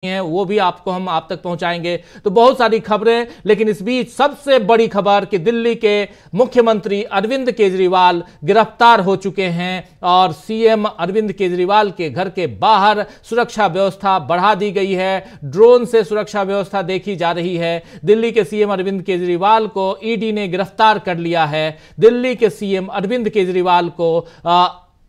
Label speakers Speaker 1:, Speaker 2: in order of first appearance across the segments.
Speaker 1: हैं वो भी हम आप तक पहुंचाएंगे। तो बहुत सारी खबरें, लेकिन इस बीच सबसे बड़ी खबर कि दिल्ली के मुख्यमंत्री अरविंद केजरीवाल गिरफ्तार हो चुके हैं और सीएम अरविंद केजरीवाल के घर के बाहर सुरक्षा व्यवस्था बढ़ा दी गई है। ड्रोन से सुरक्षा व्यवस्था देखी जा रही है। दिल्ली के सीएम अरविंद केजरीवाल को ईडी ने गिरफ्तार कर लिया है। दिल्ली के सीएम अरविंद केजरीवाल को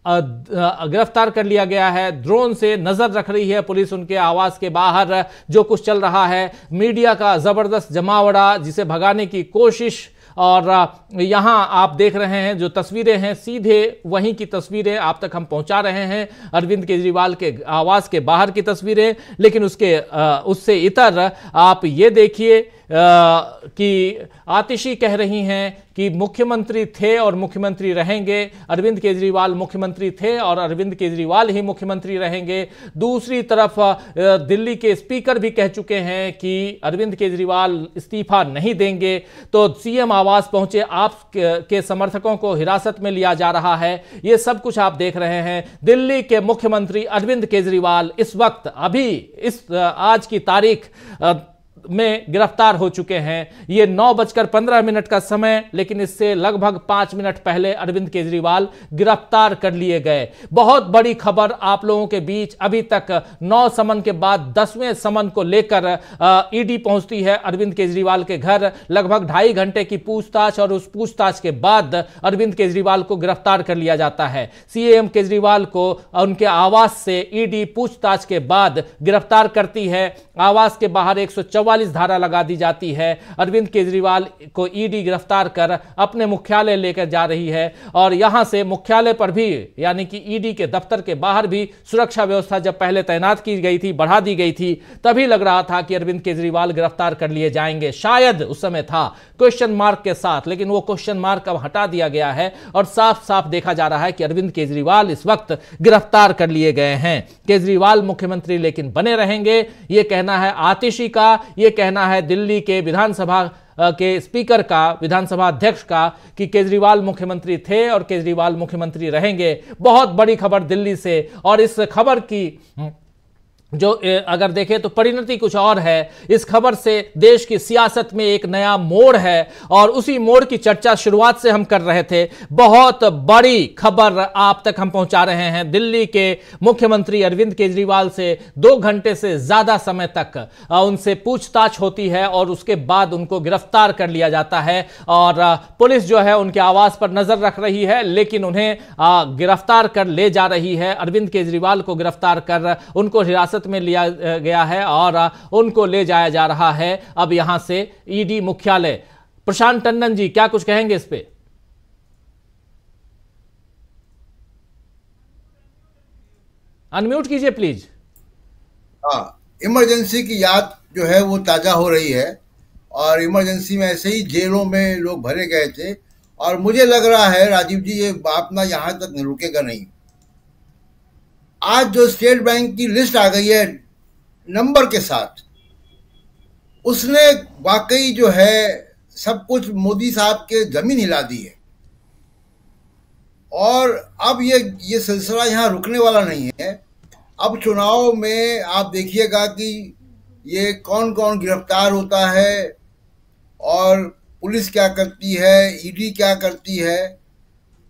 Speaker 1: गिरफ्तार कर लिया गया है। ड्रोन से नजर रख रही है पुलिस उनके आवास के बाहर जो कुछ चल रहा है। मीडिया का जबरदस्त जमावड़ा जिसे भगाने की कोशिश, और यहां आप देख रहे हैं जो तस्वीरें हैं सीधे वहीं की तस्वीरें आप तक हम पहुंचा रहे हैं, अरविंद केजरीवाल के आवास के बाहर की तस्वीरें। लेकिन उससे इतर आप ये देखिए कि आतिशी कह रही हैं कि मुख्यमंत्री थे और मुख्यमंत्री रहेंगे। अरविंद केजरीवाल मुख्यमंत्री थे और अरविंद केजरीवाल ही मुख्यमंत्री रहेंगे। दूसरी तरफ दिल्ली के स्पीकर भी कह चुके हैं कि अरविंद केजरीवाल इस्तीफा नहीं देंगे। तो सीएम आवास पहुंचे आप के समर्थकों को हिरासत में लिया जा रहा है। यह सब कुछ आप देख रहे हैं। दिल्ली के मुख्यमंत्री अरविंद केजरीवाल इस वक्त अभी आज की तारीख में गिरफ्तार हो चुके हैं। यह 9:15 का समय, लेकिन इससे लगभग 5 मिनट पहले अरविंद केजरीवाल गिरफ्तार कर लिए गए। बहुत बड़ी खबर आप लोगों के बीच। अभी तक 9 समन के बाद 10वें समन को लेकर ईडी पहुंचती है अरविंद केजरीवाल के घर। लगभग 2.5 घंटे की पूछताछ और उस पूछताछ के बाद अरविंद केजरीवाल को गिरफ्तार कर लिया जाता है। सीएम केजरीवाल को उनके आवास से ईडी पूछताछ के बाद गिरफ्तार करती है। आवास के बाहर 144 धारा लगा दी जाती है। अरविंद केजरीवाल को ईडी गिरफ्तार कर अपने मुख्यालय लेकर जा रही है और यहां से मुख्यालय पर भी, यानी कि ईडी के दफ्तर के बाहर भी सुरक्षा व्यवस्था जब पहले तैनात की गई थी, बढ़ा दी गई थी, तभी लग रहा था कि अरविंद केजरीवाल गिरफ्तार कर लिए जाएंगे। शायद उस समय था क्वेश्चन मार्क के साथ, लेकिन वो क्वेश्चन मार्क अब हटा दिया गया है और साफ साफ देखा जा रहा है कि अरविंद केजरीवाल इस वक्त गिरफ्तार कर लिए गए हैं। केजरीवाल मुख्यमंत्री लेकिन बने रहेंगे, यह कहना है आतिशी का, यह कहना है दिल्ली के विधानसभा के स्पीकर का, विधानसभा अध्यक्ष का, कि केजरीवाल मुख्यमंत्री थे और केजरीवाल मुख्यमंत्री रहेंगे। बहुत बड़ी खबर दिल्ली से, और इस खबर की जो अगर देखें तो परिणति कुछ और है। इस खबर से देश की सियासत में एक नया मोड़ है और उसी मोड़ की चर्चा शुरुआत से हम कर रहे थे। बहुत बड़ी खबर आप तक हम पहुंचा रहे हैं। दिल्ली के मुख्यमंत्री अरविंद केजरीवाल से 2 घंटे से ज्यादा समय तक उनसे पूछताछ होती है और उसके बाद उनको गिरफ्तार कर लिया जाता है और पुलिस जो है उनके आवास पर नजर रख रही है, लेकिन उन्हें गिरफ्तार कर ले जा रही है। अरविंद केजरीवाल को गिरफ्तार कर उनको हिरासत में लिया गया है और उनको ले जाया जा रहा है अब यहां से ईडी मुख्यालय। प्रशांत टंडन जी क्या कुछ कहेंगे इस पे? अनम्यूट कीजिए प्लीज।
Speaker 2: हाँ, इमरजेंसी की याद जो है वो ताजा हो रही है और इमरजेंसी में ऐसे ही जेलों में लोग भरे गए थे और मुझे लग रहा है राजीव जी ये बात ना यहां तक रुकेगा नहीं। आज जो स्टेट बैंक की लिस्ट आ गई है नंबर के साथ, उसने वाकई जो है सब कुछ मोदी साहब के जमीन हिला दी है और अब ये सिलसिला यहाँ रुकने वाला नहीं है। अब चुनाव में आप देखिएगा कि ये कौन कौन गिरफ्तार होता है और पुलिस क्या करती है, ईडी क्या करती है।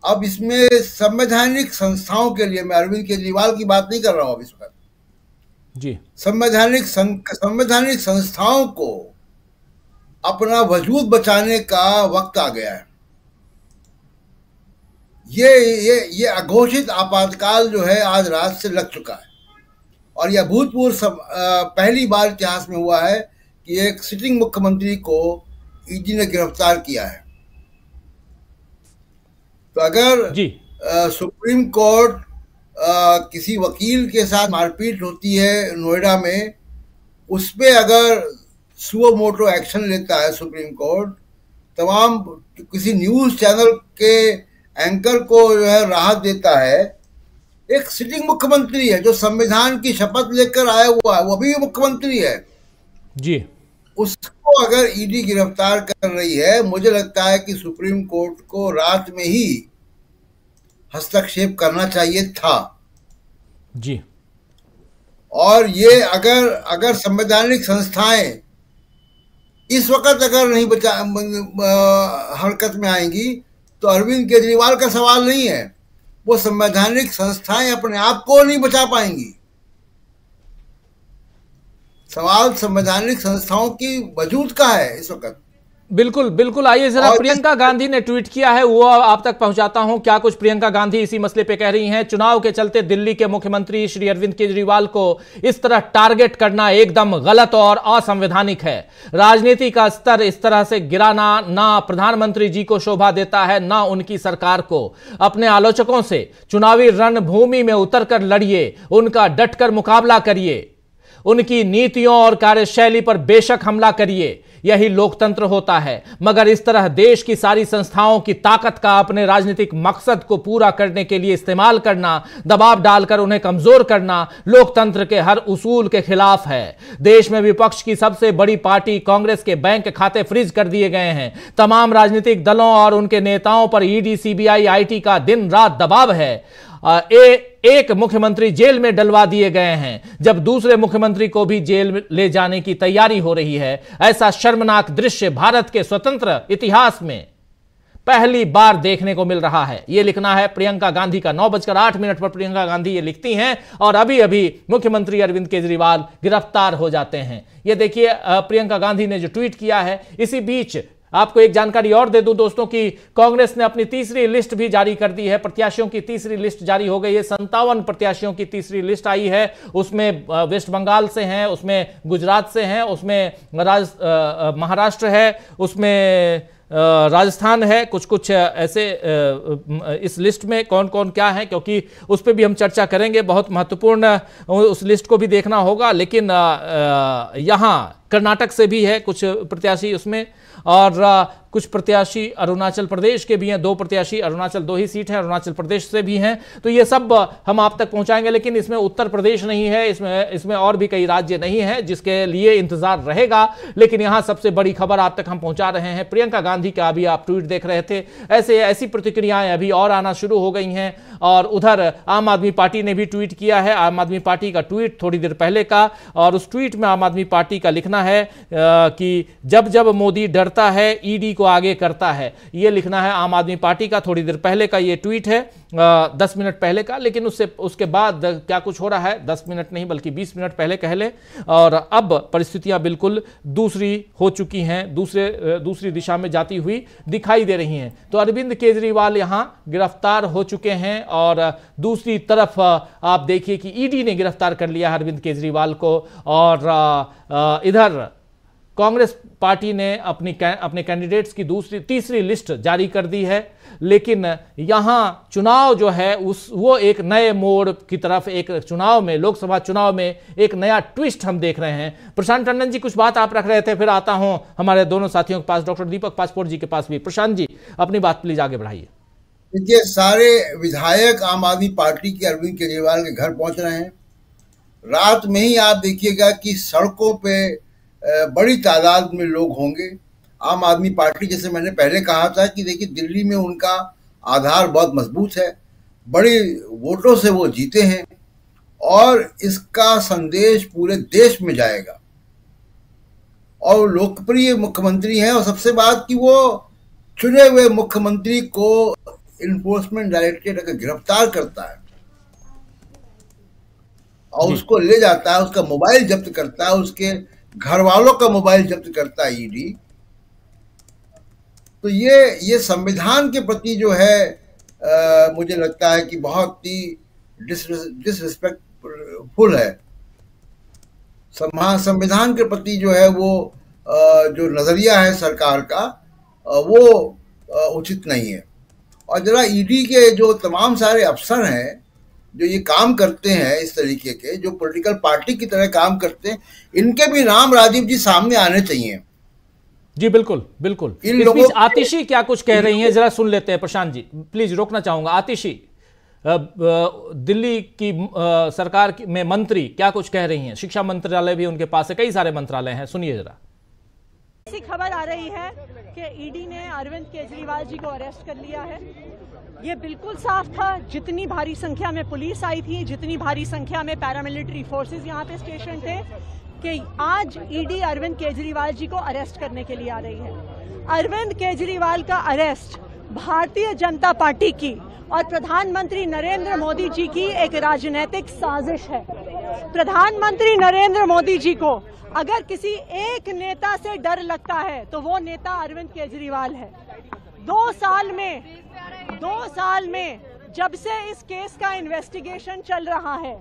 Speaker 2: अब इसमें संवैधानिक संस्थाओं के लिए, मैं अरविंद केजरीवाल की बात नहीं कर रहा हूं अब इस वक्त जी, संवैधानिक संस्थाओं को अपना वजूद बचाने का वक्त आ गया है। ये अघोषित आपातकाल जो है आज रात से लग चुका है और यह भूतपूर्व पहली बार इतिहास में हुआ है कि एक सिटिंग मुख्यमंत्री को ईडी ने गिरफ्तार किया है। तो अगर सुप्रीम कोर्ट किसी वकील के साथ मारपीट होती है नोएडा में, उस पे अगर सुओ मोटो एक्शन लेता है सुप्रीम कोर्ट, तमाम किसी न्यूज चैनल के एंकर को जो है राहत देता है, एक सिटिंग मुख्यमंत्री है जो संविधान की शपथ लेकर आया हुआ है, वो भी मुख्यमंत्री है जी, उसको अगर ईडी गिरफ्तार कर रही है, मुझे लगता है कि सुप्रीम कोर्ट को रात में ही हस्तक्षेप करना चाहिए था जी। और ये अगर संवैधानिक संस्थाएं इस वक्त अगर नहीं हरकत में आएंगी तो अरविंद केजरीवाल का सवाल नहीं है, वो संवैधानिक संस्थाएं अपने आप को नहीं बचा पाएंगी। सवाल संवैधानिक संस्थाओं की वजूद का है इस वक्त।
Speaker 1: बिल्कुल बिल्कुल। आइए जरा प्रियंका गांधी ने ट्वीट किया है, वो आप तक पहुंचाता हूं। क्या कुछ प्रियंका गांधी इसी मसले पे कह रही हैं। चुनाव के चलते दिल्ली के मुख्यमंत्री श्री अरविंद केजरीवाल को इस तरह टारगेट करना एकदम गलत और असंवैधानिक है। राजनीति का स्तर इस तरह से गिराना ना प्रधानमंत्री जी को शोभा देता है, ना उनकी सरकार को। अपने आलोचकों से चुनावी रणभूमि में उतरकर लड़िए, उनका डटकर मुकाबला करिए, उनकी नीतियों और कार्यशैली पर बेशक हमला करिए, यही लोकतंत्र होता है। मगर इस तरह देश की सारी संस्थाओं की ताकत का अपने राजनीतिक मकसद को पूरा करने के लिए इस्तेमाल करना, दबाव डालकर उन्हें कमजोर करना लोकतंत्र के हर उसूल के खिलाफ है। देश में विपक्ष की सबसे बड़ी पार्टी कांग्रेस के बैंक खाते फ्रीज कर दिए गए हैं। तमाम राजनीतिक दलों और उनके नेताओं पर ईडी, सीबीआई, आईटी का दिन रात दबाव है। एक मुख्यमंत्री जेल में डलवा दिए गए हैं, जब दूसरे मुख्यमंत्री को भी जेल में ले जाने की तैयारी हो रही है। ऐसा शर्मनाक दृश्य भारत के स्वतंत्र इतिहास में पहली बार देखने को मिल रहा है। यह लिखना है प्रियंका गांधी का। 9:08 पर प्रियंका गांधी ये लिखती हैं और अभी अभी मुख्यमंत्री अरविंद केजरीवाल गिरफ्तार हो जाते हैं। ये देखिए प्रियंका गांधी ने जो ट्वीट किया है। इसी बीच आपको एक जानकारी और दे दूं दोस्तों कि कांग्रेस ने अपनी तीसरी लिस्ट भी जारी कर दी है। प्रत्याशियों की तीसरी लिस्ट जारी हो गई है। 57 प्रत्याशियों की तीसरी लिस्ट आई है। उसमें वेस्ट बंगाल से हैं, उसमें गुजरात से हैं, उसमें महाराष्ट्र है, उसमें राजस्थान है। कुछ ऐसे इस लिस्ट में कौन कौन क्या है, क्योंकि उस पर भी हम चर्चा करेंगे। बहुत महत्वपूर्ण उस लिस्ट को भी देखना होगा। लेकिन यहाँ कर्नाटक से भी है कुछ प्रत्याशी उसमें, और कुछ प्रत्याशी अरुणाचल प्रदेश के भी हैं। 2 प्रत्याशी, अरुणाचल 2 ही सीट है, अरुणाचल प्रदेश से भी हैं। तो ये सब हम आप तक पहुंचाएंगे। लेकिन इसमें उत्तर प्रदेश नहीं है, इसमें और भी कई राज्य नहीं है, जिसके लिए इंतजार रहेगा। लेकिन यहां सबसे बड़ी खबर आप तक हम पहुंचा रहे हैं। प्रियंका गांधी का अभी आप ट्वीट देख रहे थे। ऐसी प्रतिक्रियाएं अभी और आना शुरू हो गई हैं। और उधर आम आदमी पार्टी ने भी ट्वीट किया है। आम आदमी पार्टी का ट्वीट थोड़ी देर पहले का, और उस ट्वीट में आम आदमी पार्टी का लिखना है कि जब जब मोदी डरता है ईडी को आगे करता है। यह लिखना है आम आदमी पार्टी का। थोड़ी देर पहले का यह ट्वीट है, 10 मिनट पहले का। लेकिन उसके बाद क्या कुछ हो रहा है, 10 मिनट नहीं बल्कि 20 मिनट पहले कह ले। और अब परिस्थितियां बिल्कुल दूसरी हो चुकी हैं, दूसरी दिशा में जाती हुई दिखाई दे रही हैं। तो अरविंद केजरीवाल यहां गिरफ्तार हो चुके हैं, और दूसरी तरफ आप देखिए कि ईडी ने गिरफ्तार कर लिया अरविंद केजरीवाल को। और इधर कांग्रेस पार्टी ने अपने कैंडिडेट्स की तीसरी लिस्ट जारी कर दी है। लेकिन यहां चुनाव जो है वो एक नए मोड़ की तरफ, एक चुनाव में, लोकसभा चुनाव में एक नया ट्विस्ट हम देख रहे हैं। प्रशांत टंडन जी कुछ बात आप रख रहे थे, फिर आता हूं हमारे दोनों साथियों के पास, डॉक्टर दीपक पासपोर्ट जी के पास भी। प्रशांत जी अपनी बात प्लीज आगे बढ़ाइए।
Speaker 2: देखिए, सारे विधायक आम आदमी पार्टी के अरविंद केजरीवाल के घर पहुंच रहे हैं। रात में ही आप देखिएगा कि सड़कों पे बड़ी तादाद में लोग होंगे। आम आदमी पार्टी, जैसे मैंने पहले कहा था कि देखिए दिल्ली में उनका आधार बहुत मजबूत है, बड़ी वोटों से वो जीते हैं, और इसका संदेश पूरे देश में जाएगा। और लोकप्रिय मुख्यमंत्री हैं, और सबसे बात कि वो चुने हुए मुख्यमंत्री को इन्फोर्समेंट डायरेक्टरेट अगर गिरफ्तार करता है और उसको ले जाता है, उसका मोबाइल जब्त करता है, उसके घर वालों का मोबाइल जब्त करता है ईडी, तो ये संविधान के प्रति जो है मुझे लगता है कि बहुत ही डिसरिस्पेक्टफुल है। संविधान के प्रति जो है वो जो नजरिया है सरकार का वो उचित नहीं है। और जरा ईडी के जो तमाम सारे अफसर हैं जो ये काम करते हैं, इस तरीके के जो पॉलिटिकल पार्टी की तरह काम करते हैं, इनके भी नाम राजीव जी सामने आने चाहिए।
Speaker 1: जी बिल्कुल बिल्कुल। इस बीच आतिशी क्या कुछ कह रही हैं, जरा सुन लेते हैं। प्रशांत जी प्लीज रोकना चाहूंगा। आतिशी, दिल्ली की सरकार में मंत्री क्या कुछ कह रही हैं। शिक्षा मंत्रालय भी उनके पास है, कई सारे मंत्रालय हैं, सुनिए जरा।
Speaker 3: ऐसी खबर आ रही है कि ईडी ने अरविंद केजरीवाल जी को अरेस्ट कर लिया है ये बिल्कुल साफ था, जितनी भारी संख्या में पुलिस आई थी, जितनी भारी संख्या में पैरामिलिट्री फोर्सेस यहाँ पे स्टेशन थे, कि आज ईडी अरविंद केजरीवाल जी को अरेस्ट करने के लिए आ रही है। अरविंद केजरीवाल का अरेस्ट भारतीय जनता पार्टी की और प्रधानमंत्री नरेंद्र मोदी जी की एक राजनीतिक साजिश है। प्रधानमंत्री नरेंद्र मोदी जी को अगर किसी एक नेता से डर लगता है तो वो नेता अरविंद केजरीवाल है। 2 साल में जब से इस केस का इन्वेस्टिगेशन चल रहा है,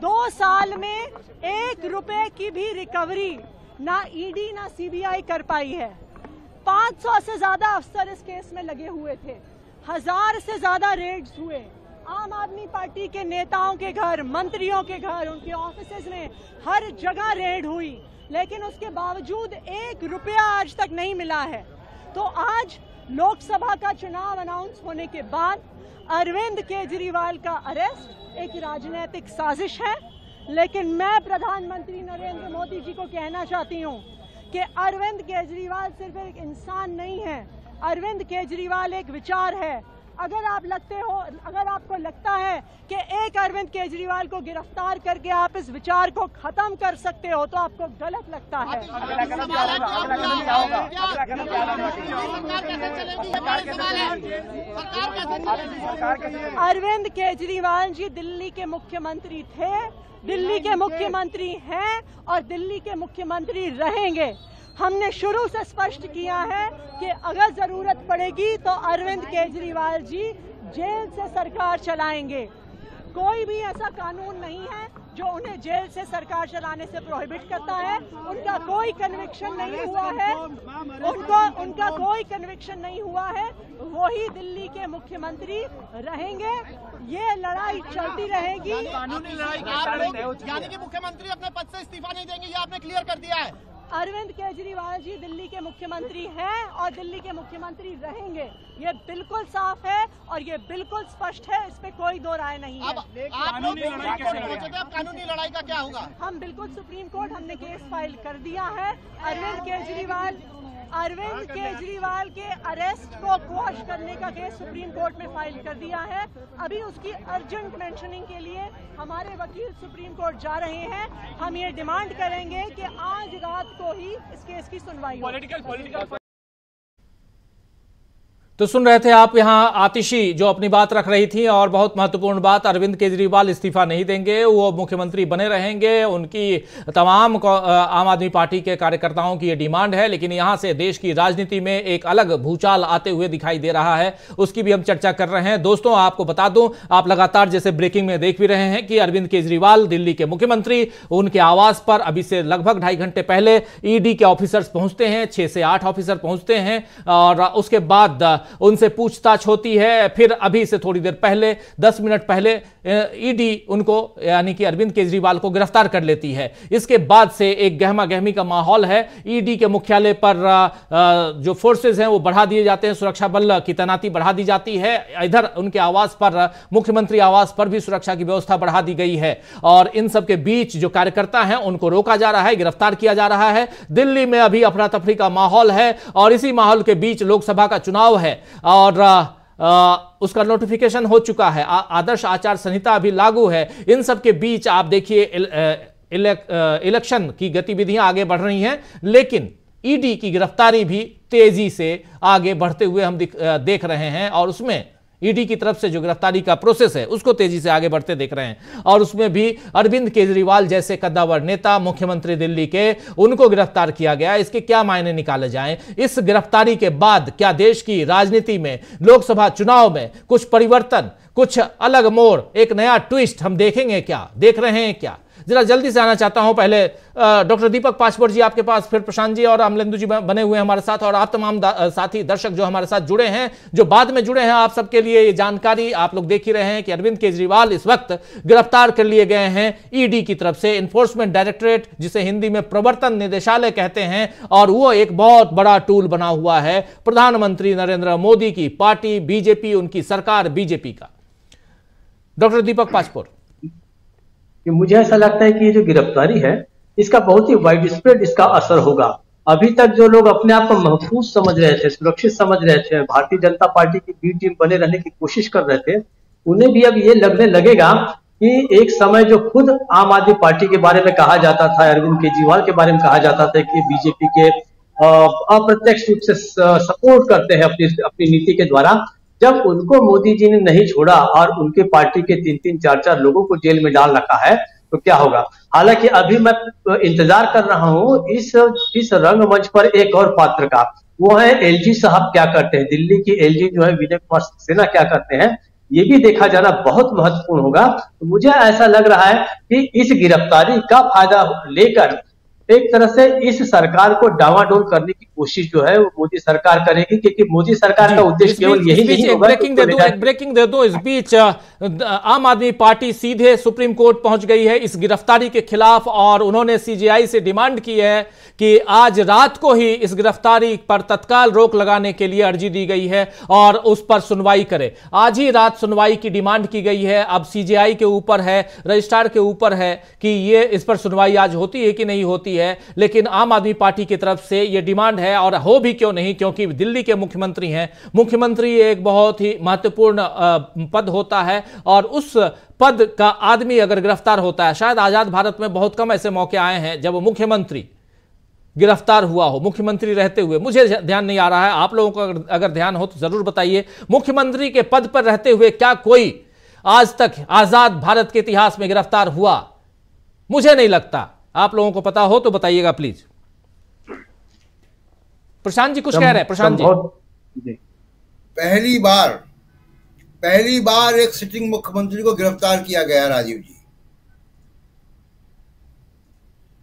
Speaker 3: 2 साल में 1 रुपए की भी रिकवरी ना ईडी ना सीबीआई कर पाई है। 500 से ज्यादा अफसर इस केस में लगे हुए थे, 1000 से ज्यादा रेड्स हुए। आम आदमी पार्टी के नेताओं के घर, मंत्रियों के घर, उनके ऑफिसेज में हर जगह रेड हुई, लेकिन उसके बावजूद 1 रुपया आज तक नहीं मिला है। तो आज लोकसभा का चुनाव अनाउंस होने के बाद अरविंद केजरीवाल का अरेस्ट एक राजनीतिक साजिश है। लेकिन मैं प्रधानमंत्री नरेंद्र मोदी जी को कहना चाहती हूं कि अरविंद केजरीवाल सिर्फ एक इंसान नहीं है, अरविंद केजरीवाल एक विचार है। अगर आपको लगता है कि एक अरविंद केजरीवाल को गिरफ्तार करके आप इस विचार को खत्म कर सकते हो तो आपको गलत लगता है। अरविंद केजरीवाल जी दिल्ली के मुख्यमंत्री थे, दिल्ली के मुख्यमंत्री हैं और दिल्ली के मुख्यमंत्री रहेंगे। हमने शुरू से स्पष्ट किया है कि अगर जरूरत पड़ेगी तो अरविंद केजरीवाल जी जेल से सरकार चलाएंगे। कोई भी ऐसा कानून नहीं है जो उन्हें जेल से सरकार चलाने से प्रोहिबिट करता है। उनका कोई कन्विक्शन नहीं हुआ है, उनका कोई कन्विक्शन नहीं हुआ है, वही दिल्ली के मुख्यमंत्री रहेंगे। ये लड़ाई चलती रहेगी।
Speaker 4: कानूनी लड़ाई यानी कि मुख्यमंत्री अपने पद से इस्तीफा नहीं देंगे, ये आपने क्लियर कर दिया है।
Speaker 3: अरविंद केजरीवाल जी दिल्ली के मुख्यमंत्री हैं और दिल्ली के मुख्यमंत्री रहेंगे। ये बिल्कुल साफ है और ये बिल्कुल स्पष्ट है, इस पे कोई दो राय नहीं है।
Speaker 4: कानूनी लड़ाई कैसे पहुंचे थे? अब कानूनी लड़ाई का क्या होगा?
Speaker 3: हम बिल्कुल सुप्रीम कोर्ट, हमने केस फाइल कर दिया है। अरविंद केजरीवाल के अरेस्ट को क्वॉश करने का केस सुप्रीम कोर्ट में फाइल कर दिया है। अभी उसकी अर्जेंट मेंशनिंग के लिए हमारे वकील सुप्रीम कोर्ट जा रहे हैं। हम ये डिमांड करेंगे कि आज रात को ही इस केस की सुनवाई हो।
Speaker 1: तो सुन रहे थे आप यहां आतिशी जो अपनी बात रख रही थी, और बहुत महत्वपूर्ण बात, अरविंद केजरीवाल इस्तीफा नहीं देंगे, वो मुख्यमंत्री बने रहेंगे। उनकी तमाम आम आदमी पार्टी के कार्यकर्ताओं की ये डिमांड है। लेकिन यहां से देश की राजनीति में एक अलग भूचाल आते हुए दिखाई दे रहा है, उसकी भी हम चर्चा कर रहे हैं। दोस्तों आपको बता दूं, आप लगातार जैसे ब्रेकिंग में देख भी रहे हैं कि अरविंद केजरीवाल दिल्ली के मुख्यमंत्री, उनके आवास पर अभी से लगभग 2.5 घंटे पहले ईडी के ऑफिसर्स पहुंचते हैं, 6 से 8 ऑफिसर पहुंचते हैं और उसके बाद उनसे पूछताछ होती है। फिर अभी से थोड़ी देर पहले, 10 मिनट पहले, ईडी उनको यानी कि अरविंद केजरीवाल को गिरफ्तार कर लेती है। इसके बाद से एक गहमा गहमी का माहौल है। ईडी के मुख्यालय पर जो फोर्सेस हैं वो बढ़ा दिए जाते हैं, सुरक्षा बल की तैनाती बढ़ा दी जाती है। इधर उनके आवास पर, मुख्यमंत्री आवास पर भी सुरक्षा की व्यवस्था बढ़ा दी गई है। और इन सब के बीच जो कार्यकर्ता हैं उनको रोका जा रहा है, गिरफ्तार किया जा रहा है। दिल्ली में अभी अफरा तफरी का माहौल है और इसी माहौल के बीच लोकसभा का चुनाव है और उसका नोटिफिकेशन हो चुका है। आदर्श आचार संहिता अभी लागू है। इन सब के बीच आप देखिए इलेक्शन की गतिविधियां आगे बढ़ रही हैं, लेकिन ईडी की गिरफ्तारी भी तेजी से आगे बढ़ते हुए हम देख रहे हैं। और उसमें ईडी की तरफ से जो गिरफ्तारी का प्रोसेस है उसको तेजी से आगे बढ़ते देख रहे हैं। और उसमें भी अरविंद केजरीवाल जैसे कद्दावर नेता, मुख्यमंत्री दिल्ली के, उनको गिरफ्तार किया गया। इसके क्या मायने निकाले जाएं? इस गिरफ्तारी के बाद क्या देश की राजनीति में, लोकसभा चुनाव में कुछ परिवर्तन, कुछ अलग मोड़, एक नया ट्विस्ट हम देखेंगे क्या, देख रहे हैं क्या? जरा जल्दी से आना चाहता हूं पहले डॉक्टर दीपक पाचपोर जी आपके पास, फिर प्रशांत जी और अमलेंदु जी बने हुए हमारे साथ, और आप तमाम साथी दर्शक जो हमारे साथ जुड़े हैं, जो बाद में जुड़े हैं, आप सबके लिए ये जानकारी। आप लोग देख ही रहे हैं कि अरविंद केजरीवाल इस वक्त गिरफ्तार कर लिए गए हैं ईडी की तरफ से, इन्फोर्समेंट डायरेक्टोरेट, जिसे हिंदी में प्रवर्तन निदेशालय कहते हैं। और वो एक बहुत बड़ा टूल बना हुआ है प्रधानमंत्री नरेंद्र मोदी की पार्टी बीजेपी, उनकी सरकार बीजेपी का। डॉक्टर दीपक पाचपोर,
Speaker 5: मुझे ऐसा लगता है कि ये जो गिरफ्तारी है इसका बहुत ही वाइड स्प्रेड इसका असर होगा। अभी तक जो लोग अपने आप को महफूज समझ रहे थे, सुरक्षित समझ रहे थे, भारतीय जनता पार्टी की बी टीम बने रहने की कोशिश कर रहे थे, उन्हें भी अब ये लगने लगेगा कि एक समय जो खुद आम आदमी पार्टी के बारे में कहा जाता था, अरविंद केजरीवाल के बारे में कहा जाता था कि बीजेपी के अप्रत्यक्ष रूप से सपोर्ट करते हैं अपनी अपनी नीति के द्वारा, जब उनको मोदी जी ने नहीं छोड़ा और उनके पार्टी के 3-3, 4-4 लोगों को जेल में डाल रखा है, तो क्या होगा। हालांकि अभी मैं इंतजार कर रहा हूं इस रंगमंच पर एक और पात्र का, वो है एलजी साहब क्या करते हैं, दिल्ली की एलजी जो है विजय कुमार सक्सेना क्या करते हैं, ये भी देखा जाना बहुत महत्वपूर्ण होगा। तो मुझे ऐसा लग रहा है कि इस गिरफ्तारी का फायदा लेकर एक तरह से इस सरकार को डावाडोल करने की कोशिश जो है वो मोदी सरकार करेगी, क्योंकि मोदी सरकार का उद्देश्य केवल यही नहीं होगा।
Speaker 1: ब्रेकिंग दे दो। इस बीच आम आदमी पार्टी सीधे सुप्रीम कोर्ट पहुंच गई है इस गिरफ्तारी के खिलाफ, और उन्होंने सीजेआई से डिमांड की है कि आज रात को ही इस गिरफ्तारी पर तत्काल रोक लगाने के लिए अर्जी दी गई है और उस पर सुनवाई करे। आज ही रात सुनवाई की डिमांड की गई है। अब सीजेआई के ऊपर है, रजिस्ट्रार के ऊपर है कि ये इस पर सुनवाई आज होती है कि नहीं होती है, लेकिन आम आदमी पार्टी की तरफ से यह डिमांड है, और हो भी क्यों नहीं, क्योंकि दिल्ली के मुख्यमंत्री हैं। मुख्यमंत्री एक बहुत ही महत्वपूर्ण पद होता है, और उस पद का आदमी अगर गिरफ्तार होता है, शायद आजाद भारत में बहुत कम ऐसे मौके आए हैं जब मुख्यमंत्री गिरफ्तार हुआ हो, मुख्यमंत्री रहते हुए। मुझे ध्यान नहीं आ रहा है, आप लोगों को अगर ध्यान हो तो जरूर बताइए। मुख्यमंत्री के पद पर रहते हुए क्या कोई आज तक आजाद भारत के इतिहास में गिरफ्तार हुआ? मुझे नहीं लगता। आप लोगों को पता हो तो बताइएगा प्लीज। प्रशांत जी कुछ कह रहे हैं। प्रशांत जी,
Speaker 2: पहली बार एक सिटिंग मुख्यमंत्री को गिरफ्तार किया गया, राजीव जी,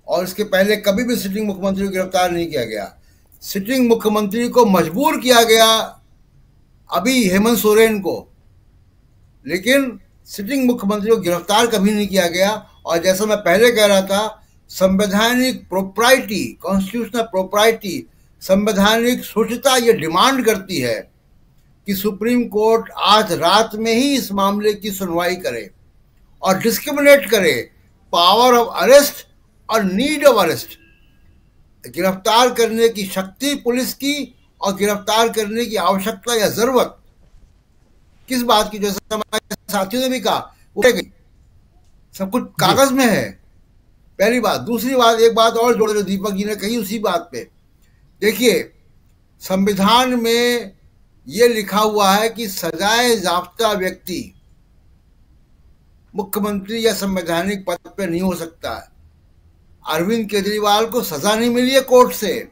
Speaker 2: और इसके पहले कभी भी सिटिंग मुख्यमंत्री को गिरफ्तार नहीं किया गया। सिटिंग मुख्यमंत्री को मजबूर किया गया अभी हेमंत सोरेन को, लेकिन सिटिंग मुख्यमंत्री को गिरफ्तार कभी नहीं किया गया। और जैसा मैं पहले कह रहा था, संवैधानिक प्रोप्राइटी, कॉन्स्टिट्यूशनल प्रोप्राइटी, संवैधानिक शुचिता ये डिमांड करती है कि सुप्रीम कोर्ट आज रात में ही इस मामले की सुनवाई करे और डिस्क्रिमिनेट करे पावर ऑफ अरेस्ट और नीड ऑफ अरेस्ट। गिरफ्तार करने की शक्ति पुलिस की और गिरफ्तार करने की आवश्यकता या जरूरत किस बात की, जैसा हमारे साथियों ने भी कहा, वो सब कुछ कागज में है। पहली बात। दूसरी बात, एक बात और जोड़ दो, दीपक जी ने कही उसी बात पे। देखिए, संविधान में यह लिखा हुआ है कि सजाए ज़ाब्ता व्यक्ति मुख्यमंत्री या संवैधानिक पद पे नहीं हो सकता है। अरविंद केजरीवाल को सजा नहीं मिली है कोर्ट से,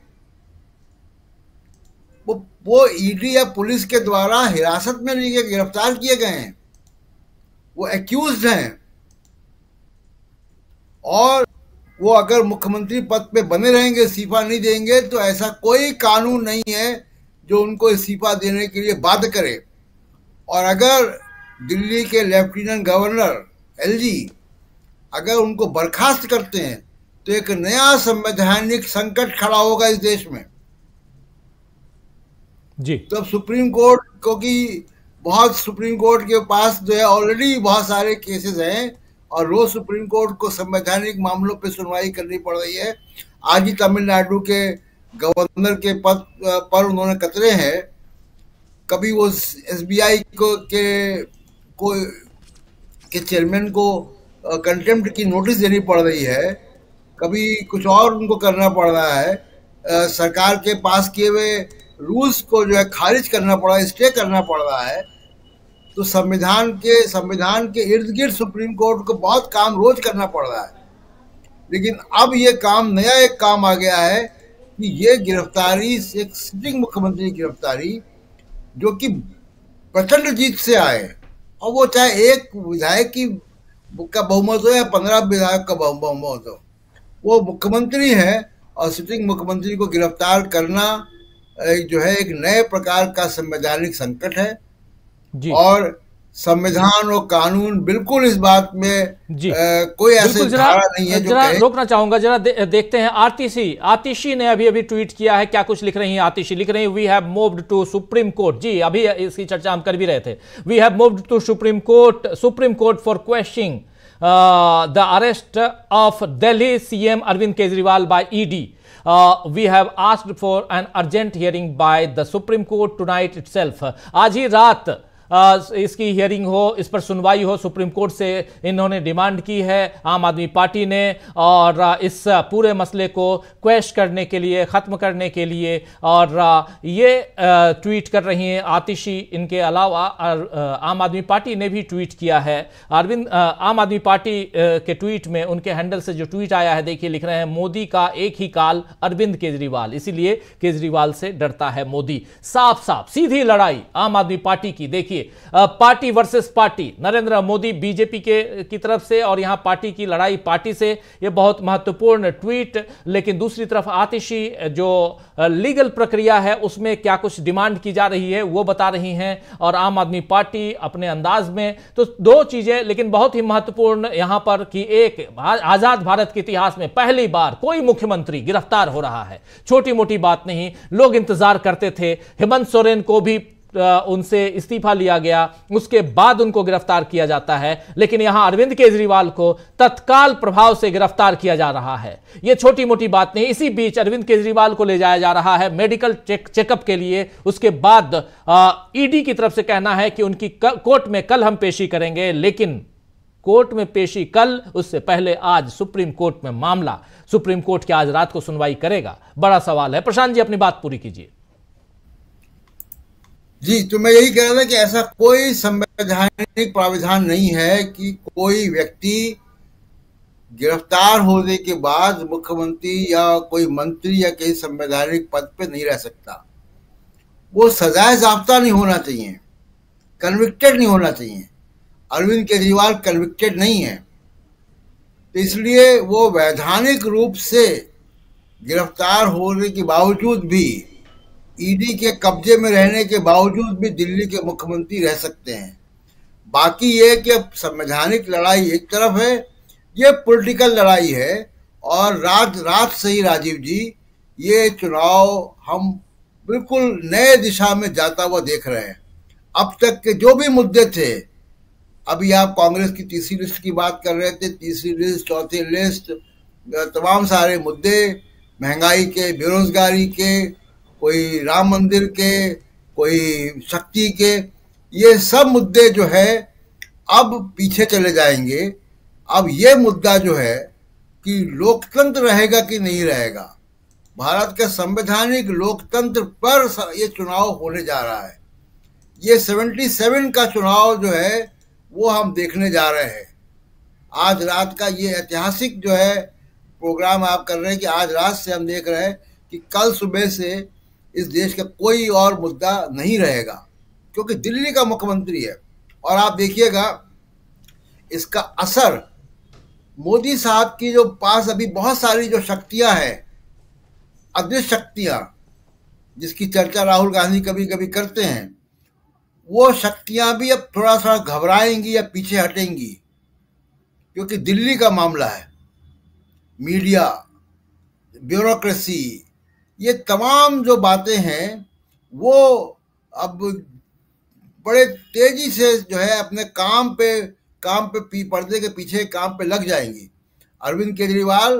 Speaker 2: वो ईडी या पुलिस के द्वारा हिरासत में लिए गिरफ्तार किए गए हैं, वो एक्यूज्ड हैं, और वो अगर मुख्यमंत्री पद पे बने रहेंगे, इस्तीफा नहीं देंगे, तो ऐसा कोई कानून नहीं है जो उनको इस्तीफा देने के लिए बाध्य करे। और अगर दिल्ली के लेफ्टिनेंट गवर्नर एलजी अगर उनको बर्खास्त करते हैं तो एक नया संवैधानिक संकट खड़ा होगा इस देश में
Speaker 1: जी।
Speaker 2: तो सुप्रीम कोर्ट, क्योंकि सुप्रीम कोर्ट के पास जो है ऑलरेडी बहुत सारे केसेस हैं और रोज सुप्रीम कोर्ट को संवैधानिक मामलों पे सुनवाई करनी पड़ रही है। आज ही तमिलनाडु के गवर्नर के पद पर उन्होंने कतरे हैं, कभी वो एसबीआई के चेयरमैन को कंटेम्प्ट की नोटिस देनी पड़ रही है, कभी कुछ और उनको करना पड़ रहा है, सरकार के पास किए हुए रूल्स को जो है खारिज करना पड़ रहा है, स्टे करना पड़ रहा है। तो संविधान के इर्द गिर्द सुप्रीम कोर्ट को बहुत काम रोज करना पड़ रहा है। लेकिन अब ये काम, नया एक काम आ गया है कि ये गिरफ्तारी, एक सिटिंग मुख्यमंत्री की गिरफ्तारी जो कि प्रचंड जीत से आए, और वो चाहे एक विधायक का बहुमत हो या 15 विधायक का बहुमत हो, वो मुख्यमंत्री है, और सिटिंग मुख्यमंत्री को गिरफ्तार करना जो है एक नए प्रकार का संवैधानिक संकट है जी। और संविधान और कानून बिल्कुल इस बात में कोई ऐसे धारा नहीं है जो
Speaker 1: जरा रोकना चाहूंगा, जरा देखते हैं। आतिशी ने अभी ट्वीट किया है, क्या कुछ लिख रही हैं आतिशी? लिख रही हैं, we have moved to Supreme Court. जी, अभी इसकी चर्चा हम कर भी रहे थे। We have moved to Supreme Court for questioning the arrest of Delhi CM Arvind Kejriwal by ED. We have asked for an urgent hearing by the Supreme Court tonight itself. आज ही रात इसकी हियरिंग हो, इस पर सुनवाई हो, supreme court से इन्होंने डिमांड की है आम आदमी पार्टी ने, और इस पूरे मसले को क्वैश करने के लिए, ख़त्म करने के लिए। और ये ट्वीट कर रही हैं आतिशी। इनके अलावा आम आदमी पार्टी ने भी ट्वीट किया है। आम आदमी पार्टी के ट्वीट में, उनके हैंडल से जो ट्वीट आया है, देखिए, लिख रहे हैं, मोदी का एक ही काल अरविंद केजरीवाल, इसीलिए केजरीवाल से डरता है मोदी। साफ साफ सीधी लड़ाई आम आदमी पार्टी की। देखिए, party versus party, Narendra Modi BJP की तरफ से, और यहां पार्टी की लड़ाई पार्टी से। यह बहुत महत्वपूर्ण ट्वीट। लेकिन दूसरी तरफ आतिशी जो लीगल प्रक्रिया है उसमें क्या कुछ डिमांड की जा रही है वो बता रही हैं, और आम आदमी पार्टी अपने अंदाज में। तो दो चीजें, लेकिन बहुत ही महत्वपूर्ण यहां पर कि एक, आजाद भारत के इतिहास में पहली बार कोई मुख्यमंत्री गिरफ्तार हो रहा है। छोटी मोटी बात नहीं, लोग इंतजार करते थे। हेमंत सोरेन को भी उनसे इस्तीफा लिया गया, उसके बाद उनको गिरफ्तार किया जाता है, लेकिन यहां अरविंद केजरीवाल को तत्काल प्रभाव से गिरफ्तार किया जा रहा है। यह छोटी मोटी बात नहीं। इसी बीच अरविंद केजरीवाल को ले जाया जा रहा है मेडिकल चेकअप के लिए। उसके बाद ईडी की तरफ से कहना है कि उनकी कोर्ट में कल हम पेशी करेंगे, लेकिन कोर्ट में पेशी कल, उससे पहले आज सुप्रीम कोर्ट में मामला। सुप्रीम कोर्ट क्या आज रात को सुनवाई करेगा? बड़ा सवाल है। प्रशांत जी, अपनी बात पूरी कीजिए।
Speaker 2: जी, तो मैं यही कह रहा था कि ऐसा कोई संवैधानिक प्राविधान नहीं है कि कोई व्यक्ति गिरफ्तार होने के बाद मुख्यमंत्री या कोई मंत्री या किसी संवैधानिक पद पे नहीं रह सकता। वो सजाए ज़ाब्ता नहीं होना चाहिए, कन्विक्टेड नहीं होना चाहिए। अरविंद केजरीवाल कन्विक्टेड नहीं है, तो इसलिए वो वैधानिक रूप से गिरफ्तार होने के बावजूद भी, ईडी के कब्जे में रहने के बावजूद भी दिल्ली के मुख्यमंत्री रह सकते हैं। बाकी ये कि अब संवैधानिक लड़ाई एक तरफ है, ये पॉलिटिकल लड़ाई है। और रात से ही राजीव जी, ये चुनाव हम बिल्कुल नए दिशा में जाता हुआ देख रहे हैं। अब तक के जो भी मुद्दे थे, अभी आप कांग्रेस की तीसरी लिस्ट की बात कर रहे थे, तीसरी लिस्ट, चौथी लिस्ट, तमाम सारे मुद्दे, महंगाई के, बेरोजगारी के, कोई राम मंदिर के, कोई शक्ति के, ये सब मुद्दे जो है अब पीछे चले जाएंगे। अब ये मुद्दा जो है कि लोकतंत्र रहेगा कि नहीं रहेगा, भारत के संवैधानिक लोकतंत्र पर ये चुनाव होने जा रहा है। ये 77 का चुनाव जो है वो हम देखने जा रहे हैं। आज रात का ये ऐतिहासिक जो है प्रोग्राम आप कर रहे हैं कि आज रात से हम देख रहे हैं कि कल सुबह से इस देश का कोई और मुद्दा नहीं रहेगा, क्योंकि दिल्ली का मुख्यमंत्री है। और आप देखिएगा इसका असर मोदी साहब की जो पास अभी बहुत सारी जो शक्तियां हैं, अदृश्य शक्तियां, जिसकी चर्चा राहुल गांधी कभी कभी करते हैं, वो शक्तियां भी अब थोड़ा सा घबराएंगी या पीछे हटेंगी, क्योंकि दिल्ली का मामला है। मीडिया, ब्यूरोक्रेसी, ये तमाम जो बातें हैं वो अब बड़े तेजी से जो है अपने काम पे पर्दे के पीछे काम पे लग जाएंगी। Arvind Kejriwal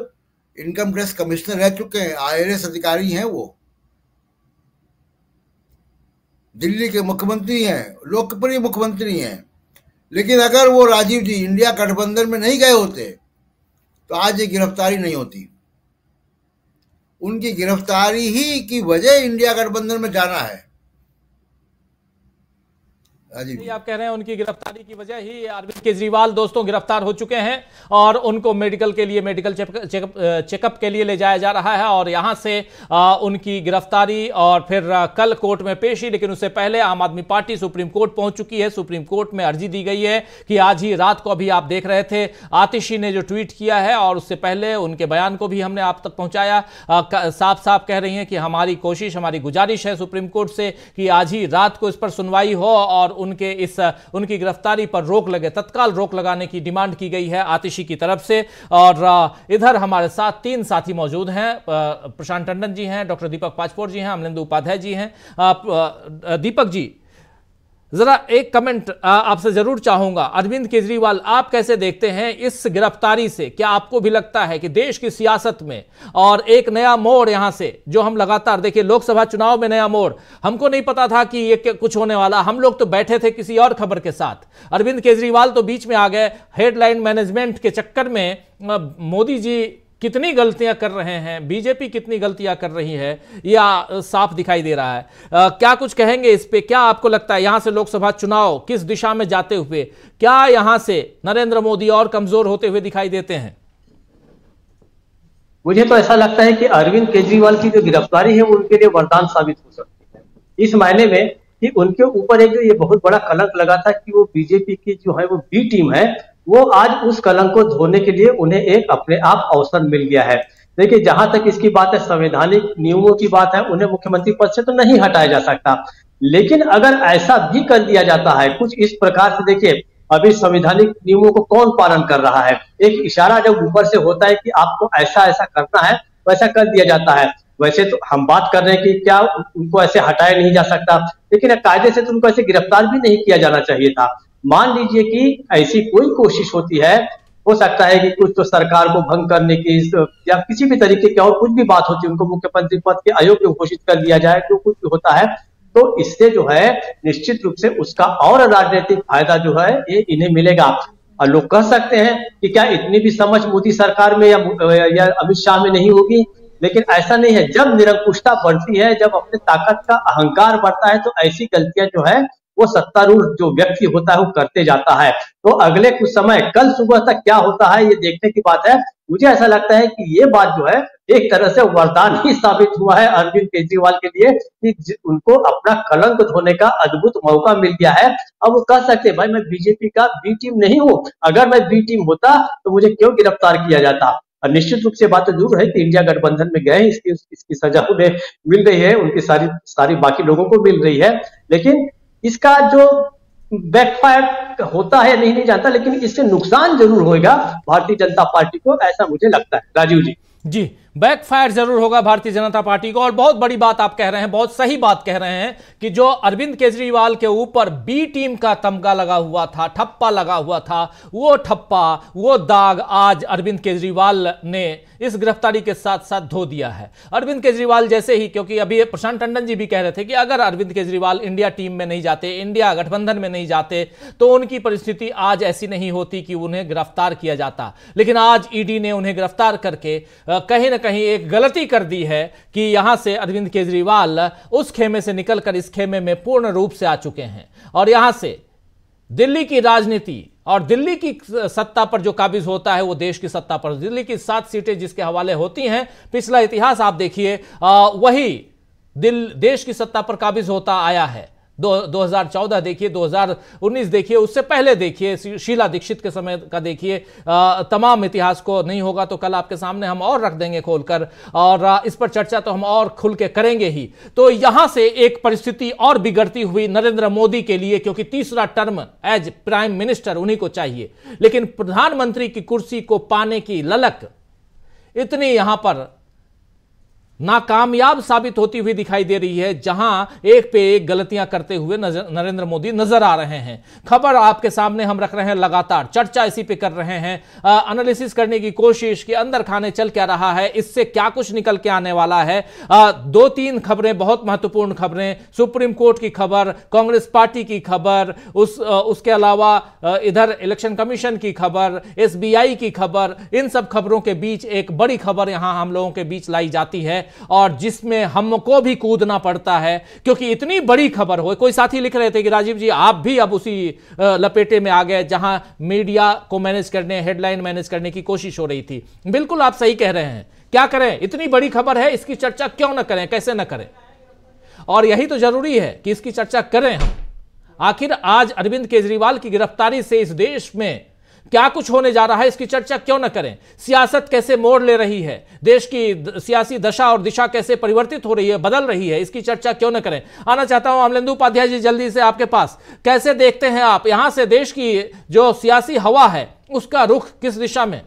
Speaker 2: income tax commissioner रह चुके हैं, IRS अधिकारी हैं, वो दिल्ली के मुख्यमंत्री हैं, लोकप्रिय मुख्यमंत्री हैं। लेकिन अगर वो राजीव जी इंडिया गठबंधन में नहीं गए होते तो आज ये गिरफ्तारी नहीं होती। उनकी गिरफ्तारी ही की वजह इंडिया गठबंधन में जाना है।
Speaker 1: आप कह रहे हैं उनकी गिरफ्तारी की वजह ही अरविंद केजरीवाल दोस्तों गिरफ्तार हो चुके हैं, और उनको मेडिकल चेकअप के लिए ले जाया जा रहा है, और यहां से उनकी गिरफ्तारी और फिर कल कोर्ट में पेशी। लेकिन उससे पहले आम आदमी पार्टी सुप्रीम कोर्ट पहुंच चुकी है। सुप्रीम कोर्ट में अर्जी दी गई है कि आज ही रात को, अभी आप देख रहे थे आतिशी ने जो ट्वीट किया है, और उससे पहले उनके बयान को भी हमने आप तक पहुंचाया, साफ साफ कह रही हैं कि हमारी कोशिश, हमारी गुजारिश है सुप्रीम कोर्ट से कि आज ही रात को इस पर सुनवाई हो और उनकी गिरफ्तारी पर रोक लगे, तत्काल रोक लगाने की डिमांड की गई है आतिशी की तरफ से। और इधर हमारे साथ 3 साथी मौजूद हैं। प्रशांत टंडन जी हैं, डॉक्टर दीपक पाचपोर जी हैं, अमलेंदु उपाध्याय जी हैं। दीपक जी, जरा एक कमेंट आपसे जरूर चाहूंगा। अरविंद केजरीवाल, आप कैसे देखते हैं इस गिरफ्तारी से? क्या आपको भी लगता है कि देश की सियासत में और एक नया मोड़ यहां से जो हम लगातार देखिए, लोकसभा चुनाव में नया मोड़, हमको नहीं पता था कि ये कुछ होने वाला, हम लोग तो बैठे थे किसी और खबर के साथ, अरविंद केजरीवाल तो बीच में आ गए। हेडलाइन मैनेजमेंट के चक्कर में मोदी जी कितनी गलतियां कर रहे हैं, बीजेपी कितनी गलतियां कर रही है, या साफ दिखाई दे रहा है। क्या कुछ कहेंगे इस पे? क्या आपको लगता है यहां से लोकसभा चुनाव किस दिशा में जाते हुए, क्या यहां से नरेंद्र मोदी और कमजोर होते हुए दिखाई देते हैं?
Speaker 5: मुझे तो ऐसा लगता है कि अरविंद केजरीवाल की जो गिरफ्तारी है वो उनके लिए वरदान साबित हो सकती है, इस मायने में कि उनके ऊपर एक जो ये बहुत बड़ा कलंक लगा था कि वो बीजेपी की जो है वो बी टीम है, वो आज उस कलंक को धोने के लिए उन्हें एक अपने आप अवसर मिल गया है। देखिए, जहां तक इसकी बात है, संवैधानिक नियमों की बात है, उन्हें मुख्यमंत्री पद से तो नहीं हटाया जा सकता, लेकिन अगर ऐसा भी कर दिया जाता है कुछ इस प्रकार से, देखिए अभी संवैधानिक नियमों को कौन पालन कर रहा है, एक इशारा जब ऊपर से होता है कि आपको ऐसा ऐसा करना है, वैसा कर दिया जाता है। वैसे तो हम बात कर रहे हैं कि क्या उनको ऐसे हटाया नहीं जा सकता, लेकिन कायदे से तो उनको ऐसे गिरफ्तार भी नहीं किया जाना चाहिए था। मान लीजिए कि ऐसी कोई कोशिश होती है, हो सकता है कि कुछ तो सरकार को भंग करने की या किसी भी तरीके की और कुछ भी बात होती है, उनको मुख्यमंत्री पद के अयोग्य घोषित कर दिया जाए, जो कुछ भी होता है, तो इससे जो है निश्चित रूप से उसका और राजनीतिक फायदा जो है ये इन्हें मिलेगा। और लोग कह सकते हैं कि क्या इतनी भी समझ मोदी सरकार में या अमित शाह में नहीं होगी, लेकिन ऐसा नहीं है। जब निरंकुशता बढ़ती है, जब अपने ताकत का अहंकार बढ़ता है, तो ऐसी गलतियां जो है वो सत्तारूढ़ जो व्यक्ति होता है वो करते जाता है। तो अगले कुछ समय, कल सुबह तक क्या होता है ये देखने की बात है। मुझे ऐसा लगता है कि ये बात जो है एक तरह से वरदान ही साबित हुआ है अरविंद केजरीवाल के लिए, कि उनको अपना कलंक धोने का अद्भुत मौका मिल गया है। अब वो कह सकते हैं, भाई मैं बीजेपी का बी टीम नहीं हूं, अगर मैं बी टीम होता तो मुझे क्यों गिरफ्तार किया जाता। और निश्चित रूप से बात तो जरूर है कि इंडिया गठबंधन में गए, इसकी सजा उन्हें मिल रही है, उनकी सारी बाकी लोगों को मिल रही है, लेकिन इसका जो बैकफायर होता है नहीं जानता, लेकिन इससे नुकसान जरूर होगा भारतीय जनता पार्टी को, ऐसा मुझे लगता है। राजीव जी,
Speaker 1: बैकफायर जरूर होगा भारतीय जनता पार्टी को। और बहुत बड़ी बात आप कह रहे हैं, बहुत सही बात कह रहे हैं कि जो अरविंद केजरीवाल के ऊपर बी टीम का तमगा लगा हुआ था, ठप्पा लगा हुआ था, वो ठप्पा, वो दाग आज अरविंद केजरीवाल ने इस गिरफ्तारी के साथ साथ धो दिया है। अरविंद केजरीवाल जैसे ही, क्योंकि अभी प्रशांत टंडन जी भी कह रहे थे कि अगर अरविंद केजरीवाल इंडिया टीम में नहीं जाते, इंडिया गठबंधन में नहीं जाते, तो उनकी परिस्थिति आज ऐसी नहीं होती कि उन्हें गिरफ्तार किया जाता। लेकिन आज ईडी ने उन्हें गिरफ्तार करके कहीं ना कहीं एक गलती कर दी है कि यहां से अरविंद केजरीवाल उस खेमे से निकलकर इस खेमे में पूर्ण रूप से आ चुके हैं, और यहां से दिल्ली की राजनीति और दिल्ली की सत्ता पर जो काबिज होता है वो देश की सत्ता पर, दिल्ली की 7 सीटें जिसके हवाले होती हैं, पिछला इतिहास आप देखिए, वही देश की सत्ता पर काबिज होता आया है। 2014 देखिए, 2019 देखिए, उससे पहले देखिए, शीला दीक्षित के समय का देखिए, तमाम इतिहास को नहीं होगा तो कल आपके सामने हम और रख देंगे खोलकर, और इस पर चर्चा तो हम और खुल के करेंगे ही। तो यहां से एक परिस्थिति और बिगड़ती हुई नरेंद्र मोदी के लिए, क्योंकि तीसरा टर्म एज प्राइम मिनिस्टर उन्हीं को चाहिए, लेकिन प्रधानमंत्री की कुर्सी को पाने की ललक इतनी यहां पर नाकामयाब साबित होती हुई दिखाई दे रही है, जहां एक पे एक गलतियां करते हुए नरेंद्र मोदी नजर आ रहे हैं। खबर आपके सामने हम रख रहे हैं, लगातार चर्चा इसी पे कर रहे हैं, एनालिसिस करने की कोशिश कि अंदर खाने चल क्या रहा है, इससे क्या कुछ निकल के आने वाला है। 2-3 खबरें, बहुत महत्वपूर्ण खबरें, सुप्रीम कोर्ट की खबर, कांग्रेस पार्टी की खबर, उसके अलावा इधर इलेक्शन कमीशन की खबर, SBI की खबर, इन सब खबरों के बीच एक बड़ी खबर यहां हम लोगों के बीच लाई जाती है, और जिसमें हमको भी कूदना पड़ता है, क्योंकि इतनी बड़ी खबर हो। कोई साथी लिख रहे थे कि राजीव जी आप भी अब उसी लपेटे में आ गए जहां मीडिया को मैनेज करने, हेडलाइन मैनेज करने की कोशिश हो रही थी। बिल्कुल आप सही कह रहे हैं, क्या करें, इतनी बड़ी खबर है, इसकी चर्चा क्यों ना करें, कैसे ना करें, और यही तो जरूरी है कि इसकी चर्चा करें हम। आखिर आज अरविंद केजरीवाल की गिरफ्तारी से इस देश में क्या कुछ होने जा रहा है, इसकी चर्चा क्यों न करें। सियासत कैसे मोड़ ले रही है, देश की सियासी दशा और दिशा कैसे परिवर्तित हो रही है, बदल रही है, इसकी चर्चा क्यों न करें। आना चाहता हूं अमलेंदु उपाध्याय जी जल्दी से आपके पास, कैसे देखते हैं आप यहां से देश की जो सियासी हवा है उसका रुख किस दिशा में?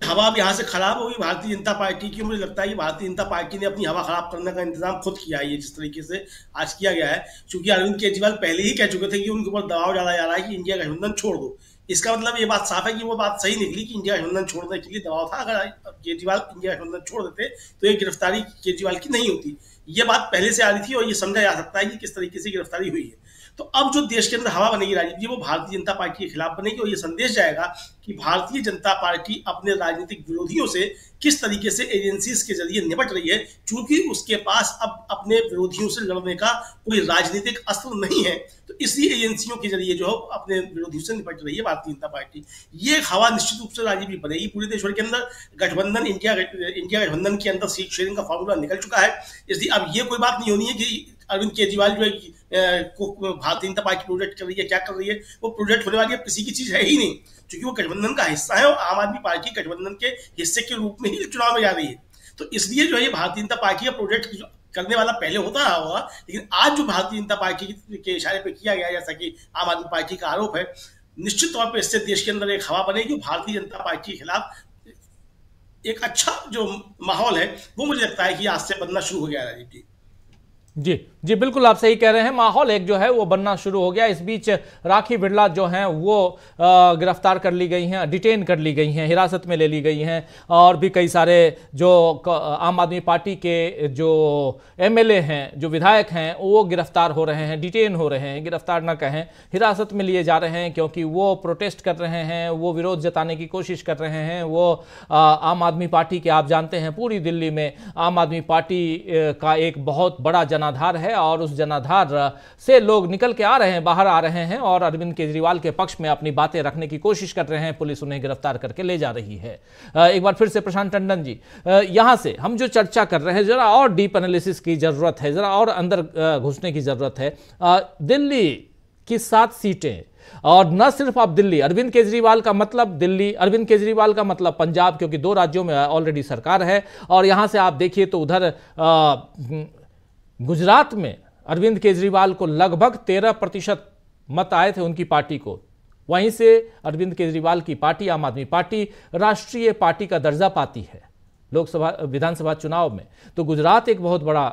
Speaker 6: हवा अब यहाँ से खराब होगी भारतीय जनता पार्टी की। मुझे लगता है कि भारतीय जनता पार्टी ने अपनी हवा खराब करने का इंतजाम खुद किया है, ये जिस तरीके से आज किया गया है। क्योंकि अरविंद केजरीवाल पहले ही कह चुके थे कि उनके ऊपर दबाव डाला जा रहा है कि इंडिया गठबंधन छोड़ दो। इसका मतलब ये बात साफ है कि वो बात सही निकली कि इंडिया गठबंधन छोड़ने के लिए दबाव था। अगर केजरीवाल इंडिया गठबंधन छोड़ देते तो ये गिरफ्तारी केजरीवाल की नहीं होती। ये बात पहले से आ रही थी और ये समझा जा सकता है कि किस तरीके से गिरफ्तारी हुई है। तो अब जो देश के अंदर हवा बनेगी राजीव जी, वो भारतीय जनता पार्टी के खिलाफ बनेगी और ये संदेश जाएगा कि भारतीय जनता पार्टी अपने राजनीतिक विरोधियों से किस तरीके से एजेंसीज के जरिए निपट रही है। चूंकि उसके पास अब अपने विरोधियों से लड़ने का कोई राजनीतिक अस्त्र नहीं है, तो इसी एजेंसियों के जरिए जो अपने विरोधियों से निपट रही है भारतीय जनता पार्टी। ये हवा निश्चित रूप से राजीव जी बनेगी पूरे देश भर के अंदर। गठबंधन इंडिया गठबंधन के अंदर सीट शेयरिंग का फॉर्मूला निकल चुका है। इसलिए अब ये कोई बात नहीं होनी है कि अरविंद केजरीवाल जो है को भारतीय जनता पार्टी प्रोजेक्ट कर रही है, क्या कर रही है। वो प्रोजेक्ट होने वाली किसी की चीज है ही नहीं, क्योंकि वो गठबंधन का हिस्सा है और आम आदमी पार्टी गठबंधन के हिस्से के रूप में ही चुनाव में जा रही है। तो इसलिए जो है भारतीय जनता पार्टी का प्रोजेक्ट करने वाला पहले होता रहा होगा, लेकिन आज जो भारतीय जनता पार्टी के इशारे पे किया गया, जैसा कि आम आदमी पार्टी का आरोप है, निश्चित तौर पर इससे देश के अंदर एक हवा बनेगी। भारतीय जनता पार्टी के खिलाफ एक अच्छा जो माहौल है वो मुझे लगता है कि आज से बनना शुरू हो गया है राजीव जी।
Speaker 1: जी जी, बिल्कुल आप सही कह रहे हैं। माहौल एक जो है वो बनना शुरू हो गया। इस बीच राखी बिरला जो हैं वो गिरफ्तार कर ली गई हैं, डिटेन कर ली गई हैं, हिरासत में ले ली गई हैं। और भी कई सारे जो आम आदमी पार्टी के जो एमएलए हैं, जो विधायक हैं, वो गिरफ्तार हो रहे हैं, डिटेन हो रहे हैं, गिरफ्तार ना कहें, हिरासत में लिए जा रहे हैं, क्योंकि वो प्रोटेस्ट कर रहे हैं, वो विरोध जताने की कोशिश कर रहे हैं। वो आम आदमी पार्टी के, आप जानते हैं पूरी दिल्ली में आम आदमी पार्टी का एक बहुत बड़ा जनाधार है और उस जनाधार से लोग निकल के आ रहे हैं, बाहर आ रहे हैं और अरविंद केजरीवाल के पक्ष में अपनी बातें रखने की कोशिश कर रहे हैं। पुलिस उन्हें गिरफ्तार करके ले जा रही है। एक बार फिर से प्रशांत टंडन जी, यहां से हम जो चर्चा कर रहे हैं, जरा और डीप एनालिसिस की जरूरत है, जरा और अंदर घुसने की जरूरत है। दिल्ली की 7 सीटें, और न सिर्फ आप दिल्ली, अरविंद केजरीवाल का मतलब दिल्ली, अरविंद केजरीवाल का मतलब पंजाब, क्योंकि 2 राज्यों में ऑलरेडी सरकार है। और यहां से आप देखिए तो उधर गुजरात में अरविंद केजरीवाल को लगभग 13% मत आए थे उनकी पार्टी को। वहीं से अरविंद केजरीवाल की पार्टी, आम आदमी पार्टी, राष्ट्रीय पार्टी का दर्जा पाती है लोकसभा विधानसभा चुनाव में। तो गुजरात एक बहुत बड़ा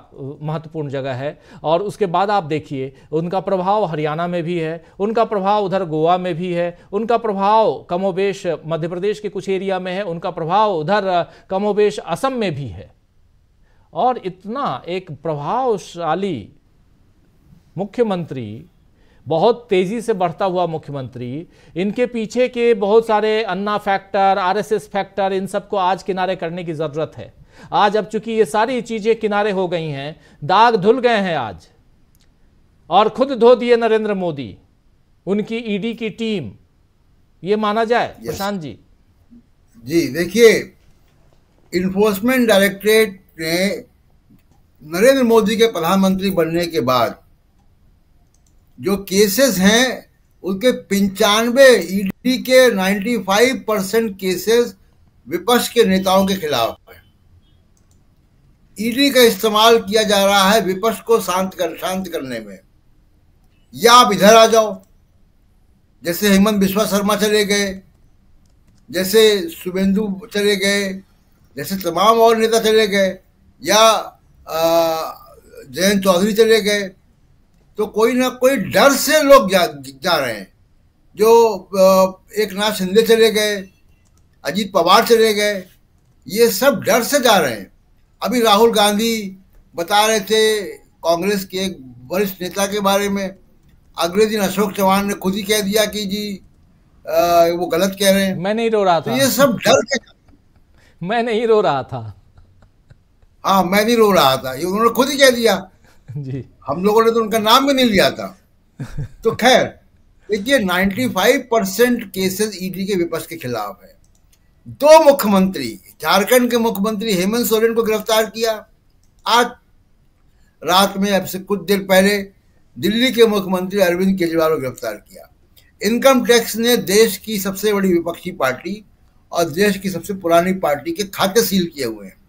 Speaker 1: महत्वपूर्ण जगह है। और उसके बाद आप देखिए उनका प्रभाव हरियाणा में भी है, उनका प्रभाव उधर गोवा में भी है, उनका प्रभाव कमोबेश मध्य प्रदेश के कुछ एरिया में है, उनका प्रभाव उधर कमोबेश असम में भी है। और इतना एक प्रभावशाली मुख्यमंत्री, बहुत तेजी से बढ़ता हुआ मुख्यमंत्री, इनके पीछे के बहुत सारे अन्ना फैक्टर, आरएसएस फैक्टर, इन सबको आज किनारे करने की जरूरत है। आज अब चूंकि ये सारी चीजें किनारे हो गई हैं, दाग धुल गए हैं आज, और खुद धो दिए नरेंद्र मोदी, उनकी ईडी की टीम, ये माना जाए प्रशांत जी?
Speaker 2: जी देखिए, इन्फोर्समेंट डायरेक्टरेट ने नरेंद्र मोदी के प्रधानमंत्री बनने के बाद जो केसेस हैं उनके 95, ईडी के 95% केसेस विपक्ष के नेताओं के खिलाफ है। ईडी का इस्तेमाल किया जा रहा है विपक्ष को शांत करने में। या आप इधर आ जाओ, जैसे हेमंत बिस्वा शर्मा चले गए, जैसे शुभेंदु चले गए, जैसे तमाम और नेता चले गए, या जयंत चौधरी चले गए, तो कोई ना कोई डर से लोग जा रहे हैं। जो एक नाथ शिंदे चले गए, अजीत पवार चले गए, ये सब डर से जा रहे हैं। अभी राहुल गांधी बता रहे थे कांग्रेस के एक वरिष्ठ नेता के बारे में, अगले दिन अशोक चौहान ने खुद ही कह दिया कि जी वो गलत कह रहे हैं।
Speaker 1: मैं नहीं रो रहा था।
Speaker 2: तो ये सब डर के,
Speaker 1: मैं नहीं रो रहा था।
Speaker 2: हाँ, मैं नहीं रो रहा था, ये उन्होंने खुद ही कह दिया
Speaker 1: जी।
Speaker 2: हम लोगों ने तो उनका नाम भी नहीं लिया था। तो खैर देखिए, 95% केसेस ईडी के विपक्ष के खिलाफ है। 2 मुख्यमंत्री, झारखंड के मुख्यमंत्री हेमंत सोरेन को गिरफ्तार किया आज रात में, अब से कुछ देर पहले दिल्ली के मुख्यमंत्री अरविंद केजरीवाल को गिरफ्तार किया। इनकम टैक्स ने देश की सबसे बड़ी विपक्षी पार्टी और देश की सबसे पुरानी पार्टी के खाते सील किए हुए हैं।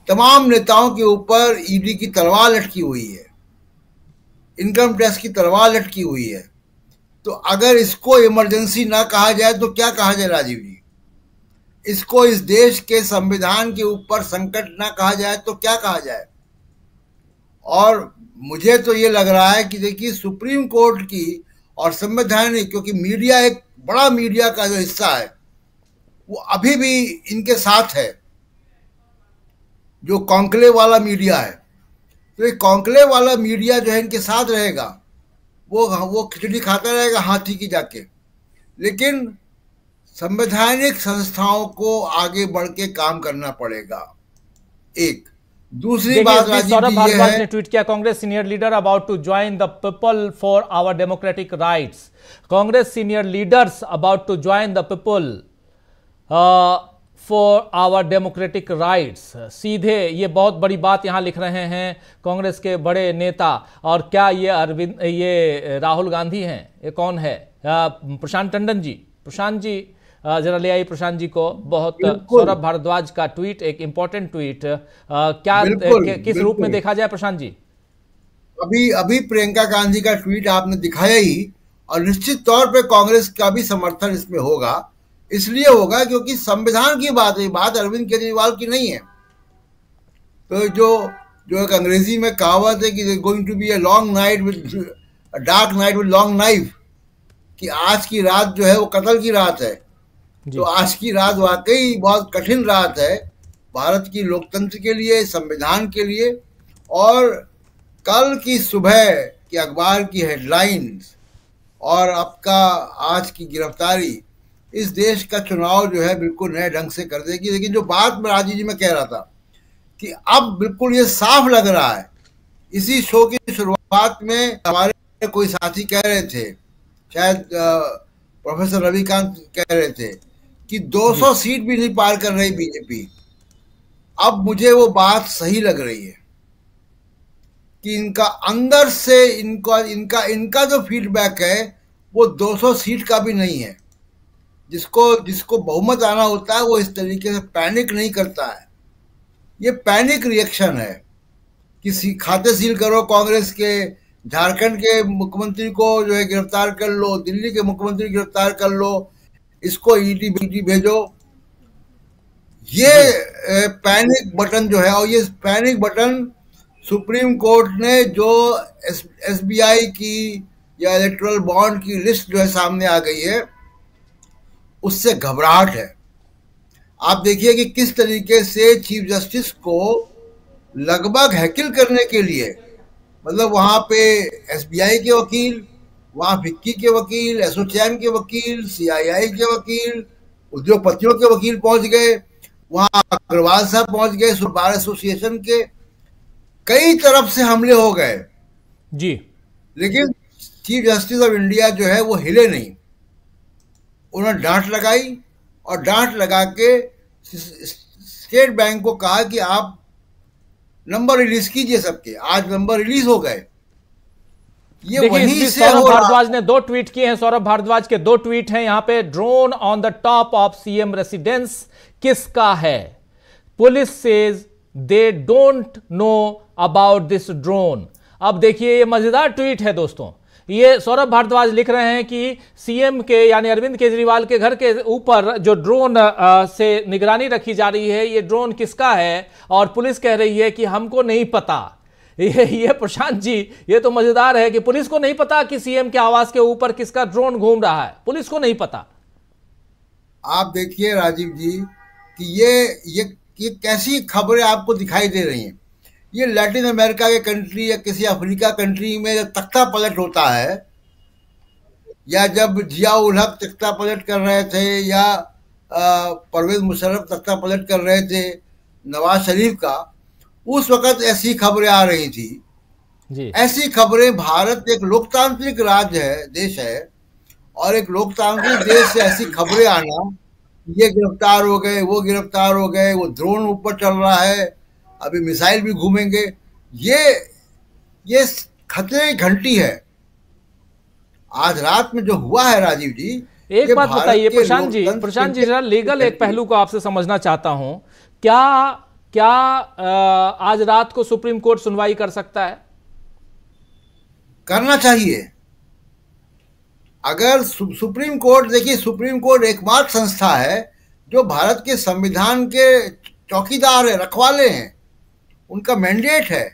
Speaker 2: तमाम नेताओं के ऊपर ईडी की तलवार लटकी हुई है, इनकम टैक्स की तलवार लटकी हुई है। तो अगर इसको इमरजेंसी ना कहा जाए तो क्या कहा जाए राजीव जी? इसको इस देश के संविधान के ऊपर संकट ना कहा जाए तो क्या कहा जाए। और मुझे तो ये लग रहा है कि देखिए सुप्रीम कोर्ट की और संवैधानिक, क्योंकि मीडिया एक बड़ा मीडिया का जो हिस्सा है वो अभी भी इनके साथ है, जो कॉन्क्लेव वाला मीडिया है। तो ये कॉन्क्लेव वाला मीडिया जो है इनके साथ रहेगा, वो खिचड़ी खाता रहेगा हाथी की जाके। लेकिन संवैधानिक संस्थाओं को आगे बढ़ के काम करना पड़ेगा। एक दूसरी बात
Speaker 1: सौरभ भारद्वाज ने ट्वीट किया, Congress senior leader about to join the people for our democratic rights. Congress senior leaders about to join the people for our democratic rights. सीधे ये बहुत बड़ी बात यहां लिख रहे हैं कांग्रेस के बड़े नेता। और क्या ये राहुल गांधी हैं? ये कौन है? प्रशांत टंडन जी। प्रशांत जी जरा ले आई प्रशांत जी को। बहुत सौरभ भारद्वाज का ट्वीट, एक इंपॉर्टेंट ट्वीट, किस रूप में देखा जाए प्रशांत जी?
Speaker 2: अभी प्रियंका गांधी का ट्वीट आपने दिखाया ही, और निश्चित तौर पे कांग्रेस का भी समर्थन इसमें होगा। इसलिए होगा क्योंकि संविधान की बात है, बात अरविंद केजरीवाल की नहीं है। तो जो एक अंग्रेजी में कहावत है कि going to be a long night with dark night with long knife, कि आज की रात जो है वो कत्ल की रात है। तो आज की रात वाकई बहुत कठिन रात है भारत की लोकतंत्र के लिए, संविधान के लिए। और कल की सुबह की अखबार की हेडलाइंस और आपका आज की गिरफ्तारी इस देश का चुनाव जो है बिल्कुल नए ढंग से कर देगी। लेकिन जो बात राजीव जी में कह रहा था कि अब बिल्कुल ये साफ लग रहा है, इसी शो की शुरुआत में हमारे कोई साथी कह रहे थे, शायद प्रोफेसर रविकांत कह रहे थे कि 200 सीट भी नहीं पार कर रही बीजेपी। अब मुझे वो बात सही लग रही है कि इनका अंदर से इनका जो फीडबैक है वो 200 सीट का भी नहीं है। जिसको बहुमत आना होता है वो इस तरीके से पैनिक नहीं करता है। ये पैनिक रिएक्शन है कि खाते सील करो कांग्रेस के, झारखंड के मुख्यमंत्री को जो है गिरफ्तार कर लो, दिल्ली के मुख्यमंत्री गिरफ्तार कर लो, इसको ईडी भेजो। ये पैनिक बटन जो है, और ये पैनिक बटन सुप्रीम कोर्ट ने जो एसबीआई की या इलेक्टोरल बॉन्ड की लिस्ट जो है सामने आ गई है, उससे घबराहट है। आप देखिए कि किस तरीके से चीफ जस्टिस को लगभग हैकिल करने के लिए, मतलब वहां पे एसबीआई के वकील, वहां फिक्की के वकील, एसोचैम के वकील, सीआईआई के वकील, उद्योगपतियों के वकील पहुंच गए, वहां अग्रवाल साहब पहुंच गए, बार एसोसिएशन के, कई तरफ से हमले हो गए
Speaker 1: जी।
Speaker 2: लेकिन चीफ जस्टिस ऑफ इंडिया जो है वो हिले नहीं। उन्होंने डांट लगाई और डांट लगा के स्टेट बैंक को कहा कि आप नंबर रिलीज कीजिए सबके। आज नंबर रिलीज हो गए। ये वहीं से
Speaker 1: सौरभ भारद्वाज ने 2 ट्वीट किए हैं। सौरभ भारद्वाज के 2 ट्वीट हैं यहां पे। Drone on the top of CM residence किसका है? Police says they don't know about this drone. अब देखिए ये मजेदार ट्वीट है दोस्तों। ये सौरभ भारद्वाज लिख रहे हैं कि सीएम के यानी अरविंद केजरीवाल के घर के ऊपर जो ड्रोन से निगरानी रखी जा रही है, ये ड्रोन किसका है? और पुलिस कह रही है कि हमको नहीं पता। ये प्रशांत जी, ये तो मजेदार है कि पुलिस को नहीं पता कि सीएम के आवास के ऊपर किसका ड्रोन घूम रहा है, पुलिस को नहीं पता।
Speaker 2: आप देखिए राजीव जी कि ये कैसी खबरें आपको दिखाई दे रही हैं। ये लैटिन अमेरिका के कंट्री या किसी अफ्रीका कंट्री में जब तख्ता पलट होता है, या जब जिया उल हक तख्ता पलट कर रहे थे, या परवेज मुशर्रफ तख्ता पलट कर रहे थे नवाज शरीफ का, उस वक्त ऐसी खबरें आ रही थी जी। ऐसी खबरें, भारत एक लोकतांत्रिक राज्य है, देश है, और एक लोकतांत्रिक देश से ऐसी खबरें आना, ये गिरफ्तार हो गए, वो गिरफ्तार हो गए, वो ड्रोन ऊपर चल रहा है, अभी मिसाइल भी घूमेंगे, ये खतरे की घंटी है। आज रात में जो हुआ है राजीव जी,
Speaker 1: एक बात बताइए प्रशांत जी जरा लीगल एक पहलू को आपसे समझना चाहता हूं। क्या आज रात को सुप्रीम कोर्ट सुनवाई कर सकता है?
Speaker 2: करना चाहिए। अगर सुप्रीम कोर्ट, देखिए सुप्रीम कोर्ट एकमात्र संस्था है जो भारत के संविधान के चौकीदार है, रखवाले हैं, उनका मैंडेट है।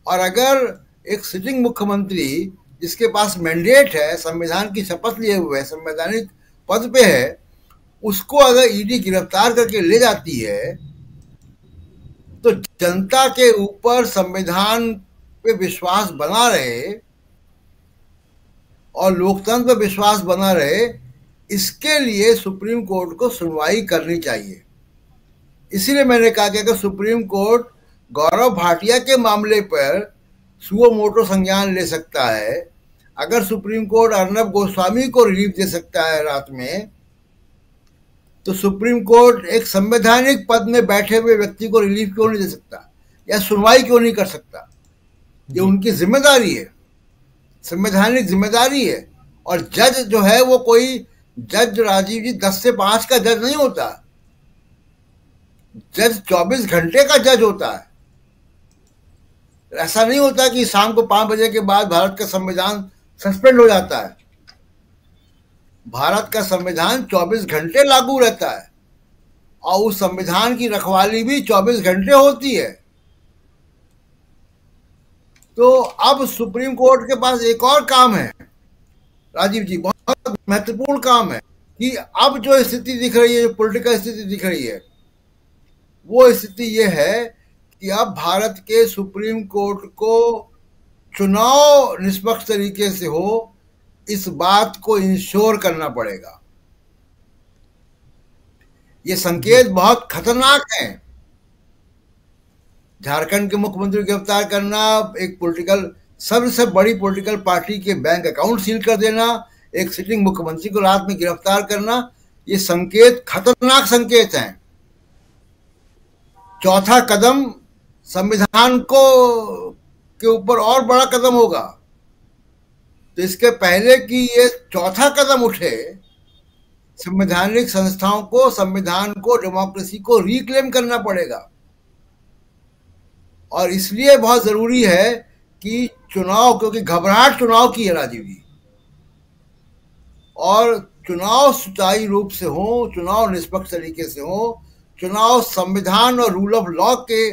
Speaker 2: और अगर एक सिटिंग मुख्यमंत्री जिसके पास मैंडेट है, संविधान की शपथ लिए हुए है, संवैधानिक पद पे है, उसको अगर ईडी गिरफ्तार करके ले जाती है तो जनता के ऊपर संविधान पे विश्वास बना रहे और लोकतंत्र पे विश्वास बना रहे, इसके लिए सुप्रीम कोर्ट को सुनवाई करनी चाहिए। इसीलिए मैंने कहा कि अगर सुप्रीम कोर्ट गौरव भाटिया के मामले पर सुओ मोटो संज्ञान ले सकता है, अगर सुप्रीम कोर्ट अर्नब गोस्वामी को रिलीफ दे सकता है रात में, तो सुप्रीम कोर्ट एक संवैधानिक पद में बैठे हुए व्यक्ति को रिलीफ क्यों नहीं दे सकता या सुनवाई क्यों नहीं कर सकता? ये उनकी जिम्मेदारी है, संवैधानिक जिम्मेदारी है। और जज जो है वो कोई जज राजीव जी 10 से 5 का जज नहीं होता, जज 24 घंटे का जज होता है। ऐसा नहीं होता कि शाम को 5 बजे के बाद भारत का संविधान सस्पेंड हो जाता है। भारत का संविधान 24 घंटे लागू रहता है और उस संविधान की रखवाली भी 24 घंटे होती है। तो अब सुप्रीम कोर्ट के पास एक और काम है राजीव जी, बहुत महत्वपूर्ण काम है, कि अब जो स्थिति दिख रही है, जो पॉलिटिकल स्थिति दिख रही है, वो स्थिति ये है कि अब भारत के सुप्रीम कोर्ट को चुनाव निष्पक्ष तरीके से हो, इस बात को इंश्योर करना पड़ेगा। ये संकेत बहुत खतरनाक हैं। झारखंड के मुख्यमंत्री को गिरफ्तार करना, एक पॉलिटिकल, सबसे बड़ी पॉलिटिकल पार्टी के बैंक अकाउंट सील कर देना, एक सिटिंग मुख्यमंत्री को रात में गिरफ्तार करना, ये संकेत खतरनाक संकेत हैं। चौथा कदम संविधान को के ऊपर और बड़ा कदम होगा। तो इसके पहले कि ये चौथा कदम उठे, संवैधानिक संस्थाओं को, संविधान को, डेमोक्रेसी को रिक्लेम करना पड़ेगा। और इसलिए बहुत जरूरी है कि चुनाव, क्योंकि घबराहट चुनाव की है राजीव जी, और चुनाव सुचारू रूप से हो, चुनाव निष्पक्ष तरीके से हो, चुनाव संविधान और रूल ऑफ लॉ के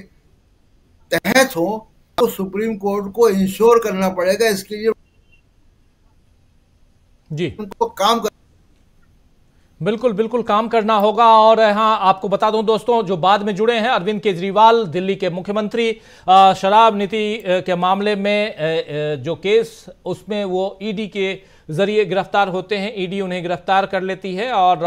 Speaker 2: तहत हो, तो सुप्रीम कोर्ट को इंश्योर करना पड़ेगा। इसके लिए
Speaker 1: जी
Speaker 2: उनको काम कर
Speaker 1: बिल्कुल बिल्कुल काम करना होगा। और हाँ, आपको बता दूं दोस्तों, जो बाद में जुड़े हैं, अरविंद केजरीवाल दिल्ली के मुख्यमंत्री, शराब नीति के मामले में जो केस, उसमें वो ईडी के जरिए गिरफ्तार होते हैं। ईडी उन्हें गिरफ्तार कर लेती है और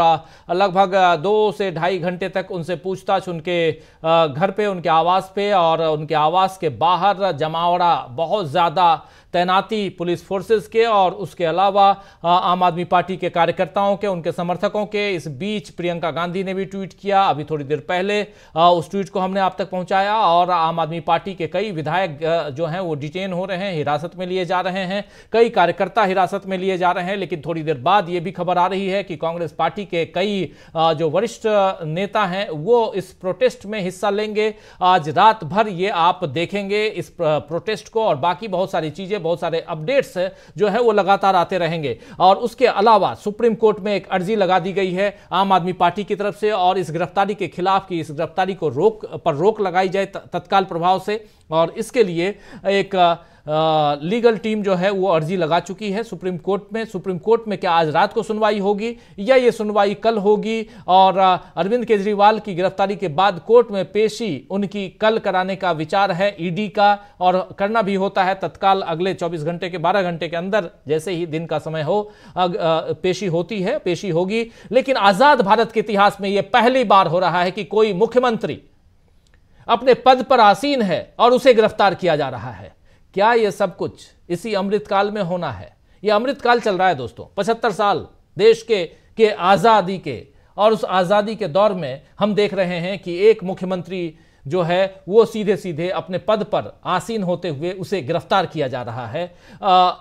Speaker 1: लगभग 2 से ढाई घंटे तक उनसे पूछताछ उनके घर पे, उनके आवास पे, और उनके आवास के बाहर जमावड़ा, बहुत ज़्यादा तैनाती पुलिस फोर्सेस के और उसके अलावा आम आदमी पार्टी के कार्यकर्ताओं के, उनके समर्थकों के। इस बीच प्रियंका गांधी ने भी ट्वीट किया अभी थोड़ी देर पहले, उस ट्वीट को हमने आप तक पहुंचाया। और आम आदमी पार्टी के कई विधायक जो हैं वो डिटेन हो रहे हैं, हिरासत में लिए जा रहे हैं, कई कार्यकर्ता हिरासत में लिए जा रहे हैं। लेकिन थोड़ी देर बाद ये भी खबर आ रही है कि कांग्रेस पार्टी के कई जो वरिष्ठ नेता हैं वो इस प्रोटेस्ट में हिस्सा लेंगे। आज रात भर ये आप देखेंगे इस प्रोटेस्ट को, और बाकी बहुत सारी चीजें, बहुत सारे अपडेट्स जो है वो लगातार आते रहेंगे। और उसके अलावा सुप्रीम कोर्ट में एक अर्जी लगा दी गई है आम आदमी पार्टी की तरफ से, और इस गिरफ्तारी के खिलाफ, की इस गिरफ्तारी को रोक लगाई जाए तत्काल प्रभाव से। और इसके लिए एक लीगल टीम जो है वो अर्जी लगा चुकी है सुप्रीम कोर्ट में। सुप्रीम कोर्ट में क्या आज रात को सुनवाई होगी या ये सुनवाई कल होगी? और अरविंद केजरीवाल की गिरफ्तारी के बाद कोर्ट में पेशी उनकी कल कराने का विचार है ईडी का, और करना भी होता है तत्काल, अगले 24 घंटे के 12 घंटे के अंदर, जैसे ही दिन का समय हो पेशी होती है, पेशी होगी। लेकिन आजाद भारत के इतिहास में यह पहली बार हो रहा है कि कोई मुख्यमंत्री अपने पद पर आसीन है और उसे गिरफ्तार किया जा रहा है। क्या यह सब कुछ इसी अमृतकाल में होना है? यह अमृतकाल चल रहा है दोस्तों, 75 साल देश के आज़ादी के, और उस आज़ादी के दौर में हम देख रहे हैं कि एक मुख्यमंत्री जो है वो सीधे सीधे अपने पद पर आसीन होते हुए उसे गिरफ्तार किया जा रहा है।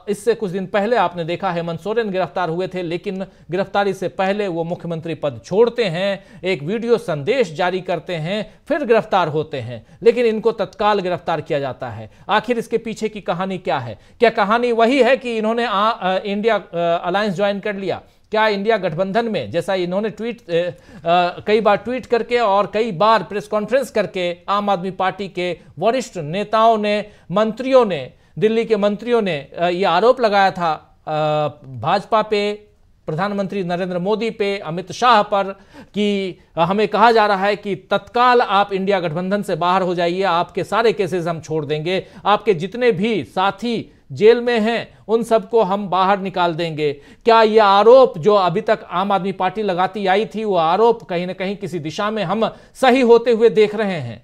Speaker 1: इससे कुछ दिन पहले आपने देखा हेमंत सोरेन गिरफ्तार हुए थे, लेकिन गिरफ्तारी से पहले वो मुख्यमंत्री पद छोड़ते हैं, एक वीडियो संदेश जारी करते हैं, फिर गिरफ्तार होते हैं, लेकिन इनको तत्काल गिरफ्तार किया जाता है। आखिर इसके पीछे की कहानी क्या है? क्या कहानी वही है कि इन्होंने इंडिया अलायंस ज्वाइन कर लिया? क्या इंडिया गठबंधन में, जैसा इन्होंने कई बार ट्वीट करके और कई बार प्रेस कॉन्फ्रेंस करके आम आदमी पार्टी के वरिष्ठ नेताओं ने, मंत्रियों ने, दिल्ली के मंत्रियों ने ये आरोप लगाया था भाजपा पे, प्रधानमंत्री नरेंद्र मोदी पे, अमित शाह पर, कि हमें कहा जा रहा है कि तत्काल आप इंडिया गठबंधन से बाहर हो जाइए, आपके सारे केसेस हम छोड़ देंगे, आपके जितने भी साथी जेल में हैं उन सबको हम बाहर निकाल देंगे। क्या यह आरोप जो अभी तक आम आदमी पार्टी लगाती आई थी, वो आरोप कहीं ना कहीं किसी दिशा में हम सही होते हुए देख रहे हैं?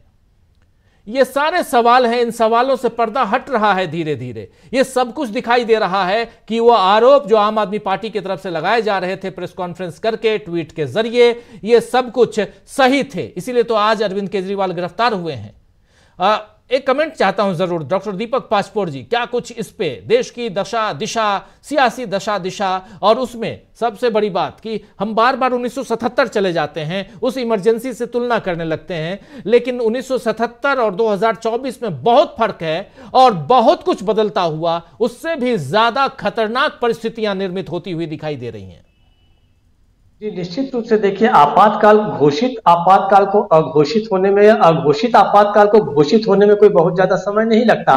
Speaker 1: ये सारे सवाल हैं, इन सवालों से पर्दा हट रहा है धीरे धीरे। ये सब कुछ दिखाई दे रहा है कि वो आरोप जो आम आदमी पार्टी की तरफ से लगाए जा रहे थे प्रेस कॉन्फ्रेंस करके, ट्वीट के जरिए, ये सब कुछ सही थे। इसीलिए तो आज अरविंद केजरीवाल गिरफ्तार हुए हैं। एक कमेंट चाहता हूं जरूर डॉक्टर दीपक पासपोर जी, क्या कुछ इस पे देश की दशा दिशा, सियासी दशा दिशा, और उसमें सबसे बड़ी बात कि हम बार बार 1977 चले जाते हैं, उस इमरजेंसी से तुलना करने लगते हैं, लेकिन 1977 और 2024 में बहुत फर्क है और बहुत कुछ बदलता हुआ, उससे भी ज्यादा खतरनाक परिस्थितियां निर्मित होती हुई दिखाई दे रही हैं।
Speaker 5: जी, निश्चित रूप से देखिए, आपातकाल घोषित आपातकाल को अघोषित होने में या अघोषित आपातकाल को घोषित होने में कोई बहुत ज्यादा समय नहीं लगता।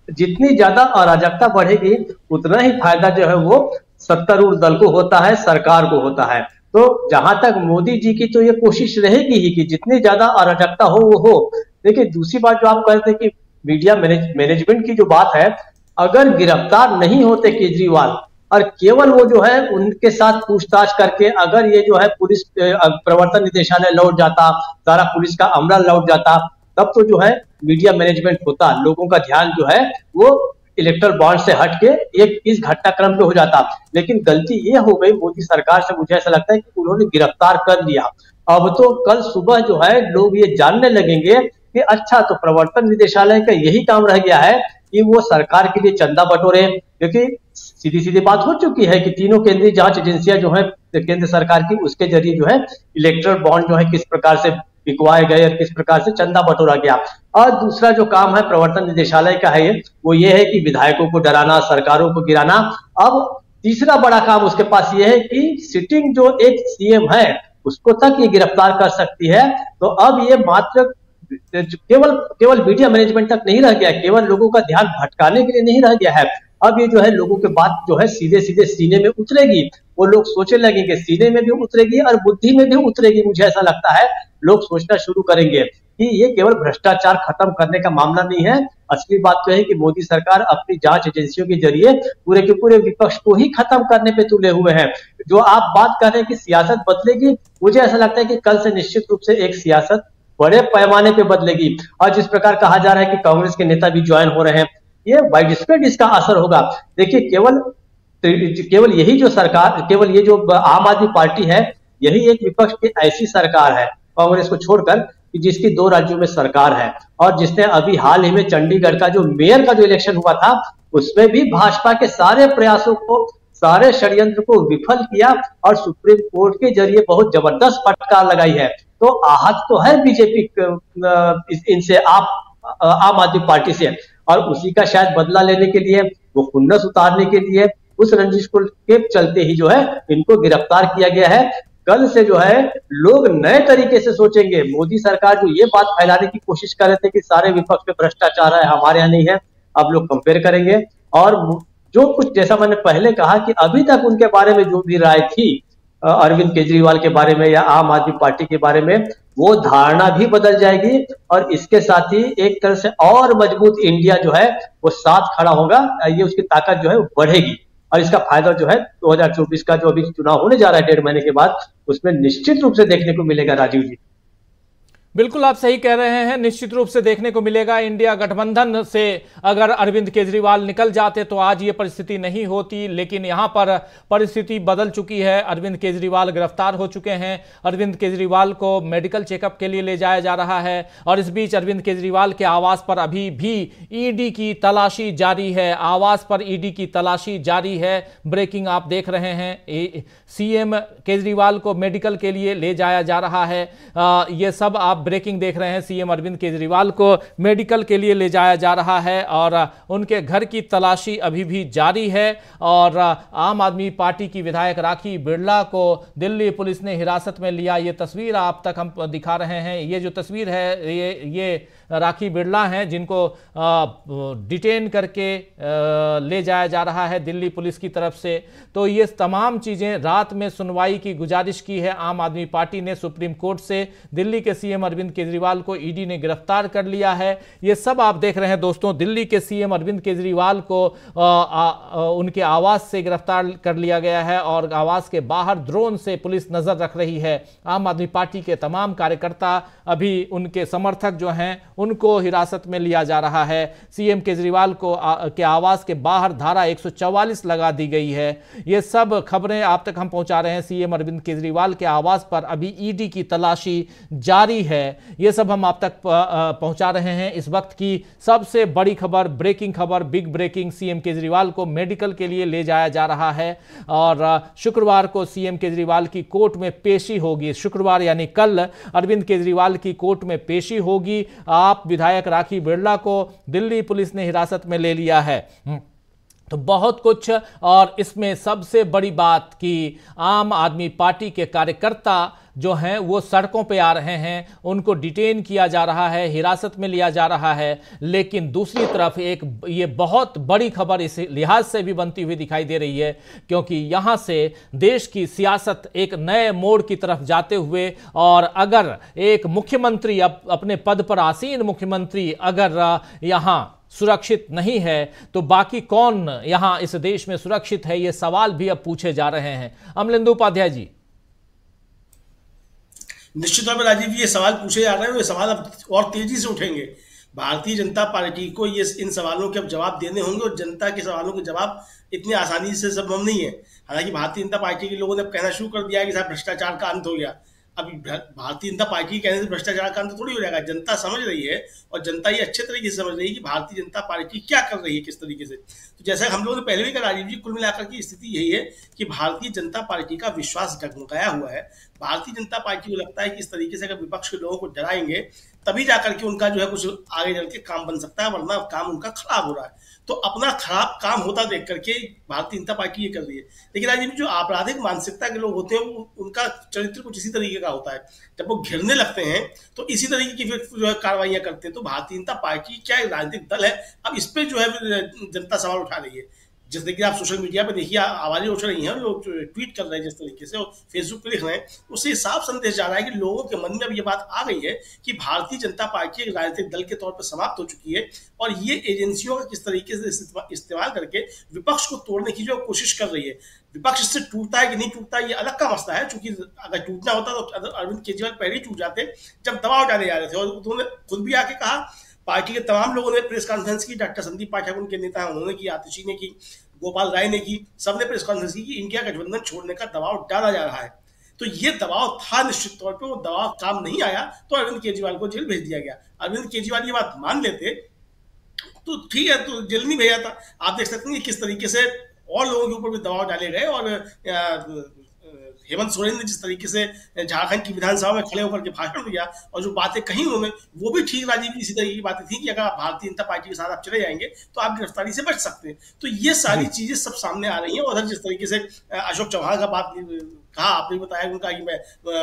Speaker 5: जितनी ज्यादा अराजकता बढ़ेगी उतना ही फायदा जो है वो सत्तारूढ़ दल को होता है, सरकार को होता है। तो जहां तक मोदी जी की तो ये कोशिश रहेगी ही कि जितनी ज्यादा अराजकता हो वो हो। देखिए, दूसरी बात जो आप कहते हैं कि मीडिया मैनेजमेंट की जो बात है, अगर गिरफ्तार नहीं होते केजरीवाल और केवल वो जो है उनके साथ पूछताछ करके अगर ये जो है पुलिस प्रवर्तन निदेशालय लौट जाता, सारा पुलिस का अमला लौट जाता, तब तो जो है मीडिया मैनेजमेंट होता, लोगों का ध्यान जो है वो इलेक्टोरल बॉन्ड से हट के एक इस घटनाक्रम पे हो जाता। लेकिन गलती ये हो गई मोदी सरकार से, मुझे ऐसा लगता है कि उन्होंने गिरफ्तार कर लिया। अब तो कल सुबह जो है लोग ये जानने लगेंगे कि अच्छा, तो प्रवर्तन निदेशालय का यही काम रह गया है कि वो सरकार के लिए चंदा बटोरे। क्योंकि सीधी सीधी बात हो चुकी है कि तीनों केंद्रीय जांच एजेंसियां जो है केंद्र सरकार की, उसके जरिए जो है इलेक्टोरल बॉन्ड जो है किस प्रकार से बिकवाए गए और किस प्रकार से चंदा बटोरा गया। और दूसरा जो काम है प्रवर्तन निदेशालय का है वो ये है कि विधायकों को डराना, सरकारों को गिराना। अब तीसरा बड़ा काम उसके पास ये है कि सिटिंग जो एक सीएम है उसको तक ये गिरफ्तार कर सकती है। तो अब ये मात्र केवल मीडिया मैनेजमेंट तक नहीं रह गया, केवल लोगों का ध्यान भटकाने के लिए नहीं रह गया है। अब ये जो है लोगों के बात जो है सीधे सीधे सीने में उतरेगी, वो लोग सोचने लगेंगे, सीने में भी उतरेगी और बुद्धि में भी उतरेगी। मुझे ऐसा लगता है लोग सोचना शुरू करेंगे कि ये केवल भ्रष्टाचार खत्म करने का मामला नहीं है। असली बात तो है कि मोदी सरकार अपनी जांच एजेंसियों के जरिए पूरे के पूरे विपक्ष को ही खत्म करने पे तुले हुए हैं। जो आप बात कर रहे हैं कि सियासत बदलेगी, मुझे ऐसा लगता है कि कल से निश्चित रूप से एक सियासत बड़े पैमाने पे बदलेगी। और जिस प्रकार कहा जा रहा है कि कांग्रेस के नेता भी ज्वाइन हो रहे हैं, ये वाइड स्प्रेड इसका असर होगा। देखिए, केवल यही जो सरकार, केवल ये जो आम आदमी पार्टी है, यही एक विपक्ष की ऐसी सरकार है कांग्रेस को छोड़कर कि जिसकी 2 राज्यों में सरकार है और जिसने अभी हाल ही में चंडीगढ़ का जो मेयर का जो इलेक्शन हुआ था उसमें भी भाजपा के सारे प्रयासों को, सारे षड्यंत्र को विफल किया और सुप्रीम कोर्ट के जरिए बहुत जबरदस्त फटकार लगाई है। तो आहत तो है बीजेपी इनसे, आम आदमी पार्टी से, और उसी का शायद बदला लेने के लिए, वो खुन्नस उतारने के लिए, उस रंजिश के चलते ही जो है इनको गिरफ्तार किया गया है। कल से जो है लोग नए तरीके से सोचेंगे। मोदी सरकार जो ये बात फैलाने की कोशिश कर रहे थे कि सारे विपक्ष पे भ्रष्टाचार है, हमारे यहाँ नहीं है, अब लोग कंपेयर करेंगे। और जो कुछ, जैसा मैंने पहले कहा कि अभी तक उनके बारे में जो भी राय थी अरविंद केजरीवाल के बारे में या आम आदमी पार्टी के बारे में, वो धारणा भी बदल जाएगी और इसके साथ ही एक तरह से और मजबूत इंडिया जो है वो साथ खड़ा होगा। ये उसकी ताकत जो है वो बढ़ेगी और इसका फायदा जो है 2024 का जो अभी चुनाव होने जा रहा है 1.5 महीने के बाद, उसमें निश्चित रूप से देखने को मिलेगा। राजीव जी,
Speaker 1: बिल्कुल आप सही कह रहे हैं, निश्चित रूप से देखने को मिलेगा। इंडिया गठबंधन से अगर अरविंद केजरीवाल निकल जाते तो आज ये परिस्थिति नहीं होती, लेकिन यहां पर परिस्थिति बदल चुकी है। अरविंद केजरीवाल गिरफ्तार हो चुके हैं, अरविंद केजरीवाल को मेडिकल चेकअप के लिए ले जाया जा रहा है और इस बीच अरविंद केजरीवाल के आवास पर अभी भी ईडी की तलाशी जारी है। आवास पर ईडी की तलाशी जारी है। ब्रेकिंग आप देख रहे हैं, सीएम केजरीवाल को मेडिकल के लिए ले जाया जा रहा है। ये सब आप ब्रेकिंग देख रहे हैं, सीएम अरविंद केजरीवाल को मेडिकल के लिए ले जाया जा रहा है और उनके घर की तलाशी अभी भी जारी है। और आम आदमी पार्टी की विधायक राखी बिरला को दिल्ली पुलिस ने हिरासत में लिया। ये तस्वीर आप तक हम दिखा रहे हैं। ये जो तस्वीर है ये राखी बिरला हैं जिनको डिटेन करके ले जाया जा रहा है दिल्ली पुलिस की तरफ से। तो ये तमाम चीज़ें, रात में सुनवाई की गुजारिश की है आम आदमी पार्टी ने सुप्रीम कोर्ट से। दिल्ली के सीएम अरविंद केजरीवाल को ईडी ने गिरफ्तार कर लिया है। ये सब आप देख रहे हैं दोस्तों, दिल्ली के सीएम अरविंद केजरीवाल को उनके आवास से गिरफ्तार कर लिया गया है और आवास के बाहर ड्रोन से पुलिस नजर रख रही है। आम आदमी पार्टी के तमाम कार्यकर्ता, अभी उनके समर्थक जो हैं, उनको हिरासत में लिया जा रहा है। सीएम केजरीवाल को के आवास के बाहर धारा 144 लगा दी गई है। ये सब खबरें आप तक हम पहुंचा रहे हैं। सीएम अरविंद केजरीवाल के आवास पर अभी ईडी की तलाशी जारी है। ये सब हम आप तक पहुंचा रहे हैं। इस वक्त की सबसे बड़ी खबर, ब्रेकिंग खबर, बिग ब्रेकिंग, सीएम केजरीवाल को मेडिकल के लिए ले जाया जा रहा है और शुक्रवार को सीएम केजरीवाल की कोर्ट में पेशी होगी। शुक्रवार यानी कल अरविंद केजरीवाल की कोर्ट में पेशी होगी। आप विधायक राखी बिरला को दिल्ली पुलिस ने हिरासत में ले लिया है। तो बहुत कुछ, और इसमें सबसे बड़ी बात कि आम आदमी पार्टी के कार्यकर्ता जो हैं वो सड़कों पे आ रहे हैं, उनको डिटेन किया जा रहा है, हिरासत में लिया जा रहा है। लेकिन दूसरी तरफ एक ये बहुत बड़ी खबर इस लिहाज से भी बनती हुई दिखाई दे रही है क्योंकि यहाँ से देश की सियासत एक नए मोड़ की तरफ जाते हुए, और अगर एक मुख्यमंत्री, अपने पद पर आसीन मुख्यमंत्री अगर यहाँ सुरक्षित नहीं है तो बाकी कौन यहां इस देश में सुरक्षित है, ये सवाल भी अब पूछे जा रहे हैं। अमलेंदु उपाध्याय जी।
Speaker 6: निश्चित तौर पर राजीव जी, ये सवाल पूछे जा रहे हैं, ये सवाल अब और तेजी से उठेंगे। भारतीय जनता पार्टी को ये इन सवालों के अब जवाब देने होंगे और जनता के सवालों के जवाब इतनी आसानी से संभव नहीं है। हालांकि भारतीय जनता पार्टी के लोगों ने अब कहना शुरू कर दिया है कि साहब भ्रष्टाचार का अंत हो गया। अभी भारतीय जनता पार्टी कहने से भ्रष्टाचार का अंत थोड़ी हो जाएगा। जनता समझ रही है और जनता ये अच्छे तरीके से समझ रही है कि भारतीय जनता पार्टी क्या कर रही है, किस तरीके से। तो जैसा हम लोगों ने पहले भी कहा राजीव जी, कुल मिलाकर की स्थिति यही है कि भारतीय जनता पार्टी का विश्वास डगमगाया हुआ है। भारतीय जनता पार्टी को लगता है कि इस तरीके से अगर विपक्ष के लोगों को डराएंगे तभी जाकर के उनका जो है कुछ आगे चल के काम बन सकता है, वरना काम उनका खराब हो रहा है। तो अपना खराब काम होता देख करके भारतीय जनता पार्टी ये कर रही है। लेकिन राजीव जो आपराधिक मानसिकता के लोग होते हैं उनका चरित्र कुछ इसी तरीके का होता है। जब वो घिरने लगते हैं तो इसी तरीके की फिर जो है कार्रवाइयां करते हैं। तो भारतीय जनता पार्टी क्या राजनीतिक दल है, अब इस पे जो है जनता सवाल उठा रही है। जिस तरीके आप सोशल मीडिया पे देखिए आवाजें उठ रही हैं, लोग ट्वीट कर रहे हैं जिस तरीके से, और फेसबुक पे लिख रहे हैं, उससे साफ संदेश जा रहा है कि लोगों के मन में अब ये बात आ गई है कि भारतीय जनता पार्टी एक राजनीतिक दल के तौर पर समाप्त हो चुकी है और ये एजेंसियों का किस तरीके से इस्तेमाल करके विपक्ष को तोड़ने की जो कोशिश कर रही है। विपक्ष इससे टूटता है कि नहीं टूटता ये अलग का मसला है, क्योंकि अगर टूटना होता तो अरविंद केजरीवाल पहले ही टूट जाते जब दबाव डाले जा रहे थे। और उन्होंने खुद भी आके कहा, पार्टी के तमाम लोगों ने प्रेस कॉन्फ्रेंस की, डॉक्टर संदीप पाठक उनके नेता हैं उन्होंने की, आतिशी ने की, गोपाल राय ने की, सबने प्रेस कॉन्फ्रेंस की कि इंडिया गठबंधन छोड़ने का दबाव डाला जा रहा है। तो ये दबाव था निश्चित तौर पे, वो दबाव काम नहीं आया तो अरविंद केजरीवाल को जेल भेज दिया गया। अरविंद केजरीवाल ये बात मान लेते तो ठीक है, तो जेल नहीं भेजा था। आप देख सकते हैं किस तरीके से और लोगों के ऊपर भी दबाव डाले गए और हेमंत सोरेन ने जिस तरीके से झारखंड की विधानसभा में खड़े होकर के भाषण दिया और जो बातें कही उन्होंने वो भी ठीक राजीव इसी तरीके की बातें थी कि अगर आप भारतीय जनता पार्टी के साथ आप चले जाएंगे तो आप गिरफ्तारी से बच सकते हैं। तो ये सारी चीजें सब सामने आ रही हैं। और जिस तरीके से अशोक चौहान का बात कहा, आपने बताया उनका कि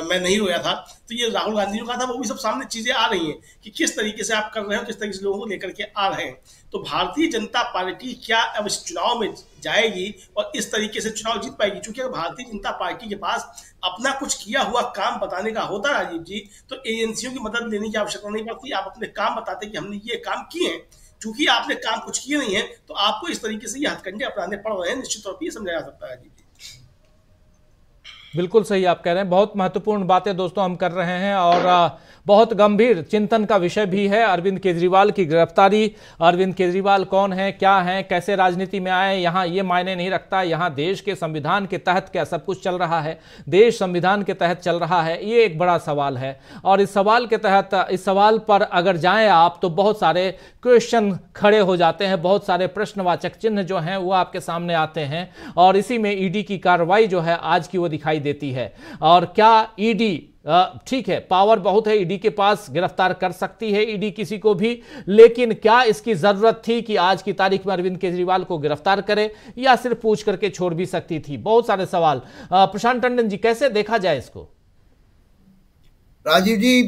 Speaker 6: मैं नहीं रोया था, तो ये राहुल गांधी ने कहा था, वो भी सब सामने चीजें आ रही हैं कि किस तरीके से आप कर रहे हो, किस तरीके से लोगों को लेकर के आ रहे हैं। तो भारतीय जनता पार्टी क्या अब इस चुनाव में जाएगी और इस तरीके से चुनाव जीत पाएगी? क्योंकि अगर भारतीय जनता पार्टी के पास अपना कुछ किया हुआ काम बताने का होता राजीव जी, तो एजेंसियों की मदद लेने की आवश्यकता नहीं पड़ती। आप अपने काम बताते कि हमने ये काम किए हैं। चूंकि आपने काम कुछ किए नहीं है तो आपको इस तरीके से ये हथकंडे अपनाने पड़ रहे हैं। निश्चित तौर पर ये समझाया जा सकता है राजीव जी।
Speaker 1: बिल्कुल सही आप कह रहे हैं। बहुत महत्वपूर्ण बातें दोस्तों हम कर रहे हैं और बहुत गंभीर चिंतन का विषय भी है अरविंद केजरीवाल की गिरफ्तारी। अरविंद केजरीवाल कौन है, क्या है, कैसे राजनीति में आए, यहाँ ये मायने नहीं रखता। यहाँ देश के संविधान के तहत क्या सब कुछ चल रहा है, देश संविधान के तहत चल रहा है, ये एक बड़ा सवाल है। और इस सवाल के तहत, इस सवाल पर अगर जाएं आप तो बहुत सारे क्वेश्चन खड़े हो जाते हैं, बहुत सारे प्रश्नवाचक चिन्ह जो हैं वो आपके सामने आते हैं। और इसी में ईडी की कार्रवाई जो है आज की वो दिखाई देती है। और क्या ईडी ठीक है, पावर बहुत है ईडी के पास, गिरफ्तार कर सकती है ईडी किसी को भी, लेकिन क्या इसकी जरूरत थी कि आज की तारीख में अरविंद केजरीवाल को गिरफ्तार करे, या सिर्फ पूछ करके छोड़ भी सकती थी? बहुत सारे सवाल। प्रशांत टंडन जी, कैसे देखा जाए इसको?
Speaker 2: राजीव जी,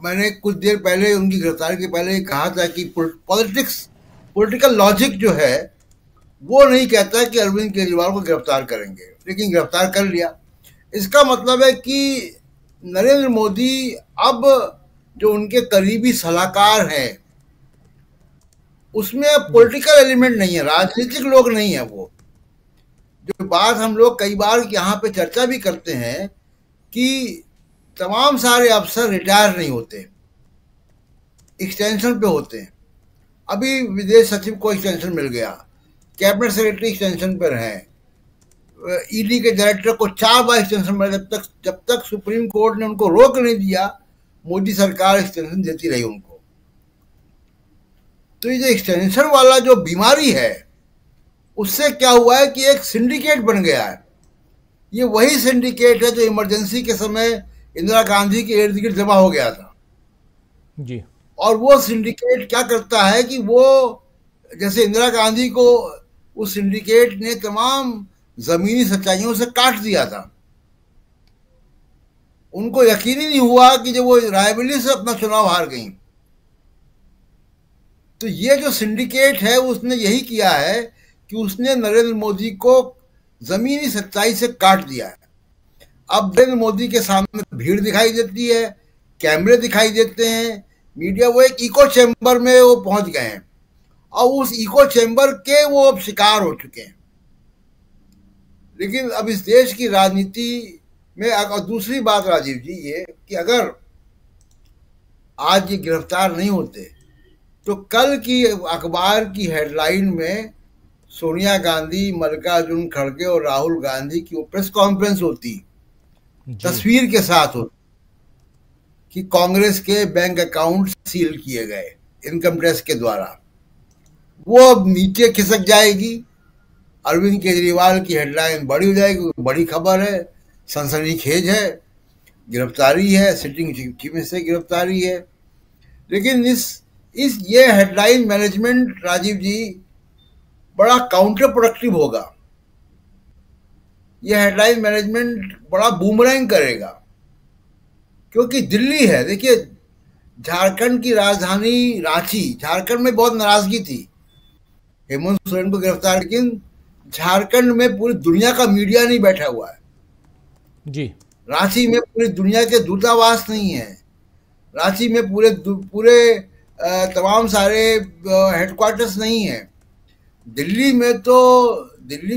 Speaker 2: मैंने कुछ देर पहले उनकी गिरफ्तारी के पहले कहा था कि पॉलिटिकल लॉजिक जो है वो नहीं कहता कि अरविंद केजरीवाल को गिरफ्तार करेंगे, लेकिन गिरफ्तार कर लिया। इसका मतलब है कि नरेंद्र मोदी अब जो उनके करीबी सलाहकार हैं उसमें अब पॉलिटिकल एलिमेंट नहीं है, राजनीतिक लोग नहीं है। वो जो बात हम लोग कई बार यहाँ पे चर्चा भी करते हैं कि तमाम सारे अफसर रिटायर नहीं होते, एक्सटेंशन पे होते हैं। अभी विदेश सचिव को एक्सटेंशन मिल गया, कैबिनेट सेक्रेटरी एक्सटेंशन पर हैं, ईडी के डायरेक्टर को 4 बार एक्सटेंशन मिला। जब तक सुप्रीम कोर्ट ने उनको रोक नहीं दिया, मोदी सरकार एक्सटेंशन देती रही उनको। तो ये जो एक्सटेंशन वाला जो बीमारी है, उससे क्या हुआ है कि एक सिंडिकेट बन गया है। ये वही सिंडिकेट है जो इमरजेंसी के समय इंदिरा गांधी के इर्द गिर्द जमा हो गया था
Speaker 1: जी।
Speaker 2: और वो सिंडिकेट क्या करता है कि वो, जैसे इंदिरा गांधी को उस सिंडिकेट ने तमाम जमीनी सच्चाइयों से काट दिया था। उनको यकीन ही नहीं हुआ कि जब वो रायबरेली से अपना चुनाव हार गई। तो ये जो सिंडिकेट है उसने यही किया है कि उसने नरेंद्र मोदी को जमीनी सच्चाई से काट दिया है। अब नरेंद्र मोदी के सामने भीड़ दिखाई देती है, कैमरे दिखाई देते हैं, मीडिया, वो एक इको चैम्बर में वो पहुंच गए हैं और उस इको चैम्बर के वो अब शिकार हो चुके हैं। लेकिन अब इस देश की राजनीति में दूसरी बात राजीव जी ये कि अगर आज ये गिरफ्तार नहीं होते तो कल की अखबार की हेडलाइन में सोनिया गांधी, मल्लिकार्जुन खड़गे और राहुल गांधी की वो प्रेस कॉन्फ्रेंस होती, तस्वीर के साथ होती कि कांग्रेस के बैंक अकाउंट सील किए गए इनकम टैक्स के द्वारा। वो अब नीचे खिसक जाएगी, अरविंद केजरीवाल की हेडलाइन बड़ी हो जाएगी, बड़ी खबर है, सनसनीखेज है, गिरफ्तारी है, सिटिंग चीफ मिनिस्टर की गिरफ्तारी है। लेकिन ये हेडलाइन मैनेजमेंट राजीव जी बड़ा काउंटर प्रोडक्टिव होगा। ये हेडलाइन मैनेजमेंट बड़ा बूमरैंग करेगा, क्योंकि दिल्ली है, देखिए झारखंड की राजधानी रांची, झारखंड में बहुत नाराजगी थी हेमंत सोरेन को गिरफ्तार, लेकिन झारखंड में पूरी दुनिया का मीडिया नहीं बैठा हुआ है
Speaker 1: जी।
Speaker 2: रांची में पूरी दुनिया के दूतावास नहीं है, रांची में पूरे तमाम सारे हेडक्वार्टर्स नहीं है। दिल्ली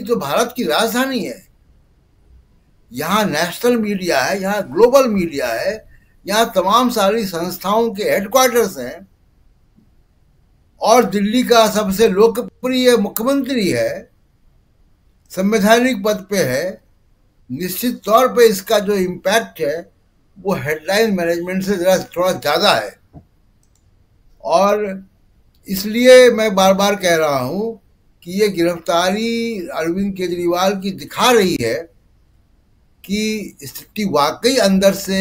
Speaker 2: तो भारत की राजधानी है, यहाँ नेशनल मीडिया है, यहाँ ग्लोबल मीडिया है, यहाँ तमाम सारी संस्थाओं के हेडक्वार्टर्स हैं और दिल्ली का सबसे लोकप्रिय मुख्यमंत्री है, संवैधानिक पद पे है। निश्चित तौर पे इसका जो इम्पैक्ट है वो हेडलाइन मैनेजमेंट से जरा थोड़ा ज़्यादा है। और इसलिए मैं बार बार कह रहा हूँ कि ये गिरफ्तारी अरविंद केजरीवाल की दिखा रही है कि स्थिति वाकई अंदर से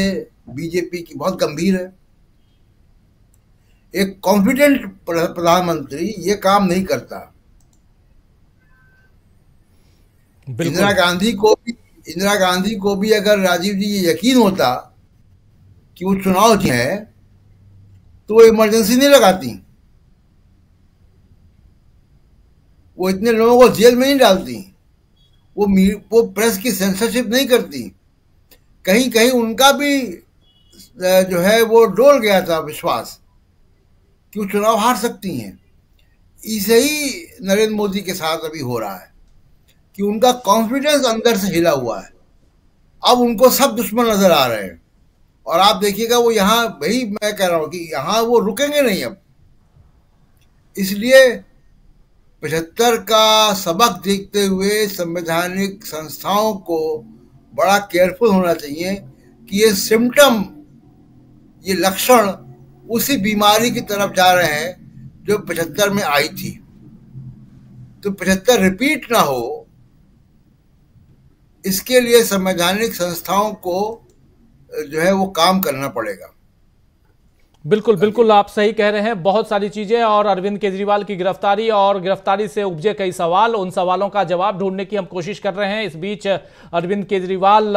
Speaker 2: बीजेपी की बहुत गंभीर है। एक कॉन्फिडेंट प्रधानमंत्री ये काम नहीं करता। इंदिरा गांधी को भी अगर राजीव जी ये यकीन होता कि वो चुनाव है तो वो इमरजेंसी नहीं लगाती, वो इतने लोगों को जेल में नहीं डालती, वो प्रेस की सेंसरशिप नहीं करती। कहीं कहीं उनका भी जो है वो डोल गया था विश्वास कि वो चुनाव हार सकती हैं। इसे ही नरेंद्र मोदी के साथ अभी हो रहा है कि उनका कॉन्फिडेंस अंदर से हिला हुआ है। अब उनको सब दुश्मन नजर आ रहे हैं और आप देखिएगा वो यहाँ, वही मैं कह रहा हूँ कि यहाँ वो रुकेंगे नहीं अब। इसलिए 75 का सबक देखते हुए संवैधानिक संस्थाओं को बड़ा केयरफुल होना चाहिए कि ये सिम्टम, ये लक्षण उसी बीमारी की तरफ जा रहे हैं जो 75 में आई थी। तो 75 रिपीट ना हो, इसके लिए संवैधानिक संस्थाओं को जो है वो काम करना पड़ेगा।
Speaker 1: बिल्कुल बिल्कुल, आप सही कह रहे हैं। बहुत सारी चीजें और अरविंद केजरीवाल की गिरफ्तारी और गिरफ्तारी से उपजे कई सवाल, उन सवालों का जवाब ढूंढने की हम कोशिश कर रहे हैं। इस बीच अरविंद केजरीवाल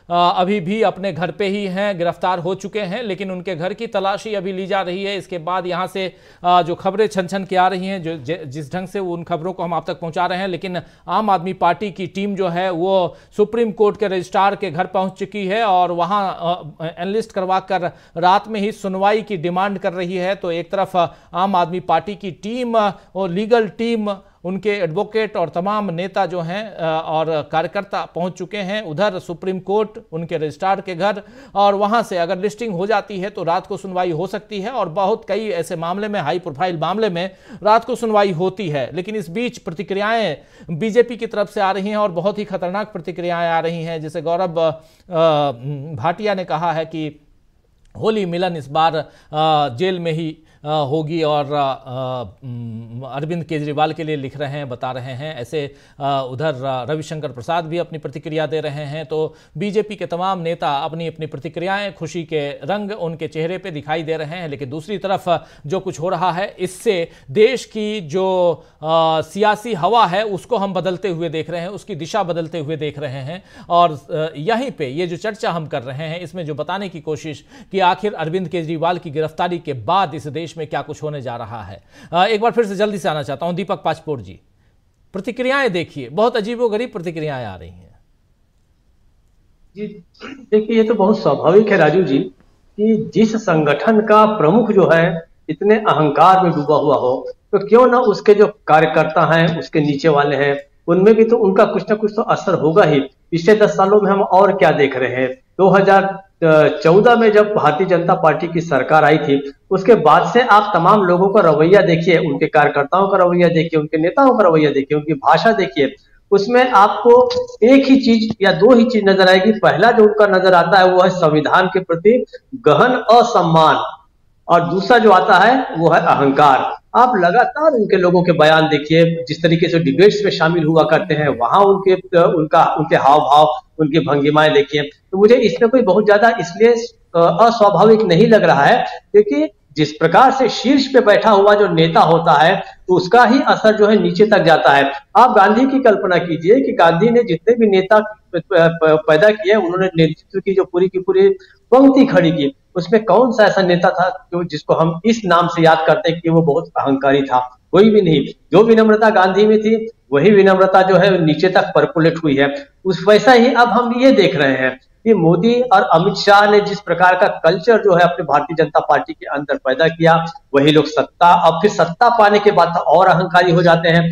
Speaker 1: अभी भी अपने घर पे ही हैं, गिरफ्तार हो चुके हैं, लेकिन उनके घर की तलाशी अभी ली जा रही है। इसके बाद यहाँ से जो खबरें छन छन के आ रही हैं, जो जिस ढंग से उन खबरों को हम आप तक पहुँचा रहे हैं, लेकिन आम आदमी पार्टी की टीम जो है वो सुप्रीम कोर्ट के रजिस्ट्रार के घर पहुँच चुकी है और वहाँ एनलिस्ट करवा कर रात में ही सुनवाई की डिमांड कर रही है। तो एक तरफ आम आदमी पार्टी की टीम और लीगल टीम, उनके एडवोकेट और तमाम नेता जो हैं और कार्यकर्ता पहुंच चुके हैं, उधर सुप्रीम कोर्ट उनके रजिस्ट्रार के घर, और वहां से अगर लिस्टिंग हो जाती है तो रात को सुनवाई हो सकती है। और बहुत कई ऐसे मामले में, हाई प्रोफाइल मामले में रात को सुनवाई होती है। लेकिन इस बीच प्रतिक्रियाएं बीजेपी की तरफ से आ रही हैं और बहुत ही खतरनाक प्रतिक्रियाएं आ रही हैं। जैसे गौरव भाटिया ने कहा है कि होली मिलन इस बार जेल में ही होगी और अरविंद केजरीवाल के लिए लिख रहे हैं, बता रहे हैं। ऐसे उधर रविशंकर प्रसाद भी अपनी प्रतिक्रिया दे रहे हैं। तो बीजेपी के तमाम नेता अपनी अपनी प्रतिक्रियाएं, खुशी के रंग उनके चेहरे पे दिखाई दे रहे हैं। लेकिन दूसरी तरफ जो कुछ हो रहा है, इससे देश की जो सियासी हवा है उसको हम बदलते हुए देख रहे हैं, उसकी दिशा बदलते हुए देख रहे हैं। और यहीं पे ये जो चर्चा हम कर रहे हैं, इसमें जो बताने की कोशिश कि आखिर अरविंद केजरीवाल की गिरफ्तारी के बाद इस देश में क्या कुछ होने जा रहा है। एक बार फिर से जल्दी से आना चाहता हूं दीपक पाचपोर जी, प्रतिक्रियाएं देखिए, बहुत अजीबोगरीब प्रतिक्रियाएं आ रही हैं।
Speaker 5: जी देखिए, ये तो बहुत स्वाभाविक है राजू जी कि जिस संगठन का प्रमुख जो है इतने अहंकार में डूबा हुआ हो, तो क्यों ना उसके जो कार्यकर्ता हैं, उसके नीचे वाले हैं, उनमें भी तो उनका कुछ ना कुछ तो असर होगा ही। पिछले 10 सालों में हम और क्या देख रहे हैं। 2014 में जब भारतीय जनता पार्टी की सरकार आई थी, उसके बाद से आप तमाम लोगों का रवैया देखिए, उनके कार्यकर्ताओं का रवैया देखिए, उनके नेताओं का रवैया देखिए, उनकी भाषा देखिए, उसमें आपको एक ही चीज या दो ही चीज नजर आएगी। पहला जो उनका नजर आता है वो है संविधान के प्रति गहन असम्मान, और दूसरा जो आता है वो है अहंकार। आप लगातार उनके लोगों के बयान देखिए, जिस तरीके से डिबेट्स में शामिल हुआ करते हैं, वहां उनके हाव भाव, उनकी भंगिमाएं देखिए। तो मुझे इसमें कोई बहुत ज्यादा इसलिए अस्वाभाविक नहीं लग रहा है, क्योंकि जिस प्रकार से शीर्ष पे बैठा हुआ जो नेता होता है तो उसका ही असर जो है नीचे तक जाता है। आप गांधी की कल्पना कीजिए कि गांधी ने जितने भी नेता पैदा किए, उन्होंने नेतृत्व की जो पूरी की पूरी पंक्ति खड़ी की, उसमें कौन सा ऐसा नेता था जो जिसको हम इस नाम से याद करते हैं कि वो बहुत अहंकारी था? कोई भी नहीं। जो विनम्रता गांधी में थी वही विनम्रता जो है नीचे तक परकुलेट हुई है। उस वैसा ही अब हम ये देख रहे हैं कि मोदी और अमित शाह ने जिस प्रकार का कल्चर जो है अपने भारतीय जनता पार्टी के अंदर पैदा किया, वही लोग सत्ता, अब फिर सत्ता पाने के बाद और अहंकारी हो जाते हैं।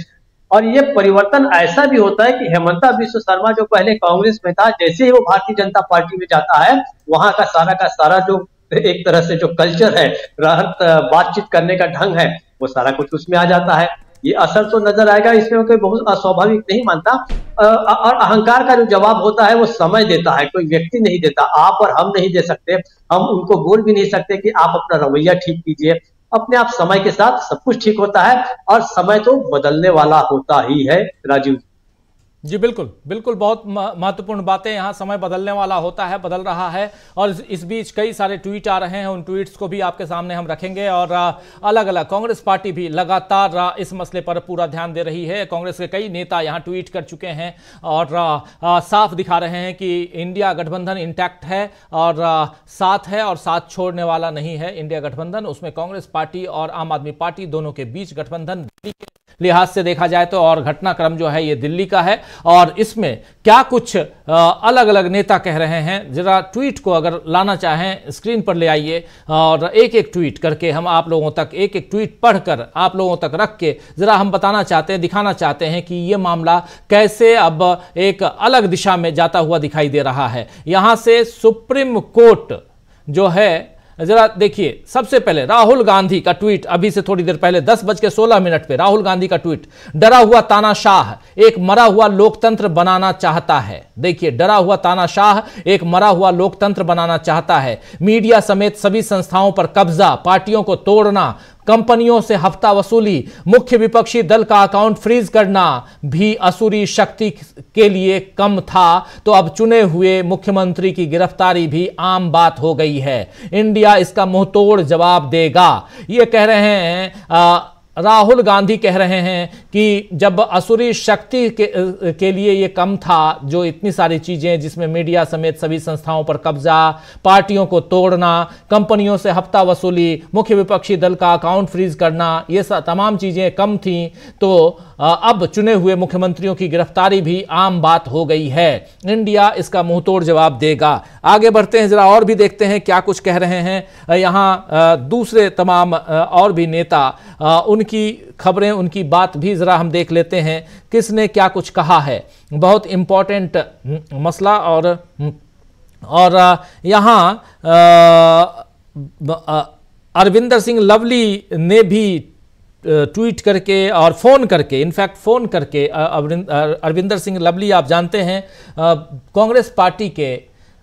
Speaker 5: और ये परिवर्तन ऐसा भी होता है कि हेमंता बिश्व शर्मा जो पहले कांग्रेस में था, जैसे ही वो भारतीय जनता पार्टी में जाता है, वहां का सारा जो एक तरह से जो कल्चर है, बातचीत करने का ढंग है, वो सारा कुछ उसमें आ जाता है। ये असर तो नजर आएगा, इसमें कोई बहुत अस्वाभाविक नहीं मानता। और अहंकार का जो जवाब होता है वो समय देता है, कोई व्यक्ति नहीं देता। आप और हम नहीं दे सकते, हम उनको बोल भी नहीं सकते कि आप अपना रवैया ठीक कीजिए। अपने आप समय के साथ सब कुछ ठीक होता है, और समय तो बदलने वाला होता ही है राजीव
Speaker 1: जी। बिल्कुल बिल्कुल, बहुत महत्वपूर्ण बातें। यहाँ समय बदलने वाला होता है, बदल रहा है। और इस बीच कई सारे ट्वीट आ रहे हैं, उन ट्वीट्स को भी आपके सामने हम रखेंगे। और अलग अलग कांग्रेस पार्टी भी लगातार इस मसले पर पूरा ध्यान दे रही है। कांग्रेस के कई नेता यहाँ ट्वीट कर चुके हैं और साफ दिखा रहे हैं कि इंडिया गठबंधन इंटैक्ट है और साथ है और साथ छोड़ने वाला नहीं है इंडिया गठबंधन। उसमें कांग्रेस पार्टी और आम आदमी पार्टी दोनों के बीच गठबंधन लिहाज से देखा जाए तो, और घटनाक्रम जो है ये दिल्ली का है। और इसमें क्या कुछ अलग अलग नेता कह रहे हैं, जरा ट्वीट को अगर लाना चाहें स्क्रीन पर ले आइए और एक एक ट्वीट करके हम आप लोगों तक, एक एक ट्वीट पढ़कर आप लोगों तक रख के जरा हम बताना चाहते हैं, दिखाना चाहते हैं कि ये मामला कैसे अब एक अलग दिशा में जाता हुआ दिखाई दे रहा है। यहां से सुप्रीम कोर्ट जो है, जरा देखिए, सबसे पहले राहुल गांधी का ट्वीट अभी से थोड़ी देर पहले 10:16 पे राहुल गांधी का ट्वीट, डरा हुआ तानाशाह एक मरा हुआ लोकतंत्र बनाना चाहता है। देखिए, डरा हुआ तानाशाह एक मरा हुआ लोकतंत्र बनाना चाहता है। मीडिया समेत सभी संस्थाओं पर कब्जा, पार्टियों को तोड़ना, कंपनियों से हफ्ता वसूली, मुख्य विपक्षी दल का अकाउंट फ्रीज करना भी असुरी शक्ति के लिए कम था, तो अब चुने हुए मुख्यमंत्री की गिरफ्तारी भी आम बात हो गई है। इंडिया इसका मुंहतोड़ जवाब देगा, ये कह रहे हैं राहुल गांधी कह रहे हैं कि जब असुरी शक्ति के लिए ये कम था, जो इतनी सारी चीजें जिसमें मीडिया समेत सभी संस्थाओं पर कब्जा, पार्टियों को तोड़ना, कंपनियों से हफ्ता वसूली, मुख्य विपक्षी दल का अकाउंट फ्रीज करना, ये तमाम चीजें कम थीं, तो अब चुने हुए मुख्यमंत्रियों की गिरफ्तारी भी आम बात हो गई है। इंडिया इसका मुंहतोड़ जवाब देगा। आगे बढ़ते हैं, जरा और भी देखते हैं क्या कुछ कह रहे हैं यहाँ दूसरे तमाम और भी नेता, उनकी खबरें, उनकी बात भी जरा हम देख लेते हैं, किसने क्या कुछ कहा है। बहुत इंपॉर्टेंट मसला। और यहाँ अरविंदर सिंह लवली ने भी ट्वीट करके और फोन करके, इनफैक्ट फोन करके, अरविंदर सिंह लवली आप जानते हैं कांग्रेस पार्टी के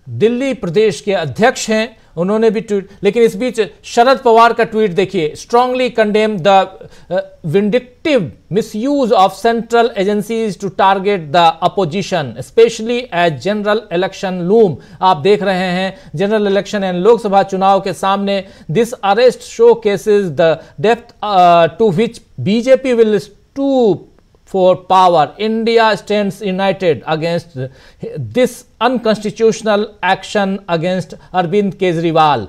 Speaker 1: दिल्ली प्रदेश के अध्यक्ष हैं, उन्होंने भी ट्वीट, लेकिन इस बीच शरद पवार का ट्वीट देखिए, strongly condemn the vindictive misuse of central agencies to target the opposition especially as general election loom. आप देख रहे हैं जनरल इलेक्शन एंड लोकसभा चुनाव के सामने, this arrest showcases the depth to which BJP will stoop for power. India stands united against this unconstitutional action against Arvind Kejriwal.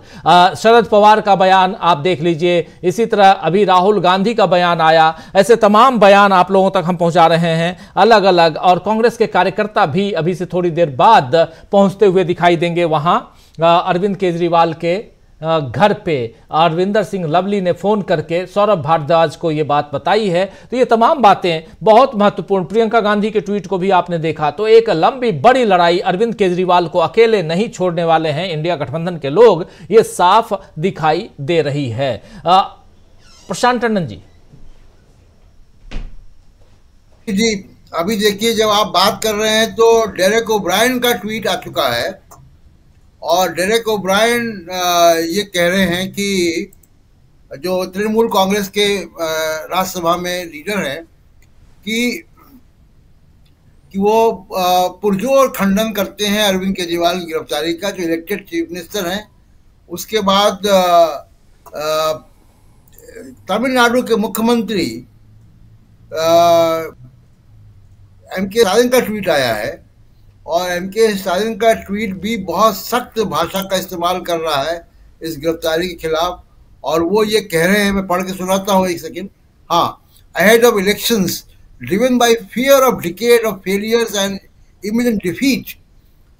Speaker 1: Sharad Pawar का बयान आप देख लीजिए, इसी तरह अभी राहुल गांधी का बयान आया, ऐसे तमाम बयान आप लोगों तक हम पहुंचा रहे हैं अलग अलग, और कांग्रेस के कार्यकर्ता भी अभी से थोड़ी देर बाद पहुंचते हुए दिखाई देंगे वहां अरविंद केजरीवाल के घर पे। अरविंदर सिंह लवली ने फोन करके सौरभ भारद्वाज को यह बात बताई है। तो ये तमाम बातें बहुत महत्वपूर्ण। प्रियंका गांधी के ट्वीट को भी आपने देखा, तो एक लंबी बड़ी लड़ाई, अरविंद केजरीवाल को अकेले नहीं छोड़ने वाले हैं इंडिया गठबंधन के लोग, ये साफ दिखाई दे रही है। प्रशांत टंडन जी।
Speaker 2: जी अभी देखिए, जब आप बात कर रहे हैं तो डेरेक ओब्रायन का ट्वीट आ चुका है, और डेरेक ओब्रायन ये कह रहे हैं कि जो तृणमूल कांग्रेस के राज्यसभा में लीडर हैं कि वो पुरजोर खंडन करते हैं अरविंद केजरीवाल की गिरफ्तारी का, जो इलेक्टेड चीफ मिनिस्टर हैं। उसके बाद तमिलनाडु के मुख्यमंत्री एम.के. स्टालिन का ट्वीट आया है, और एम.के. स्टालिन का ट्वीट भी बहुत सख्त भाषा का इस्तेमाल कर रहा है इस गिरफ्तारी के खिलाफ। और वो ये कह रहे हैं, मैं पढ़ के सुनाता हूँ एक सेकेंड। हाँ, ahead of elections driven by fear of decade of failures and imminent defeat,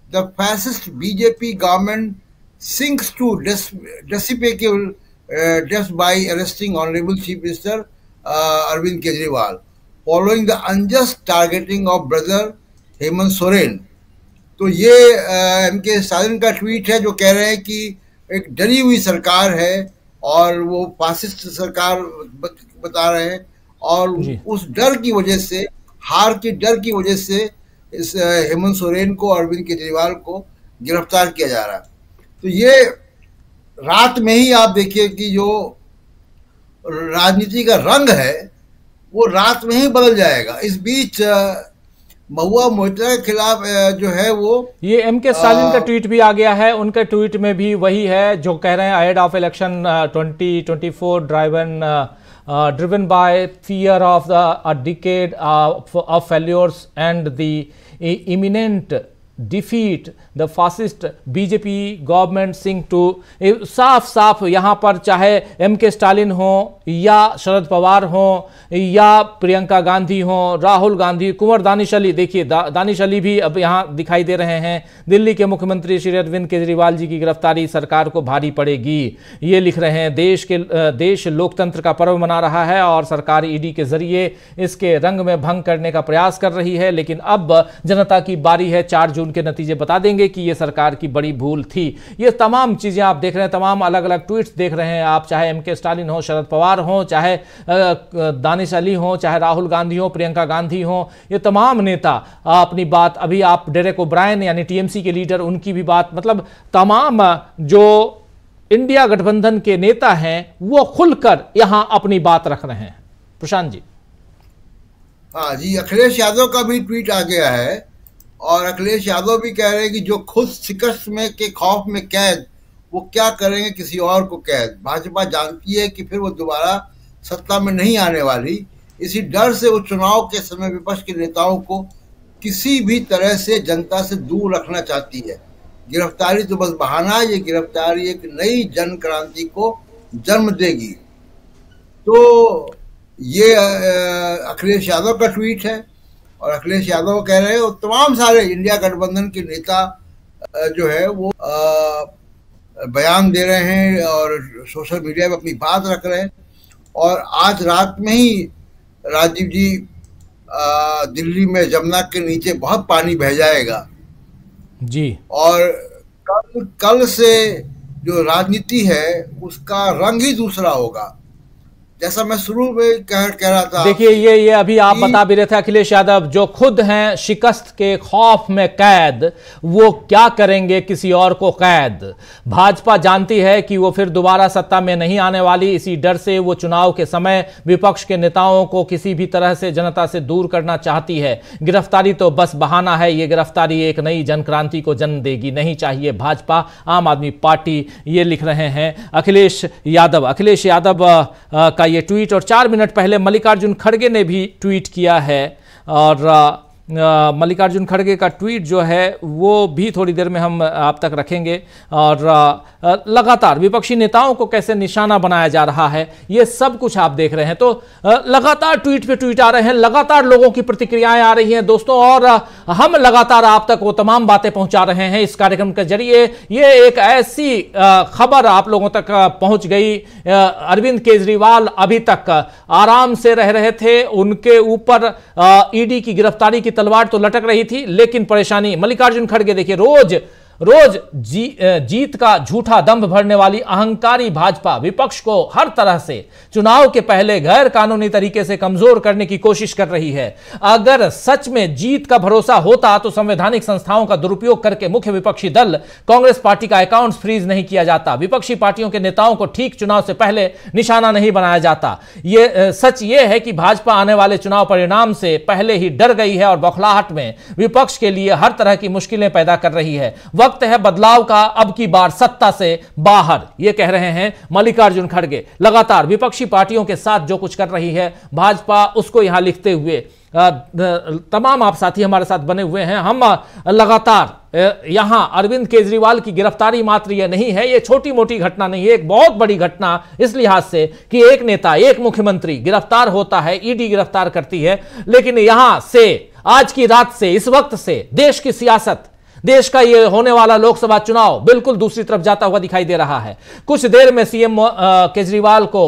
Speaker 2: the fascist BJP government sinks to despicable depths by arresting honourable chief minister Arvind Kejriwal following the unjust targeting of brother Hemant Soren. तो ये MK. Stalin का tweet है, जो कह रहे हैं कि एक डरी हुई सरकार है और वो फासिस्ट सरकार बता रहे हैं, और उस डर की वजह से, हार के डर की वजह से इस हेमंत सोरेन को, अरविंद केजरीवाल को गिरफ्तार किया जा रहा है। तो ये रात में ही आप देखिए कि जो राजनीति का रंग है वो रात में ही बदल जाएगा। इस बीच महुआ मोइत्रा के खिलाफ जो है वो ये
Speaker 1: एम.के. स्टालिन का ट्वीट भी आ गया है। उनके ट्वीट में भी वही है जो कह रहे हैं, ahead of election 2024 driven by fear of a decade of failures and the imminent defeat the fascist BJP government sinks to. साफ साफ यहाँ पर चाहे एम.के. स्टालिन हो या शरद पवार हो या प्रियंका गांधी हो, राहुल गांधी, कुंवर दानिश अली, देखिए दानिश अली भी अब यहाँ दिखाई दे रहे हैं। दिल्ली के मुख्यमंत्री श्री अरविंद केजरीवाल जी की गिरफ्तारी सरकार को भारी पड़ेगी, ये लिख रहे हैं। देश लोकतंत्र का पर्व मना रहा है और सरकार ईडी के जरिए इसके रंग में भंग करने का प्रयास कर रही है, लेकिन अब जनता की बारी है 4 उनके नतीजे बता देंगे कि ये सरकार की बड़ी भूल थी। ये तमाम चीज़ें आप देख रहे हैं, तमाम अलग अलग ट्वीट्स देख रहे हैं आप, चाहे एमके स्टालिन हो, शरद पवार हो, चाहे दानिश अली हो, चाहे राहुल गांधी हो, प्रियंका गांधी हो, ये तमाम नेता अपनी बात, अभी आप डेरेक ओब्रायन यानी टीएमसी के लीडर, उनकी भी बात, मतलब तमाम जो इंडिया गठबंधन के नेता हैं वो खुलकर यहां अपनी बात रख रहे हैं। प्रशांत जी।
Speaker 2: हाँ जी, अखिलेश यादव का भी ट्वीट आ गया है और अखिलेश यादव भी कह रहे हैं कि जो खुद शिकस्त में के खौफ में कैद, वो क्या करेंगे किसी और को कैद। भाजपा जानती है कि फिर वो दोबारा सत्ता में नहीं आने वाली, इसी डर से वो चुनाव के समय विपक्ष के नेताओं को किसी भी तरह से जनता से दूर रखना चाहती है। गिरफ्तारी तो बस बहाना है, ये गिरफ्तारी एक नई जन क्रांति को जन्म देगी। तो ये अखिलेश यादव का ट्वीट है और अखिलेश यादव कह रहे हैं और तमाम सारे इंडिया गठबंधन के नेता जो है वो बयान दे रहे हैं और सोशल मीडिया में अपनी बात रख रहे हैं। और आज रात में ही राजीव जी दिल्ली में जमुना के नीचे बहुत पानी बह जाएगा
Speaker 1: जी, और
Speaker 2: कल से जो राजनीति है उसका रंग ही दूसरा होगा। जैसा मैं शुरू में कह रहा था,
Speaker 1: देखिए ये अभी आप बता भी रहे थे अखिलेश यादव, जो खुद हैं शिकस्त के खौफ में कैद, वो क्या करेंगे किसी और को कैद। भाजपा जानती है कि वो फिर दोबारा सत्ता में नहीं आने वाली, इसी डर से वो चुनाव के समय विपक्ष के नेताओं को किसी भी तरह से जनता से दूर करना चाहती है। गिरफ्तारी तो बस बहाना है, ये गिरफ्तारी एक नई जनक्रांति को जन्म देगी, नहीं चाहिए भाजपा, आम आदमी पार्टी, ये लिख रहे हैं अखिलेश यादव। अखिलेश यादव का ये ट्वीट, और 4 मिनट पहले मल्लिकार्जुन खड़गे ने भी ट्वीट किया है और मल्लिकार्जुन खड़गे का ट्वीट जो है वो भी थोड़ी देर में हम आप तक रखेंगे। और लगातार विपक्षी नेताओं को कैसे निशाना बनाया जा रहा है ये सब कुछ आप देख रहे हैं। तो लगातार ट्वीट पे ट्वीट आ रहे हैं, लगातार लोगों की प्रतिक्रियाएं आ रही हैं दोस्तों, और हम लगातार आप तक वो तमाम बातें पहुंचा रहे हैं इस कार्यक्रम के जरिए। ये एक ऐसी खबर आप लोगों तक पहुंच गई, अरविंद केजरीवाल अभी तक आराम से रह रहे थे, उनके ऊपर ईडी की गिरफ्तारी की तलवार तो लटक रही थी, लेकिन परेशानी मल्लिकार्जुन खड़गे देखिए रोज जीत का झूठा दंभ भरने वाली अहंकारी भाजपा विपक्ष को हर तरह से चुनाव के पहले गैर कानूनी तरीके से कमजोर करने की कोशिश कर रही है। अगर सच में जीत का भरोसा होता तो संवैधानिक संस्थाओं का दुरुपयोग करके मुख्य विपक्षी दल कांग्रेस पार्टी का अकाउंट फ्रीज नहीं किया जाता, विपक्षी पार्टियों के नेताओं को ठीक चुनाव से पहले निशाना नहीं बनाया जाता। सच यह है कि भाजपा आने वाले चुनाव परिणाम से पहले ही डर गई है और बौखलाहट में विपक्ष के लिए हर तरह की मुश्किलें पैदा कर रही है। वक्त है बदलाव का, अब की बार सत्ता से बाहर, ये कह रहे हैं मल्लिकार्जुन खड़गे। लगातार विपक्षी पार्टियों के साथ जो कुछ कर रही है भाजपा, उसको यहां लिखते हुए तमाम आप साथी हमारे साथ बने हुए हैं। हम लगातार यहां अरविंद केजरीवाल की गिरफ्तारी मात्र यह नहीं है, यह छोटी मोटी घटना नहीं है, एक बहुत बड़ी घटना इस लिहाज से कि एक नेता, एक मुख्यमंत्री गिरफ्तार होता है, ईडी गिरफ्तार करती है, लेकिन यहां से आज की रात से, इस वक्त से देश की सियासत, देश का ये होने वाला लोकसभा चुनाव बिल्कुल दूसरी तरफ जाता हुआ दिखाई दे रहा है। कुछ देर में सीएम केजरीवाल को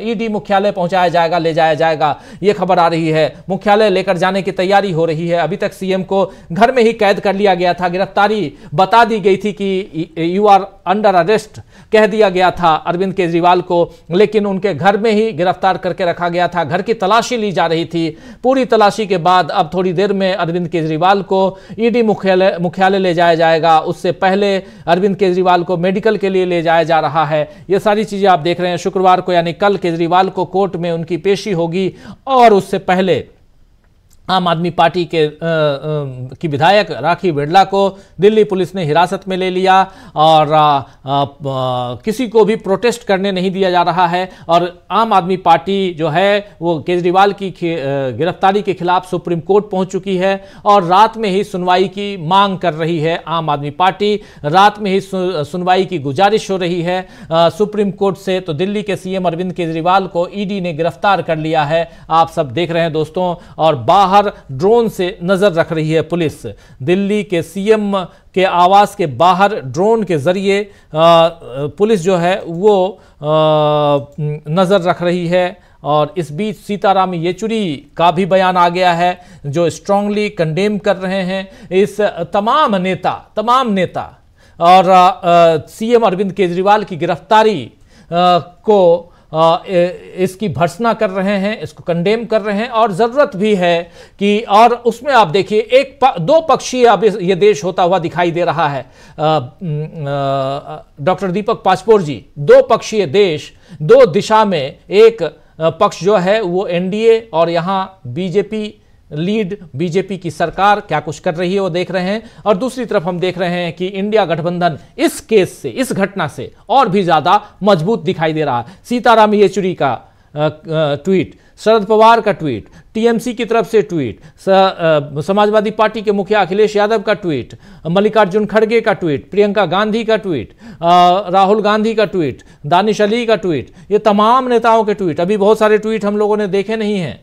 Speaker 1: ईडी मुख्यालय पहुंचाया जाएगा, ले जाया जाएगा, ये खबर आ रही है। मुख्यालय लेकर जाने की तैयारी हो रही है। अभी तक सीएम को घर में ही कैद कर लिया गया था, गिरफ्तारी बता दी गई थी कि यू आर अंडर अरेस्ट कह दिया गया था अरविंद केजरीवाल को, लेकिन उनके घर में ही गिरफ्तार करके रखा गया था। घर की तलाशी ली जा रही थी। पूरी तलाशी के बाद अब थोड़ी देर में अरविंद केजरीवाल को ईडी मुख्यालय ले जाया जाएगा। उससे पहले अरविंद केजरीवाल को मेडिकल के लिए ले जाया जा रहा है। ये सारी चीजें आप देख रहे हैं। शुक्रवार को यानी कल केजरीवाल को कोर्ट में उनकी पेशी होगी और उससे पहले आम आदमी पार्टी की विधायक राखी बिरला को दिल्ली पुलिस ने हिरासत में ले लिया और किसी को भी प्रोटेस्ट करने नहीं दिया जा रहा है। और आम आदमी पार्टी जो है वो केजरीवाल की गिरफ्तारी के खिलाफ सुप्रीम कोर्ट पहुंच चुकी है और रात में ही सुनवाई की मांग कर रही है। आम आदमी पार्टी रात में ही सुनवाई की गुजारिश हो रही है सुप्रीम कोर्ट से। तो दिल्ली के सीएम अरविंद केजरीवाल को ईडी ने गिरफ्तार कर लिया है, आप सब देख रहे हैं दोस्तों। और बाहर ड्रोन से नजर रख रही है पुलिस। दिल्ली के सीएम के आवास के बाहर ड्रोन के जरिए पुलिस जो है वो नजर रख रही है। और इस बीच सीताराम येचुरी का भी बयान आ गया है जो स्ट्रांगली कंडेम कर रहे हैं इस तमाम नेता और सीएम अरविंद केजरीवाल की गिरफ्तारी को इसकी भर्त्सना कर रहे हैं, इसको कंडेम कर रहे हैं। और ज़रूरत भी है कि और उसमें आप देखिए दो पक्षीय अब ये देश होता हुआ दिखाई दे रहा है। डॉक्टर दीपक पाचपोर जी, दो पक्षीय देश, दो दिशा में, एक पक्ष जो है वो एनडीए और यहाँ बीजेपी लीड बीजेपी की सरकार क्या कुछ कर रही है वो देख रहे हैं, और दूसरी तरफ हम देख रहे हैं कि इंडिया गठबंधन इस केस से, इस घटना से और भी ज्यादा मजबूत दिखाई दे रहा है। सीताराम येचुरी का ट्वीट, शरद पवार का ट्वीट, टीएमसी की तरफ से ट्वीट, समाजवादी पार्टी के मुखिया अखिलेश यादव का ट्वीट, मल्लिकार्जुन खड़गे का ट्वीट, प्रियंका गांधी का ट्वीट, राहुल गांधी का ट्वीट, दानिश अली का ट्वीट, ये तमाम नेताओं के ट्वीट। अभी बहुत सारे ट्वीट हम लोगों ने देखे नहीं हैं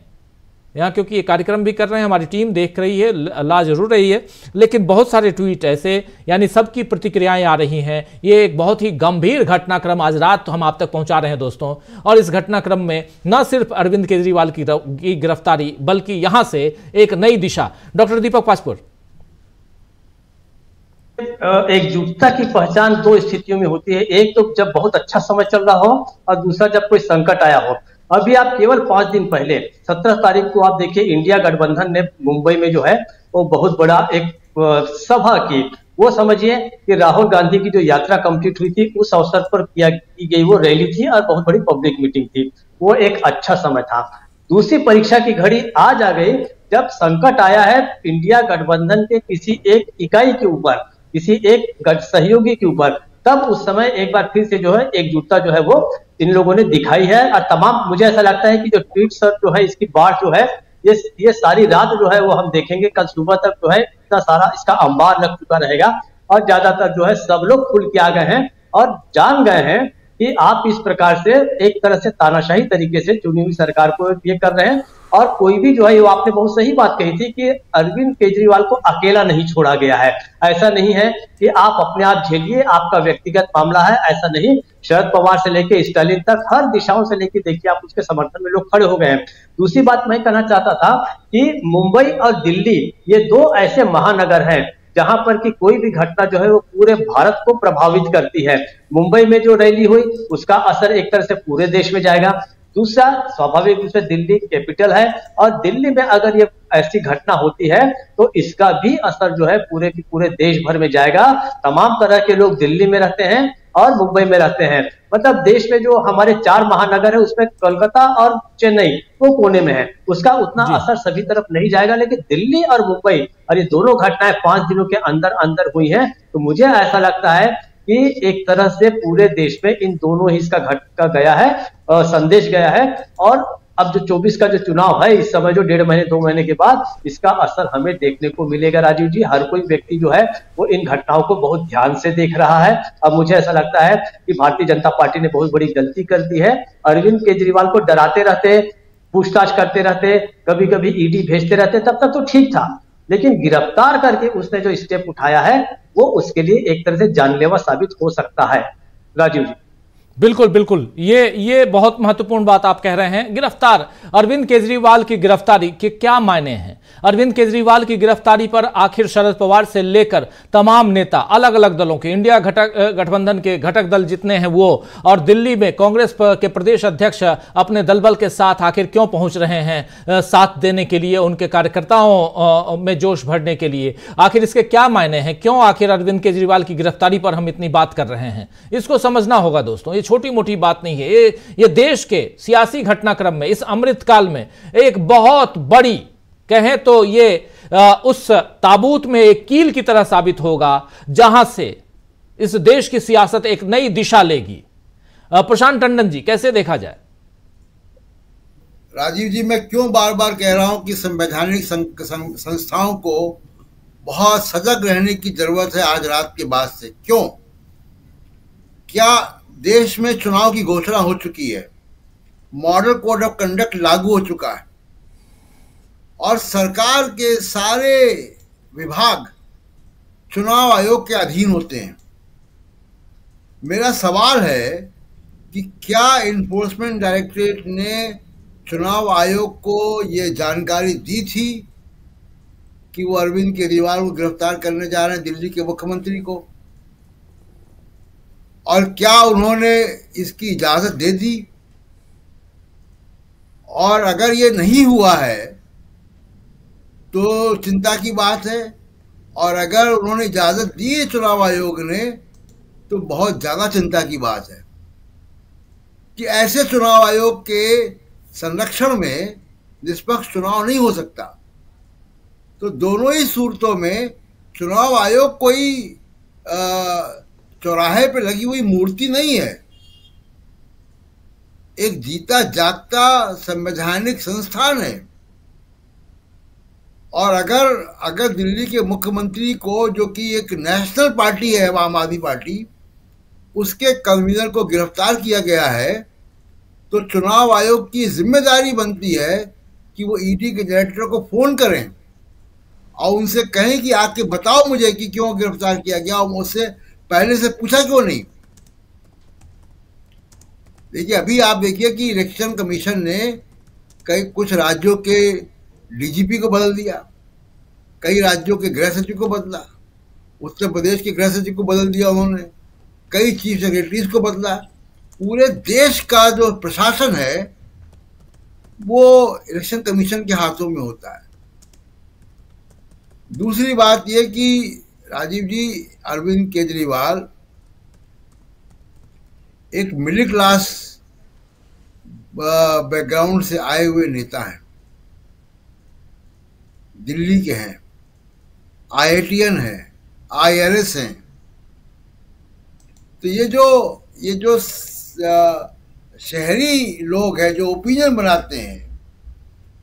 Speaker 1: यहाँ, क्योंकि ये कार्यक्रम भी कर रहे हैं, हमारी टीम देख रही है, ला जरूर रही है, लेकिन बहुत सारे ट्वीट ऐसे, यानी सबकी प्रतिक्रियाएं आ रही हैं। ये एक बहुत ही गंभीर घटनाक्रम आज रात तो हम आप तक पहुंचा रहे हैं दोस्तों, और इस घटनाक्रम में न सिर्फ अरविंद केजरीवाल की गिरफ्तारी बल्कि यहां से एक नई दिशा। डॉक्टर दीपक पाचपोर,
Speaker 5: एकजुटता की पहचान दो स्थितियों में होती है, एक तो जब बहुत अच्छा समय चल रहा हो और दूसरा जब कोई संकट आया हो। अभी आप केवल 5 दिन पहले 17 तारीख को आप देखिए इंडिया गठबंधन ने मुंबई में जो है वो बहुत बड़ा एक सभा की, वो समझिए कि राहुल गांधी की जो यात्रा कंप्लीट हुई थी उस अवसर पर की गई वो रैली थी और बहुत बड़ी पब्लिक मीटिंग थी, वो एक अच्छा समय था। दूसरी परीक्षा की घड़ी आज आ गई जब संकट आया है इंडिया गठबंधन के किसी एक इकाई के ऊपर, किसी एक सहयोगी के ऊपर, तब उस समय एक बार फिर से जो है एकजुटता जो है वो इन लोगों ने दिखाई है। और तमाम, मुझे ऐसा लगता है कि जो ट्वीट सर जो है इसकी बाढ़ जो है ये सारी रात जो है वो हम देखेंगे, कल सुबह तक जो है इतना सारा इसका अंबार लग चुका रहेगा और ज्यादातर जो है सब लोग खुल के आ गए हैं और जान गए हैं कि आप इस प्रकार से एक तरह से तानाशाही तरीके से चुनी हुई सरकार को ये कर रहे हैं। और कोई भी जो है, वो आपने बहुत सही बात कही थी कि अरविंद केजरीवाल को अकेला नहीं छोड़ा गया है। ऐसा नहीं है कि आप अपने आप झेलिए, आपका व्यक्तिगत मामला है, ऐसा नहीं। शरद पवार से लेके स्टालिन तक हर दिशाओं से लेके देखिए आप उसके समर्थन में लोग खड़े हो गए हैं। दूसरी बात मैं कहना चाहता था कि मुंबई और दिल्ली ये दो ऐसे महानगर हैं जहां पर कि कोई भी घटना जो है वो पूरे भारत को प्रभावित करती है। मुंबई में जो रैली हुई उसका असर एक तरह से पूरे देश में जाएगा। दूसरा, स्वाभाविक रूप से दिल्ली कैपिटल है और दिल्ली में अगर ये ऐसी घटना होती है तो इसका भी असर जो है पूरे की पूरे देश भर में जाएगा। तमाम तरह के लोग दिल्ली में रहते हैं और मुंबई में रहते हैं, मतलब देश में जो हमारे 4 महानगर है उसमें कोलकाता और चेन्नई वो कोने में है, उसका उतना असर सभी तरफ नहीं जाएगा। लेकिन दिल्ली और मुंबई और ये दोनों घटनाएं 5 दिनों के अंदर अंदर हुई हैं, तो मुझे ऐसा लगता है कि एक तरह से पूरे देश में इन दोनों ही इसका घटका गया है, संदेश गया है। और अब जो 24 का जो चुनाव है इस समय जो 1.5 महीने 2 महीने के बाद इसका असर हमें देखने को मिलेगा। राजीव जी, हर कोई व्यक्ति जो है वो इन घटनाओं को बहुत ध्यान से देख रहा है। अब मुझे ऐसा लगता है कि भारतीय जनता पार्टी ने बहुत बड़ी गलती कर दी है। अरविंद केजरीवाल को डराते रहते, पूछताछ करते रहते, कभी कभी ईडी भेजते रहते, तब तक तो ठीक था, लेकिन गिरफ्तार करके उसने जो स्टेप उठाया है वो उसके लिए एक तरह से जानलेवा साबित हो सकता है। राजीव जी,
Speaker 1: बिल्कुल बिल्कुल, ये बहुत महत्वपूर्ण बात आप कह रहे हैं। गिरफ्तार अरविंद केजरीवाल की गिरफ्तारी के क्या मायने हैं? अरविंद केजरीवाल की गिरफ्तारी पर आखिर शरद पवार से लेकर तमाम नेता, अलग अलग दलों के, इंडिया गठबंधन के घटक दल जितने हैं वो, और दिल्ली में कांग्रेस के प्रदेश अध्यक्ष अपने दलबल के साथ आखिर क्यों पहुंच रहे हैं साथ देने के लिए, उनके कार्यकर्ताओं में जोश भरने के लिए? आखिर इसके क्या मायने हैं? क्यों आखिर अरविंद केजरीवाल की गिरफ्तारी पर हम इतनी बात कर रहे हैं? इसको समझना होगा दोस्तों, ये छोटी मोटी बात नहीं है। ये देश के सियासी घटनाक्रम में, इस अमृतकाल में एक बहुत बड़ी, कहें तो ये उस ताबूत में एक कील की तरह साबित होगा जहां से इस देश की सियासत एक नई दिशा लेगी। प्रशांत टंडन जी, कैसे देखा जाए?
Speaker 2: राजीव जी, मैं क्यों बार बार कह रहा हूं कि संवैधानिक संस्थाओं को बहुत सजग रहने की जरूरत है आज रात के बाद से। क्यों? क्या देश में चुनाव की घोषणा हो चुकी है, मॉडल कोड ऑफ कंडक्ट लागू हो चुका है और सरकार के सारे विभाग चुनाव आयोग के अधीन होते हैं। मेरा सवाल है कि क्या इन्फोर्समेंट डायरेक्टरेट ने चुनाव आयोग को ये जानकारी दी थी कि वो अरविंद केजरीवाल को गिरफ्तार करने जा रहे हैं, दिल्ली के मुख्यमंत्री को, और क्या उन्होंने इसकी इजाजत दे दी? और अगर ये नहीं हुआ है तो चिंता की बात है, और अगर उन्होंने इजाजत दी है चुनाव आयोग ने तो बहुत ज्यादा चिंता की बात है कि ऐसे चुनाव आयोग के संरक्षण में निष्पक्ष चुनाव नहीं हो सकता। तो दोनों ही सूरतों में चुनाव आयोग कोई चौराहे पे लगी हुई मूर्ति नहीं है, एक जीता जागता संवैधानिक संस्थान है। और अगर दिल्ली के मुख्यमंत्री को, जो कि एक नेशनल पार्टी है आम आदमी पार्टी, उसके कन्वीनर को गिरफ्तार किया गया है, तो चुनाव आयोग की जिम्मेदारी बनती है कि वो ईडी के डायरेक्टर को फोन करें और उनसे कहें कि आके बताओ मुझे कि क्यों गिरफ्तार किया गया, और मुझसे पहले से पूछा क्यों नहीं। देखिए, अभी आप देखिए कि इलेक्शन कमीशन ने कुछ राज्यों के डीजीपी को बदल दिया, कई राज्यों के गृह सचिव को बदला, उत्तर प्रदेश के गृह सचिव को बदल दिया उन्होंने, कई चीफ सेक्रेटरीज को बदला। पूरे देश का जो प्रशासन है वो इलेक्शन कमीशन के हाथों में होता है। दूसरी बात यह कि राजीव जी, अरविंद केजरीवाल एक मिडिल क्लास बैकग्राउंड से आए हुए नेता हैं, दिल्ली के हैं, IITian हैं, IRS हैं। तो ये जो शहरी लोग हैं, जो ओपिनियन बनाते हैं,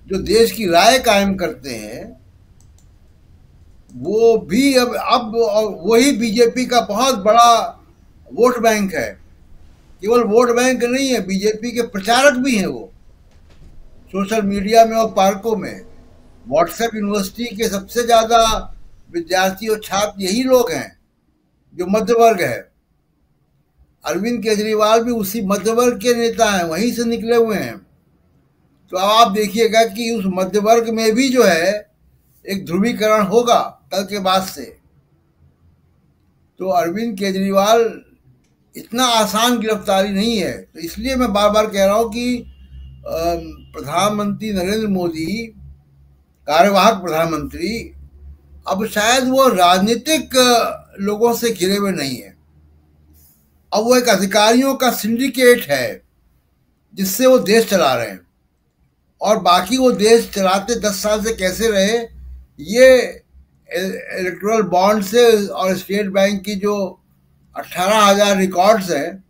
Speaker 2: जो देश की राय कायम करते हैं, वो भी अब वही बीजेपी का बहुत बड़ा वोट बैंक है। केवल वोट बैंक नहीं है, बीजेपी के प्रचारक भी हैं वो, सोशल मीडिया में और पार्कों में। व्हाट्सएप यूनिवर्सिटी के सबसे ज्यादा विद्यार्थी और छात्र यही लोग हैं जो मध्य वर्ग है। अरविंद केजरीवाल भी उसी मध्य वर्ग के नेता हैं, वहीं से निकले हुए हैं। तो अब आप देखिएगा कि उस मध्य वर्ग में भी जो है एक ध्रुवीकरण होगा कल के बाद से। तो अरविंद केजरीवाल इतना आसान गिरफ्तारी नहीं है। तो इसलिए मैं बार बार कह रहा हूं कि प्रधानमंत्री नरेंद्र मोदी, कार्यवाहक प्रधानमंत्री, अब शायद वो राजनीतिक लोगों से घिरे हुए नहीं है। अब वो एक अधिकारियों का सिंडिकेट है जिससे वो देश चला रहे हैं, और बाकी वो देश चलाते 10 साल से कैसे रहे, ये इलेक्टोरल बॉन्ड से और स्टेट बैंक की जो 18,000 रिकॉर्ड्स हैं,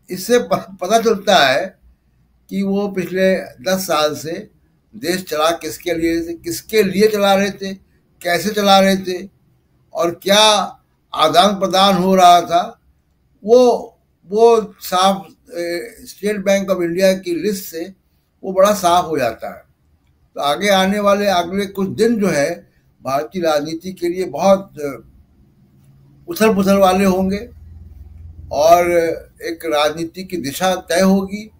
Speaker 2: इससे पता चलता है कि वो पिछले 10 साल से देश चला किसके लिए चला रहे थे, कैसे चला रहे थे, और क्या आदान प्रदान हो रहा था, वो साफ स्टेट बैंक ऑफ इंडिया की लिस्ट से वो बड़ा साफ हो जाता है। तो आगे आने वाले अगले कुछ दिन जो है भारतीय राजनीति के लिए बहुत उथल पुथल वाले होंगे, और एक राजनीति की दिशा तय होगी।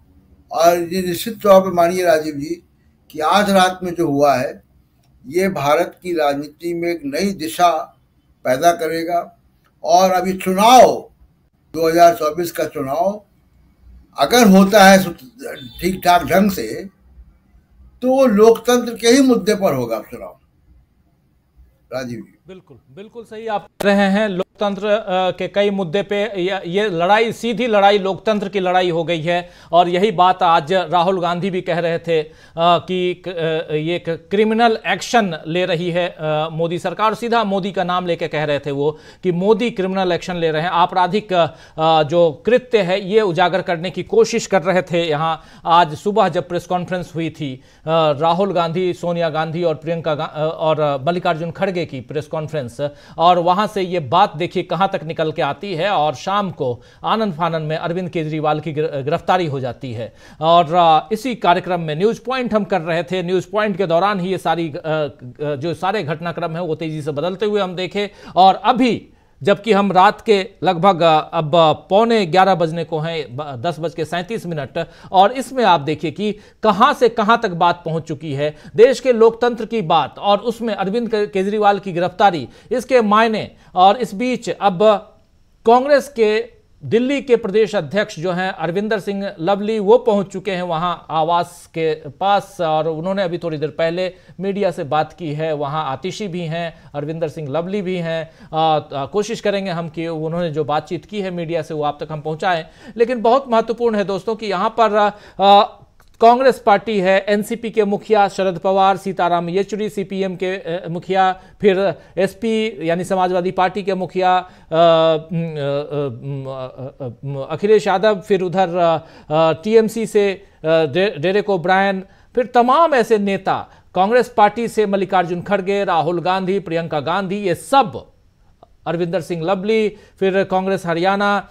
Speaker 2: और ये निश्चित तौर पर मानिए राजीव जी कि आज रात में जो हुआ है ये भारत की राजनीति में एक नई दिशा पैदा करेगा। और अभी चुनाव 2024 का चुनाव अगर होता है ठीक ठाक ढंग से, तो वो लोकतंत्र के ही मुद्दे पर होगा चुनाव। राजीव जी,
Speaker 1: बिल्कुल बिल्कुल सही आप कह रहे हैं। लोकतंत्र के कई मुद्दे पे ये लड़ाई, सीधी लड़ाई लोकतंत्र की लड़ाई हो गई है। और यही बात आज राहुल गांधी भी कह रहे थे कि ये क्रिमिनल एक्शन ले रही है मोदी सरकार। सीधा मोदी का नाम लेके कह रहे थे वो कि मोदी क्रिमिनल एक्शन ले रहे हैं, आपराधिक जो कृत्य है ये उजागर करने की कोशिश कर रहे थे। यहाँ आज सुबह जब प्रेस कॉन्फ्रेंस हुई थी राहुल गांधी, सोनिया गांधी और प्रियंका और मल्लिकार्जुन खड़गे की प्रेस कॉन्फ्रेंस, और वहां से ये बात देखिए कहां तक निकल के आती है। और शाम को आनंद फानन में अरविंद केजरीवाल की गिरफ्तारी हो जाती है। और इसी कार्यक्रम में न्यूज पॉइंट हम कर रहे थे, न्यूज पॉइंट के दौरान ही ये सारी जो सारे घटनाक्रम है वो तेजी से बदलते हुए हम देखे। और अभी जबकि हम रात के लगभग अब 11:15 बजने को हैं, 10:37, और इसमें आप देखिए कि कहां से कहां तक बात पहुंच चुकी है। देश के लोकतंत्र की बात और उसमें अरविंद केजरीवाल की गिरफ्तारी, इसके मायने। और इस बीच अब कांग्रेस के दिल्ली के प्रदेश अध्यक्ष जो हैं अरविंदर सिंह लवली, वो पहुंच चुके हैं वहां आवास के पास, और उन्होंने अभी थोड़ी देर पहले मीडिया से बात की है। वहां आतिशी भी हैं, अरविंदर सिंह लवली भी हैं। कोशिश करेंगे हम कि उन्होंने जो बातचीत की है मीडिया से वो आप तक हम पहुंचाएं। लेकिन बहुत महत्वपूर्ण है दोस्तों कि यहां पर कांग्रेस पार्टी है, एनसीपी के मुखिया शरद पवार, सीताराम येचुरी सीपीएम के मुखिया, फिर एसपी यानी समाजवादी पार्टी के मुखिया अखिलेश यादव, फिर उधर टीएमसी से डेरेक ओब्रायन, फिर तमाम ऐसे नेता कांग्रेस पार्टी से मल्लिकार्जुन खड़गे, राहुल गांधी, प्रियंका गांधी, ये सब, अरविंदर सिंह लवली, फिर कांग्रेस हरियाणा,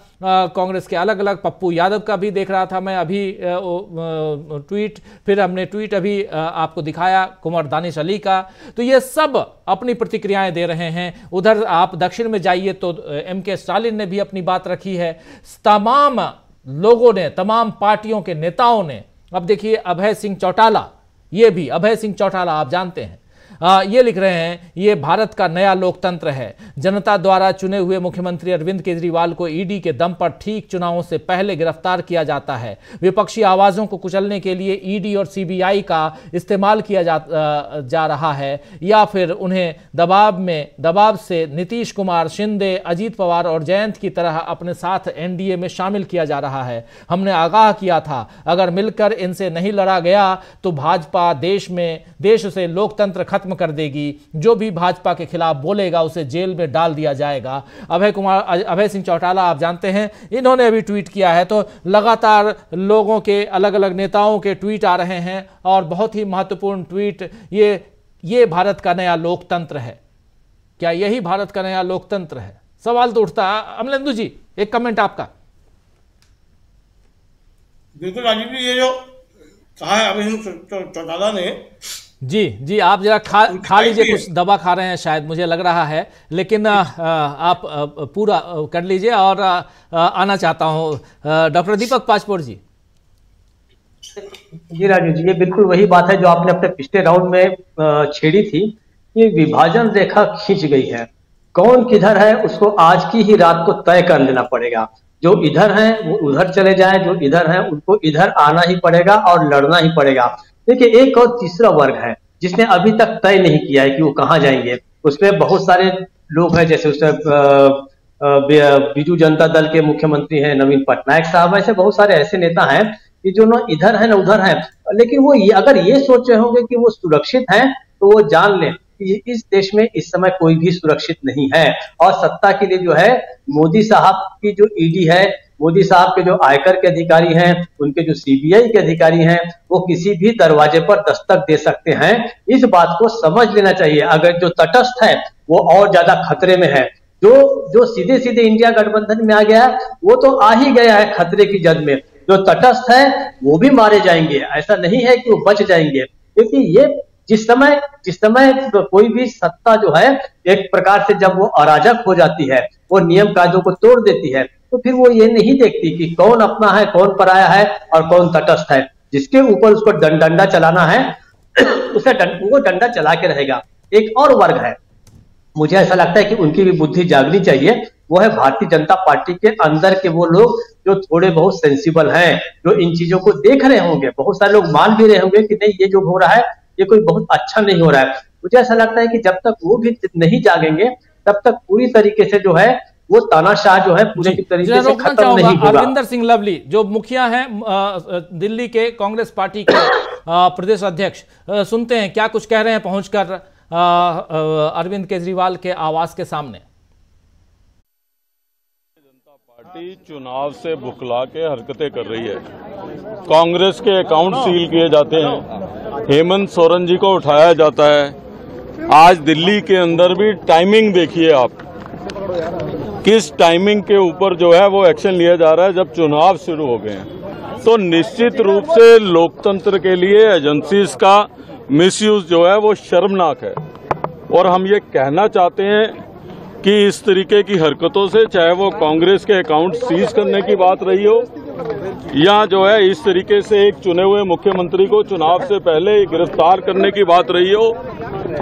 Speaker 1: कांग्रेस के अलग अलग, पप्पू यादव का भी देख रहा था मैं अभी ट्वीट, फिर हमने ट्वीट अभी आपको दिखाया कुंवर दानिश अली का। तो ये सब अपनी प्रतिक्रियाएं दे रहे हैं। उधर आप दक्षिण में जाइए तो MK स्टालिन ने भी अपनी बात रखी है। तमाम लोगों ने, तमाम पार्टियों के नेताओं ने, अब देखिए अभय सिंह चौटाला, ये भी अभय सिंह चौटाला आप जानते हैं, ये लिख रहे हैं, ये भारत का नया लोकतंत्र है। जनता द्वारा चुने हुए मुख्यमंत्री अरविंद केजरीवाल को ईडी के दम पर ठीक चुनावों से पहले गिरफ्तार किया जाता है। विपक्षी आवाजों को कुचलने के लिए ईडी और सीबीआई का इस्तेमाल किया जा रहा है, या फिर उन्हें दबाव से नीतीश कुमार, शिंदे, अजीत पवार और जयंत की तरह अपने साथ एनडीए में शामिल किया जा रहा है। हमने आगाह किया था, अगर मिलकर इनसे नहीं लड़ा गया तो भाजपा देश से लोकतंत्र खत्म कर देगी। जो भी भाजपा के खिलाफ बोलेगा उसे जेल में डाल दिया जाएगा। अभय सिंह चौटाला आप जानते हैं, इन्होंने अभी ट्वीट किया है। तो लगातार लोगों के, अलग अलग नेताओं के ट्वीट आ रहे हैं, और बहुत ही महत्वपूर्ण ट्वीट, ये भारत का नया लोकतंत्र है। क्या यही भारत का नया लोकतंत्र है? सवाल तो उठता है। अमलेंदु जी, एक कमेंट आपका।
Speaker 6: बिल्कुल राजीव जी, ये जो कहा है अभय सिंह चौटाला ने,
Speaker 1: जी आप जरा खा लीजिए, कुछ दवा खा रहे हैं शायद, मुझे लग रहा है, लेकिन आप पूरा कर लीजिए। और आना चाहता हूं डॉक्टर दीपक पाचपोर जी।
Speaker 5: जी राजू जी, ये बिल्कुल वही बात है जो आपने अपने पिछले राउंड में छेड़ी थी। ये विभाजन रेखा खींच गई है, कौन किधर है उसको आज की ही रात को तय कर लेना पड़ेगा। जो इधर हैं वो उधर चले जाएं, जो इधर हैं उनको इधर आना ही पड़ेगा और लड़ना ही पड़ेगा। देखिए, एक और तीसरा वर्ग है जिसने अभी तक तय नहीं किया है कि वो कहाँ जाएंगे। उसमें बहुत सारे लोग हैं, जैसे उसमें बीजू जनता दल के मुख्यमंत्री हैं नवीन पटनायक साहब, ऐसे बहुत सारे ऐसे नेता हैं कि जो न इधर है न उधर है। लेकिन वो अगर ये सोच रहे होंगे कि वो सुरक्षित हैं, तो वो जान लें कि इस देश में इस समय कोई भी सुरक्षित नहीं है। और सत्ता के लिए जो है, मोदी साहब की जो ईडी है, मोदी साहब के जो आयकर के अधिकारी हैं, उनके जो सीबीआई के अधिकारी हैं, वो किसी भी दरवाजे पर दस्तक दे सकते हैं। इस बात को समझ लेना चाहिए। अगर जो तटस्थ है वो और ज्यादा खतरे में है, जो सीधे सीधे इंडिया गठबंधन में आ गया है वो तो आ ही गया है खतरे की जद में। जो तटस्थ है वो भी मारे जाएंगे, ऐसा नहीं है कि वो बच जाएंगे। क्योंकि ये जिस समय कोई भी सत्ता जो है एक प्रकार से जब वो अराजक हो जाती है, वो नियम कायदों को तोड़ देती है, तो फिर वो ये नहीं देखती कि कौन अपना है, कौन पराया है और कौन तटस्थ है। जिसके ऊपर उसको डंडा चलाना है उसे वो डंडा चला के रहेगा। एक और वर्ग है, मुझे ऐसा लगता है कि उनकी भी बुद्धि जागनी चाहिए। वो है भारतीय जनता पार्टी के अंदर के वो लोग जो थोड़े बहुत सेंसिबल हैं, जो इन चीजों को देख रहे होंगे। बहुत सारे लोग मान भी रहे होंगे कि नहीं, ये जो हो रहा है ये कोई बहुत अच्छा नहीं हो रहा है। मुझे ऐसा लगता है कि जब तक वो भी नहीं जागेंगे तब तक पूरी तरीके से जो है वो तानाशाह जो है पूरे तरीके से खत्म नहीं होगा।
Speaker 1: अरविंदर सिंह लवली जो मुखिया हैं दिल्ली के कांग्रेस पार्टी के प्रदेश अध्यक्ष, सुनते हैं क्या कुछ कह रहे हैं पहुंचकर अरविंद केजरीवाल के आवास के सामने।
Speaker 7: जनता पार्टी चुनाव से बुखला के हरकतें कर रही है। कांग्रेस के अकाउंट सील किए जाते हैं, हेमंत सोरेन जी को उठाया जाता है। आज दिल्ली के अंदर भी टाइमिंग देखिए आप, किस टाइमिंग के ऊपर जो है वो एक्शन लिया जा रहा है जब चुनाव शुरू हो गए हैं। तो निश्चित रूप से लोकतंत्र के लिए एजेंसीज का मिसयूज जो है वो शर्मनाक है। और हम ये कहना चाहते हैं कि इस तरीके की हरकतों से, चाहे वो कांग्रेस के अकाउंट सीज करने की बात रही हो या जो है इस तरीके से एक चुने हुए मुख्यमंत्री को चुनाव से पहले गिरफ्तार करने की बात रही हो,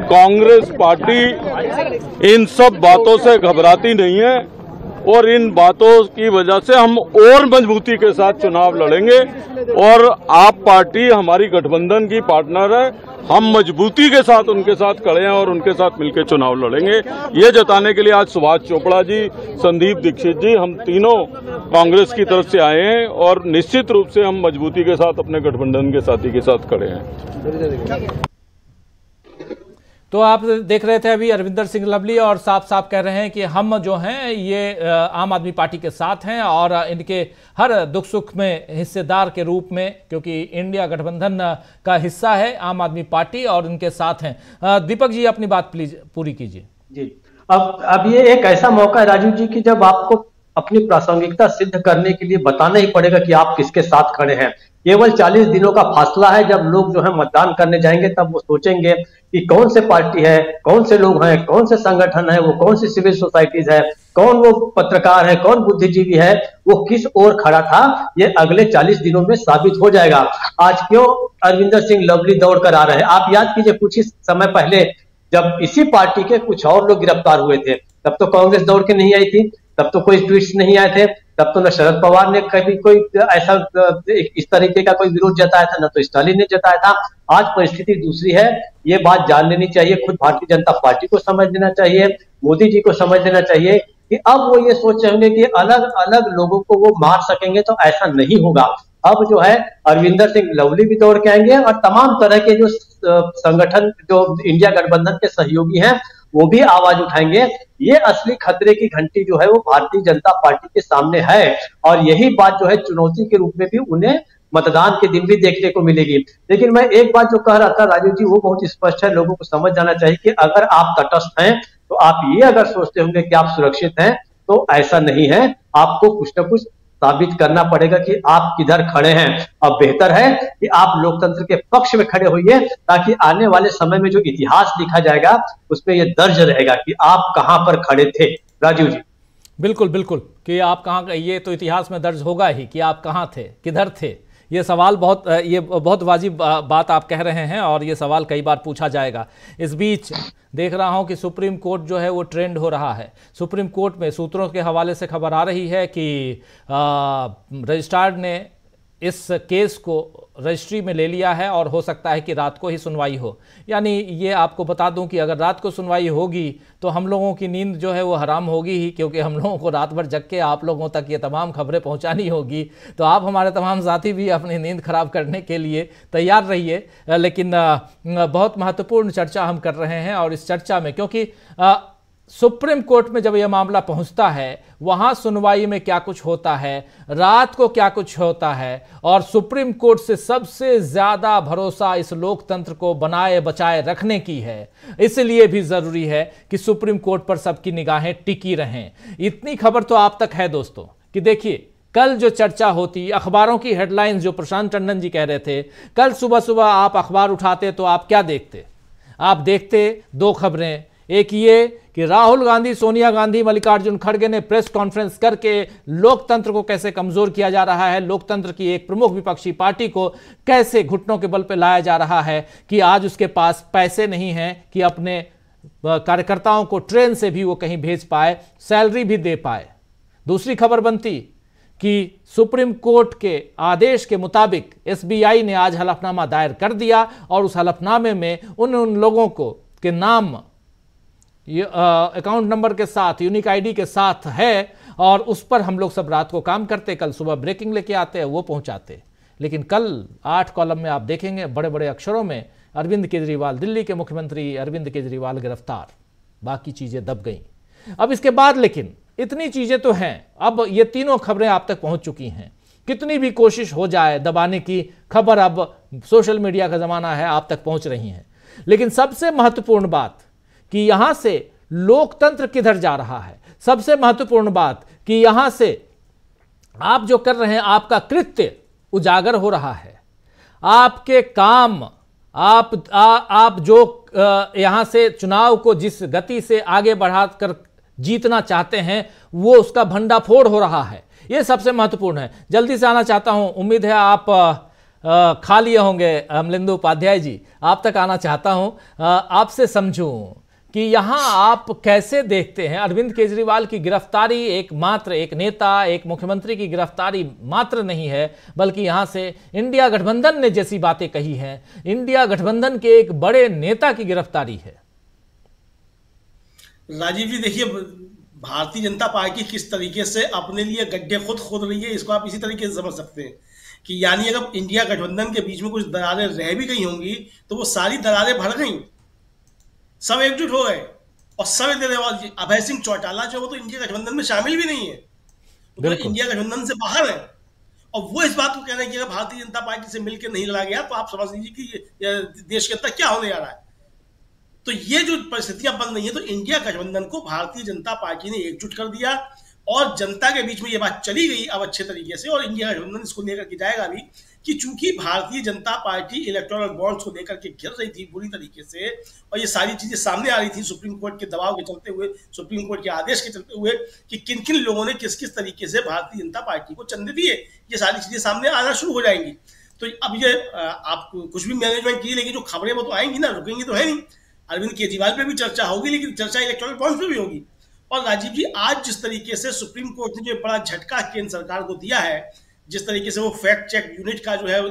Speaker 7: कांग्रेस पार्टी इन सब बातों से घबराती नहीं है और इन बातों की वजह से हम और मजबूती के साथ चुनाव लड़ेंगे। और आप पार्टी हमारी गठबंधन की पार्टनर है, हम मजबूती के साथ उनके साथ खड़े हैं और उनके साथ मिलकर चुनाव लड़ेंगे। ये जताने के लिए आज सुभाष चोपड़ा जी, संदीप दीक्षित जी, हम तीनों कांग्रेस की तरफ से आए हैं और निश्चित रूप से हम मजबूती के साथ अपने गठबंधन के साथी के साथ खड़े हैं।
Speaker 1: तो आप देख रहे थे अभी अरविंदर सिंह लवली और साफ साफ कह रहे हैं कि हम जो हैं ये आम आदमी पार्टी के साथ हैं और इनके हर दुख सुख में हिस्सेदार के रूप में, क्योंकि इंडिया गठबंधन का हिस्सा है आम आदमी पार्टी और उनके साथ हैं। दीपक जी अपनी बात प्लीज पूरी कीजिए।
Speaker 5: जी, अब ये एक ऐसा मौका है राजू जी कि जब आपको अपनी प्रासंगिकता सिद्ध करने के लिए बताना ही पड़ेगा कि आप किसके साथ खड़े हैं। केवल 40 दिनों का फासला है, जब लोग जो है मतदान करने जाएंगे तब वो सोचेंगे कि कौन से पार्टी है, कौन से लोग हैं, कौन से संगठन है, वो कौन सी सिविल सोसाइटीज है, कौन वो पत्रकार है, कौन बुद्धिजीवी है, वो किस ओर खड़ा था, ये अगले 40 दिनों में साबित हो जाएगा। आज क्यों अरविंदर सिंह लवली दौड़ कर आ रहे हैं? आप याद कीजिए कुछ ही समय पहले जब इसी पार्टी के कुछ और लोग गिरफ्तार हुए थे, तब तो कांग्रेस दौड़ के नहीं आई थी, तब तो कोई ट्वीट्स नहीं आए थे, तब तो न शरद पवार ने कभी कोई ऐसा इस तरीके का कोई विरोध जताया था, न तो स्टालिन ने जताया था। आज परिस्थिति दूसरी है, ये बात जान लेनी चाहिए, खुद भारतीय जनता पार्टी को समझ लेना चाहिए, मोदी जी को समझ लेना चाहिए कि अब वो ये सोच रहे होंगे कि अलग अलग लोगों को वो मार सकेंगे, तो ऐसा नहीं होगा। अब जो है अरविंदर सिंह लवली भी दौड़ के आएंगे और तमाम तरह के जो संगठन, जो इंडिया गठबंधन के सहयोगी हैं, वो भी आवाज उठाएंगे। ये असली खतरे की घंटी जो है वो भारतीय जनता पार्टी के सामने है और यही बात जो है चुनौती के रूप में भी उन्हें मतदान के दिन भी देखने को मिलेगी। लेकिन मैं एक बात जो कह रहा था राजू जी, वो बहुत स्पष्ट है, लोगों को समझ जाना चाहिए कि अगर आप तटस्थ हैं तो आप ये अगर सोचते होंगे कि आप सुरक्षित हैं, तो ऐसा नहीं है। आपको कुछ ना कुछ साबित करना पड़ेगा कि आप किधर खड़े हैं। अब बेहतर है कि आप लोकतंत्र के पक्ष में खड़े होइए, ताकि आने वाले समय में जो इतिहास लिखा जाएगा उसमें यह दर्ज रहेगा कि आप कहां पर खड़े थे। राजीव जी
Speaker 1: बिल्कुल बिल्कुल, कि आप कहां, ये तो इतिहास में दर्ज होगा ही कि आप कहां थे, किधर थे। ये सवाल बहुत वाजिब बात आप कह रहे हैं और ये सवाल कई बार पूछा जाएगा। इस बीच देख रहा हूं कि सुप्रीम कोर्ट जो है वो ट्रेंड हो रहा है। सुप्रीम कोर्ट में सूत्रों के हवाले से खबर आ रही है कि रजिस्ट्रार ने इस केस को रजिस्ट्री में ले लिया है और हो सकता है कि रात को ही सुनवाई हो। यानी ये आपको बता दूं कि अगर रात को सुनवाई होगी तो हम लोगों की नींद जो है वो हराम होगी ही, क्योंकि हम लोगों को रात भर जग के आप लोगों तक ये तमाम खबरें पहुंचानी होगी। तो आप हमारे तमाम साथी भी अपनी नींद खराब करने के लिए तैयार रहिए। लेकिन बहुत महत्वपूर्ण चर्चा हम कर रहे हैं और इस चर्चा में, क्योंकि सुप्रीम कोर्ट में जब यह मामला पहुंचता है, वहां सुनवाई में क्या कुछ होता है, रात को क्या कुछ होता है, और सुप्रीम कोर्ट से सबसे ज्यादा भरोसा इस लोकतंत्र को बनाए बचाए रखने की है। इसलिए भी जरूरी है कि सुप्रीम कोर्ट पर सबकी निगाहें टिकी रहें। इतनी खबर तो आप तक है दोस्तों कि देखिए, कल जो चर्चा होती, अखबारों की हेडलाइंस जो प्रशांत टंडन जी कह रहे थे, कल सुबह सुबह आप अखबार उठाते तो आप क्या देखते? आप देखते दो खबरें। एक ये कि राहुल गांधी, सोनिया गांधी, मल्लिकार्जुन खड़गे ने प्रेस कॉन्फ्रेंस करके लोकतंत्र को कैसे कमजोर किया जा रहा है, लोकतंत्र की एक प्रमुख विपक्षी पार्टी को कैसे घुटनों के बल पर लाया जा रहा है कि आज उसके पास पैसे नहीं हैं कि अपने कार्यकर्ताओं को ट्रेन से भी वो कहीं भेज पाए, सैलरी भी दे पाए। दूसरी खबर बनती कि सुप्रीम कोर्ट के आदेश के मुताबिक एसबीआई ने आज हलफनामा दायर कर दिया और उस हलफनामे में उन लोगों को के नाम अकाउंट नंबर के साथ, यूनिक आईडी के साथ है और उस पर हम लोग सब रात को काम करते, कल सुबह ब्रेकिंग लेके आते हैं, वो पहुंचाते। लेकिन कल 8 कॉलम में आप देखेंगे बड़े बड़े अक्षरों में अरविंद केजरीवाल, दिल्ली के मुख्यमंत्री अरविंद केजरीवाल गिरफ्तार, बाकी चीजें दब गई। अब इसके बाद लेकिन इतनी चीजें तो हैं, अब ये तीनों खबरें आप तक पहुंच चुकी हैं। कितनी भी कोशिश हो जाए दबाने की, खबर अब सोशल मीडिया का जमाना है, आप तक पहुंच रही हैं। लेकिन सबसे महत्वपूर्ण बात कि यहां से लोकतंत्र किधर जा रहा है, सबसे महत्वपूर्ण बात कि यहां से आप जो कर रहे हैं, आपका कृत्य उजागर हो रहा है, आपके काम, आप जो यहां से चुनाव को जिस गति से आगे बढ़ा कर जीतना चाहते हैं वो उसका भंडाफोड़ हो रहा है। ये सबसे महत्वपूर्ण है। जल्दी से आना चाहता हूं, उम्मीद है आप खा लिए होंगे अमलेंदु उपाध्याय जी, आप तक आना चाहता हूं, आपसे समझूं कि यहां आप कैसे देखते हैं अरविंद केजरीवाल की गिरफ्तारी एकमात्र एक नेता, एक मुख्यमंत्री की गिरफ्तारी मात्र नहीं है, बल्कि यहां से इंडिया गठबंधन ने जैसी बातें कही हैं, इंडिया गठबंधन के एक बड़े नेता की गिरफ्तारी है।
Speaker 6: राजीव जी देखिए, भारतीय जनता पार्टी किस तरीके से अपने लिए गड्ढे खुद खोद रही है, इसको आप इसी तरीके से समझ सकते हैं कि यानी अगर इंडिया गठबंधन के बीच में कुछ दरारें रह भी गई होंगी तो वो सारी दरारें भर गई, सब एकजुट हो गए और सब अभय सिंह चौटाला जो वो तो इंडिया गठबंधन में शामिल भी नहीं है, वो तो इंडिया गठबंधन से बाहर है। और वो इस बात को कह रहे हैं कि अगर भारतीय जनता पार्टी से मिलकर नहीं लड़ा गया तो आप समझ लीजिए कि देश के अंदर क्या होने जा रहा है। तो ये जो परिस्थितियां बन रही है, तो इंडिया गठबंधन को भारतीय जनता पार्टी ने एकजुट कर दिया और जनता के बीच में ये बात चली गई अब अच्छे तरीके से, और इंडिया गठबंधन इसको लेकर के जाएगा भी कि चूंकि Bharatiya Janata party electoral bonds को लेकर के घिर रही थी बुरी तरीके से, और ये सारी चीजें सामने आ रही थी सुप्रीम कोर्ट के दबाव के चलते हुए, सुप्रीम कोर्ट के आदेश के चलते हुए कि किन किन लोगों ने किस किस तरीके से भारतीय जनता पार्टी को चंदे दिए, ये सारी चीजें सामने आना शुरू हो जाएंगी। तो अब ये आप कुछ भी मैनेजमेंट की, लेकिन जो खबरें वो तो आएंगी ना, रुकेंगी तो है नहीं। अरविंद केजरीवाल पे भी चर्चा होगी, लेकिन चर्चा इलेक्टोरल बॉन्ड्स पे भी होगी। और राजीव जी, आज जिस तरीके से सुप्रीम कोर्ट ने जो बड़ा झटका केंद्र सरकार को दिया है, जिस तरीके से वो फैक्ट चेक यूनिट का जो है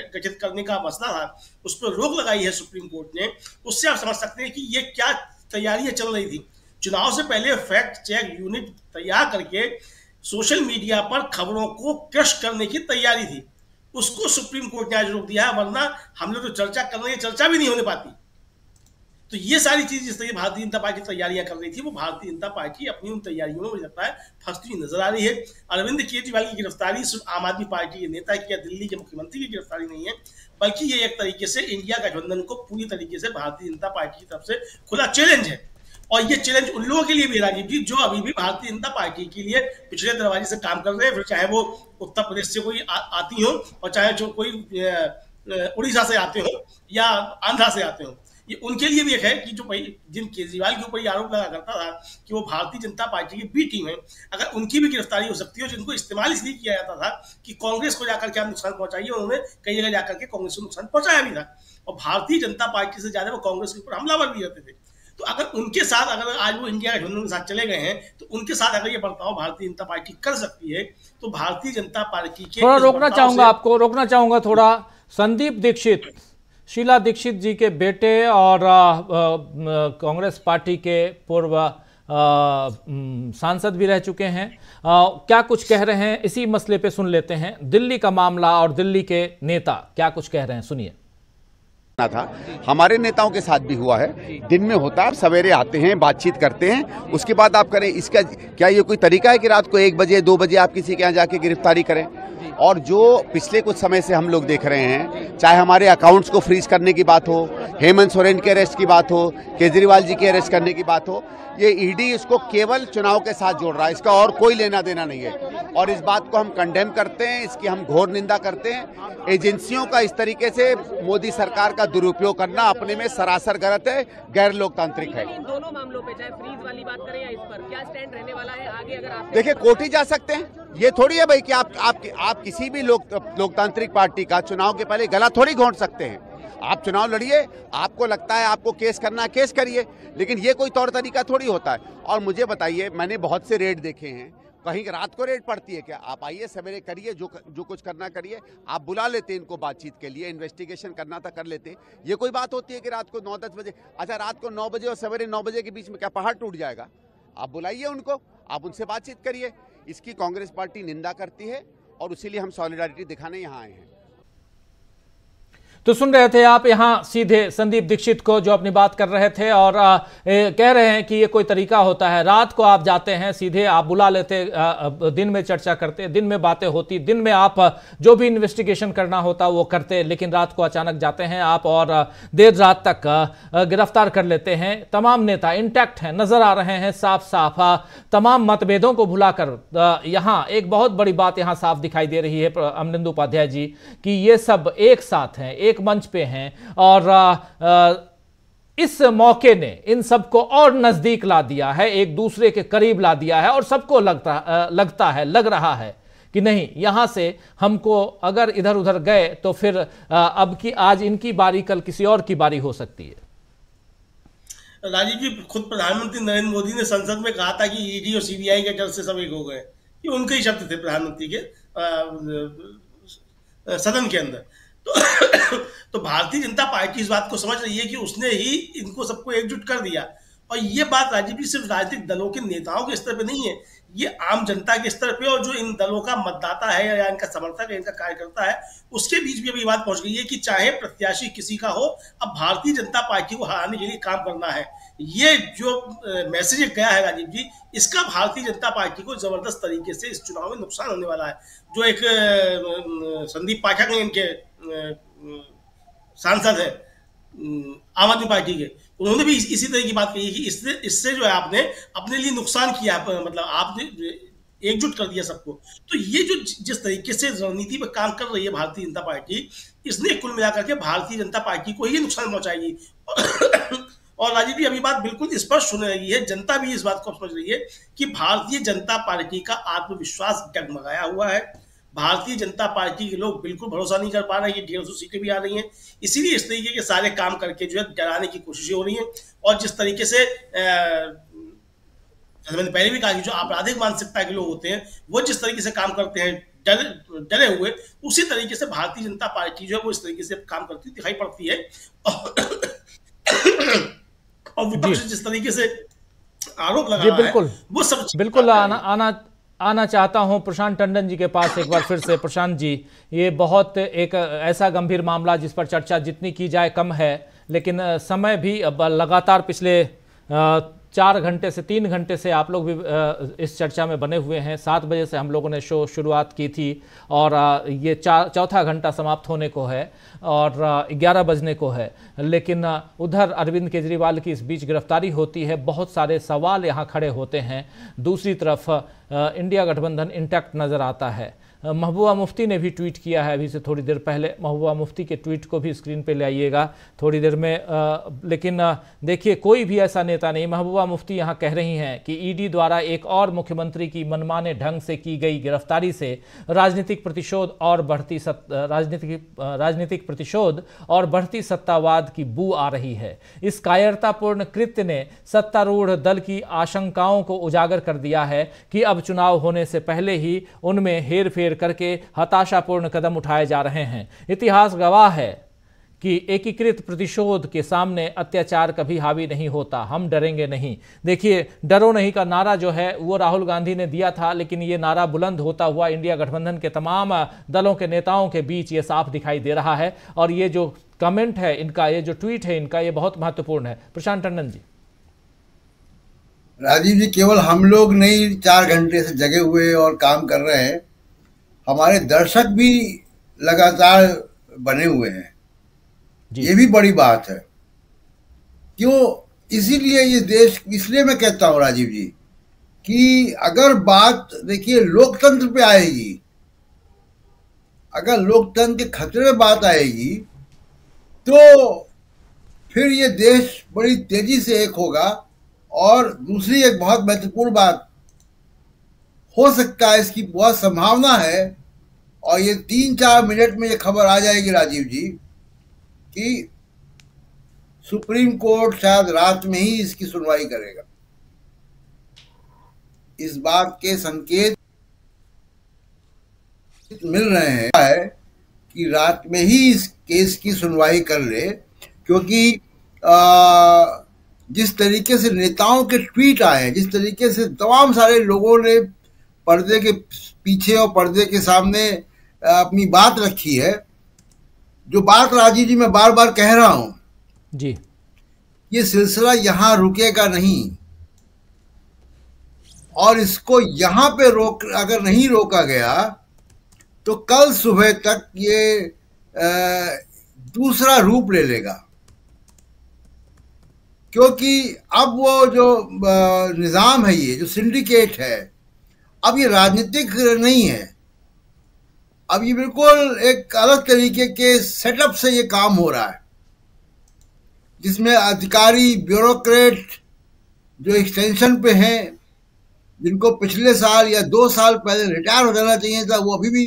Speaker 6: गठित करने का मसला था, उस पर रोक लगाई है सुप्रीम कोर्ट ने, उससे आप समझ सकते हैं कि ये क्या तैयारियां चल रही थी। चुनाव से पहले फैक्ट चेक यूनिट तैयार करके सोशल मीडिया पर खबरों को क्रश करने की तैयारी थी, उसको सुप्रीम कोर्ट ने आज रोक दिया है, वरना हम लोग तो चर्चा कर रहे हैं, चर्चा भी नहीं होने पाती। तो ये सारी चीज जिस तरह भारतीय जनता पार्टी तैयारियां कर रही थी, वो भारतीय जनता पार्टी अपनी उन तैयारियों में मुझे लगता है फंसती हुई नजर आ रही है। अरविंद केजरीवाल की गिरफ्तारी सिर्फ आम आदमी पार्टी के नेता की या दिल्ली के मुख्यमंत्री की गिरफ्तारी नहीं है, बल्कि ये एक तरीके से इंडिया गठबंधन को पूरी तरीके से भारतीय जनता पार्टी की तरफ से खुला चैलेंज है। और ये चैलेंज उन लोगों के लिए भी राजीव जी जो अभी भी भारतीय जनता पार्टी के लिए पिछले दरवाजे से काम कर रहे हैं, फिर चाहे वो उत्तर प्रदेश से कोई आती हो और चाहे जो कोई उड़ीसा से आते हो या आंध्रा से आते हो, ये उनके लिए भी एक है कि जो भाई जिन केजरीवाल के ऊपर ये आरोप लगा करता था कि वो भारतीय जनता पार्टी की बी टीम है, अगर उनकी भी गिरफ्तारी हो सकती है, जिनको इस्तेमाल इसलिए किया जाता था कि कांग्रेस को जाकर के आप नुकसान पहुंचाइए, उन्होंने कई जगह जाकर के कांग्रेस को नुकसान पहुंचाया भी था और भारतीय जनता पार्टी से ज्यादा वो कांग्रेस के ऊपर हमलावर भी रहते थे। तो अगर उनके साथ अगर आज वो इंडिया गठबंधन के साथ चले गए हैं, तो उनके साथ अगर ये बर्ताव भारतीय जनता पार्टी कर सकती है, तो भारतीय जनता पार्टी के
Speaker 1: थोड़ा रोकना चाहूंगा थोड़ा। संदीप दीक्षित, शीला दीक्षित जी के बेटे और कांग्रेस पार्टी के पूर्व सांसद भी रह चुके हैं, क्या कुछ कह रहे हैं इसी मसले पे सुन लेते हैं। दिल्ली का मामला और दिल्ली के नेता क्या कुछ कह रहे हैं, सुनिए।
Speaker 8: था हमारे नेताओं के साथ भी हुआ है, दिन में होता है, सवेरे आते हैं, बातचीत करते हैं, उसके बाद आप करें। इसका क्या ये कोई तरीका है कि रात को 1 बजे 2 बजे आप किसी के यहाँ जाके गिरफ्तारी करें? और जो पिछले कुछ समय से हम लोग देख रहे हैं, चाहे हमारे अकाउंट्स को फ्रीज करने की बात हो, हेमंत सोरेन के अरेस्ट की बात हो, केजरीवाल जी के अरेस्ट करने की बात हो, ये ईडी इसको केवल चुनाव के साथ जोड़ रहा है, इसका और कोई लेना देना नहीं है। और इस बात को हम कंडेम करते हैं, इसकी हम घोर निंदा करते हैं। एजेंसियों का इस तरीके से मोदी सरकार का दुरुपयोग करना अपने में सरासर गलत है, गैर लोकतांत्रिक है।
Speaker 9: इन दोनों मामलों पे चाहे फ्रीज वाली बात करें या इस पर क्या स्टैंड रहने वाला है आगे? अगर आप
Speaker 8: देखिए, कोर्ट ही जा सकते हैं, ये थोड़ी है भाई कि आप किसी भी लोकतांत्रिक पार्टी का चुनाव के पहले गला थोड़ी घोंट सकते हैं। आप चुनाव लड़िए, आपको लगता है आपको केस करना है, केस करिए, लेकिन ये कोई तौर तरीका थोड़ी होता है। और मुझे बताइए, मैंने बहुत से रेड देखे हैं, कहीं रात को रेड पड़ती है क्या? आप आइए, सवेरे करिए, जो कुछ करना करिए। आप बुला लेते इनको बातचीत के लिए, इन्वेस्टिगेशन करना था कर लेते। ये कोई बात होती है कि रात को 9-10 बजे? अच्छा, रात को 9 बजे और सवेरे 9 बजे के बीच में क्या पहाड़ टूट जाएगा? आप बुलाइए उनको, आप उनसे बातचीत करिए। इसकी कांग्रेस पार्टी निंदा करती है और इसीलिए हम सॉलिडारिटी दिखाने यहाँ आए हैं।
Speaker 1: तो सुन रहे थे आप यहाँ सीधे संदीप दीक्षित को जो अपनी बात कर रहे थे और कह रहे हैं कि ये कोई तरीका होता है, रात को आप जाते हैं, सीधे आप बुला लेते, दिन में चर्चा करते, दिन में बातें होती, दिन में आप जो भी इन्वेस्टिगेशन करना होता वो करते, लेकिन रात को अचानक जाते हैं आप और देर रात तक गिरफ्तार कर लेते हैं। तमाम नेता इंटैक्ट हैं, नजर आ रहे हैं साफ साफ, तमाम मतभेदों को भुलाकर। यहाँ एक बहुत बड़ी बात यहाँ साफ दिखाई दे रही है अमलेंदु उपाध्याय जी, कि ये सब एक साथ हैं, एक मंच पे हैं और इस मौके ने इन सबको और नजदीक ला दिया है, एक दूसरे के करीब ला दिया है और सबको लग रहा है कि नहीं, यहां से हमको अगर इधर उधर गए तो फिर अब की आज इनकी बारी, कल किसी और की बारी हो सकती है।
Speaker 6: राजीव जी, खुद प्रधानमंत्री नरेंद्र मोदी ने संसद में कहा था कि ईडी और सीबीआई के डर से सब एक हो गए। ये उनके ही शब्द थे प्रधानमंत्री के सदन के अंदर। तो भारतीय जनता पार्टी इस बात को समझ रही है कि उसने ही इनको सबको एकजुट कर दिया। और ये बात राजीव जी सिर्फ राजनीतिक दलों के नेताओं के स्तर पे नहीं है, ये आम जनता के स्तर पे और जो इन दलों का मतदाता है या इनका समर्थक है, इनका कार्यकर्ता है, उसके बीच भी अभी बात पहुंच गई है कि चाहे प्रत्याशी किसी का हो, अब भारतीय जनता पार्टी को हराने के लिए काम करना है। ये जो मैसेज गया है राजीव जी, इसका भारतीय जनता पार्टी को जबरदस्त तरीके से इस चुनाव में नुकसान होने वाला है। जो एक संदीप पाठक ने, इनके सांसद है आम आदमी पार्टी के, उन्होंने भी इसी तरह की बात कही कि इससे जो है आपने अपने लिए नुकसान किया, मतलब आपने एकजुट कर दिया सबको। तो ये जो जिस तरीके से रणनीति पर काम कर रही है भारतीय जनता पार्टी, इसने कुल मिलाकर के भारतीय जनता पार्टी को ही नुकसान पहुंचाएगी। और राजीव जी, अभी बात बिल्कुल स्पष्ट होने लगी है, जनता भी इस बात को समझ रही है कि भारतीय जनता पार्टी का आत्मविश्वास डगमगाया हुआ है। भारतीय जनता पार्टी के लोग बिल्कुल भरोसा नहीं कर पा रहे हैं कि 150 सीटें भी आ रही हैं, इसीलिए इस तरीके के सारे काम करके जो है डराने की कोशिशें हो रही हैं। और जिस तरीके से मैंने पहले भी कहा कि जो आपराधिक मानसिकता के लोग होते हैं वो जिस तरीके से काम करते हैं डरे हुए, उसी तरीके से भारतीय जनता पार्टी जो है वो इस तरीके से काम करती दिखाई पड़ती है। और विपक्ष जिस तरीके से आरोप लगा रहा है, वो सब
Speaker 1: बिल्कुल आना चाहता हूं प्रशांत टंडन जी के पास एक बार फिर से। प्रशांत जी, ये बहुत एक ऐसा गंभीर मामला जिस पर चर्चा जितनी की जाए कम है, लेकिन समय भी अब लगातार पिछले 4 घंटे से 3 घंटे से आप लोग भी इस चर्चा में बने हुए हैं। 7 बजे से हम लोगों ने शो शुरुआत की थी और ये चौथा घंटा समाप्त होने को है और 11 बजने को है। लेकिन उधर अरविंद केजरीवाल की इस बीच गिरफ्तारी होती है, बहुत सारे सवाल यहाँ खड़े होते हैं। दूसरी तरफ इंडिया गठबंधन इंटैक्ट नज़र आता है। महबूबा मुफ्ती ने भी ट्वीट किया है अभी से थोड़ी देर पहले। महबूबा मुफ्ती के ट्वीट को भी स्क्रीन पे ले आइएगा थोड़ी देर में। लेकिन देखिए, कोई भी ऐसा नेता नहीं। महबूबा मुफ्ती यहाँ कह रही हैं कि ईडी द्वारा एक और मुख्यमंत्री की मनमाने ढंग से की गई गिरफ्तारी से राजनीतिक प्रतिशोध और बढ़ती सत्तावाद की बू आ रही है। इस कायरतापूर्ण कृत्य ने सत्तारूढ़ दल की आशंकाओं को उजागर कर दिया है कि अब चुनाव होने से पहले ही उनमें हेरफेर करके हताशापूर्ण कदम उठाए जा रहे हैं। इतिहास गवाह है कि एकीकृत प्रतिशोध के सामने अत्याचार कभी हावी नहीं होता। हम डरेंगे नहीं। देखिए, डरो नहीं का नारा जो है वो राहुल गांधी ने दिया था, लेकिन ये नारा बुलंद होता हुआ इंडिया गठबंधन के तमाम दलों के नेताओं के बीच ये साफ दिखाई दे रहा है। और ये जो कमेंट है इनका, ये जो ट्वीट है इनका, ये बहुत महत्वपूर्ण है। प्रशांत टंडन जी।
Speaker 2: राजीव जी, केवल हम लोग नहीं 4 घंटे से जगे हुए और काम कर रहे हैं, हमारे दर्शक भी लगातार बने हुए हैं। ये भी बड़ी बात है। क्यों? इसीलिए ये देश, इसलिए मैं कहता हूं राजीव जी कि अगर बात देखिए लोकतंत्र पे आएगी, अगर लोकतंत्र के खतरे में बात आएगी तो फिर ये देश बड़ी तेजी से एक होगा। और दूसरी एक बहुत महत्वपूर्ण बात हो सकता है, इसकी बहुत संभावना है, और ये 3-4 मिनट में ये खबर आ जाएगी राजीव जी कि सुप्रीम कोर्ट शायद रात में ही इसकी सुनवाई करेगा। इस बात के संकेत मिल रहे हैं कि रात में ही इस केस की सुनवाई कर ले, क्योंकि जिस तरीके से नेताओं के ट्वीट आए, जिस तरीके से तमाम सारे लोगों ने पर्दे के पीछे और पर्दे के सामने अपनी बात रखी है, जो बात राजीव जी मैं बार बार कह रहा हूं
Speaker 1: जी,
Speaker 2: ये सिलसिला यहां रुकेगा नहीं। और इसको यहां पे अगर नहीं रोका गया तो कल सुबह तक ये दूसरा रूप ले लेगा। क्योंकि अब वो जो निज़ाम है, ये जो सिंडिकेट है, अब ये राजनीतिक नहीं है। अब ये बिल्कुल एक अलग तरीके के सेटअप से ये काम हो रहा है। जिसमें अधिकारी ब्यूरोक्रेट जो एक्सटेंशन पे हैं, जिनको पिछले साल या 2 साल पहले रिटायर हो जाना चाहिए था, वो अभी भी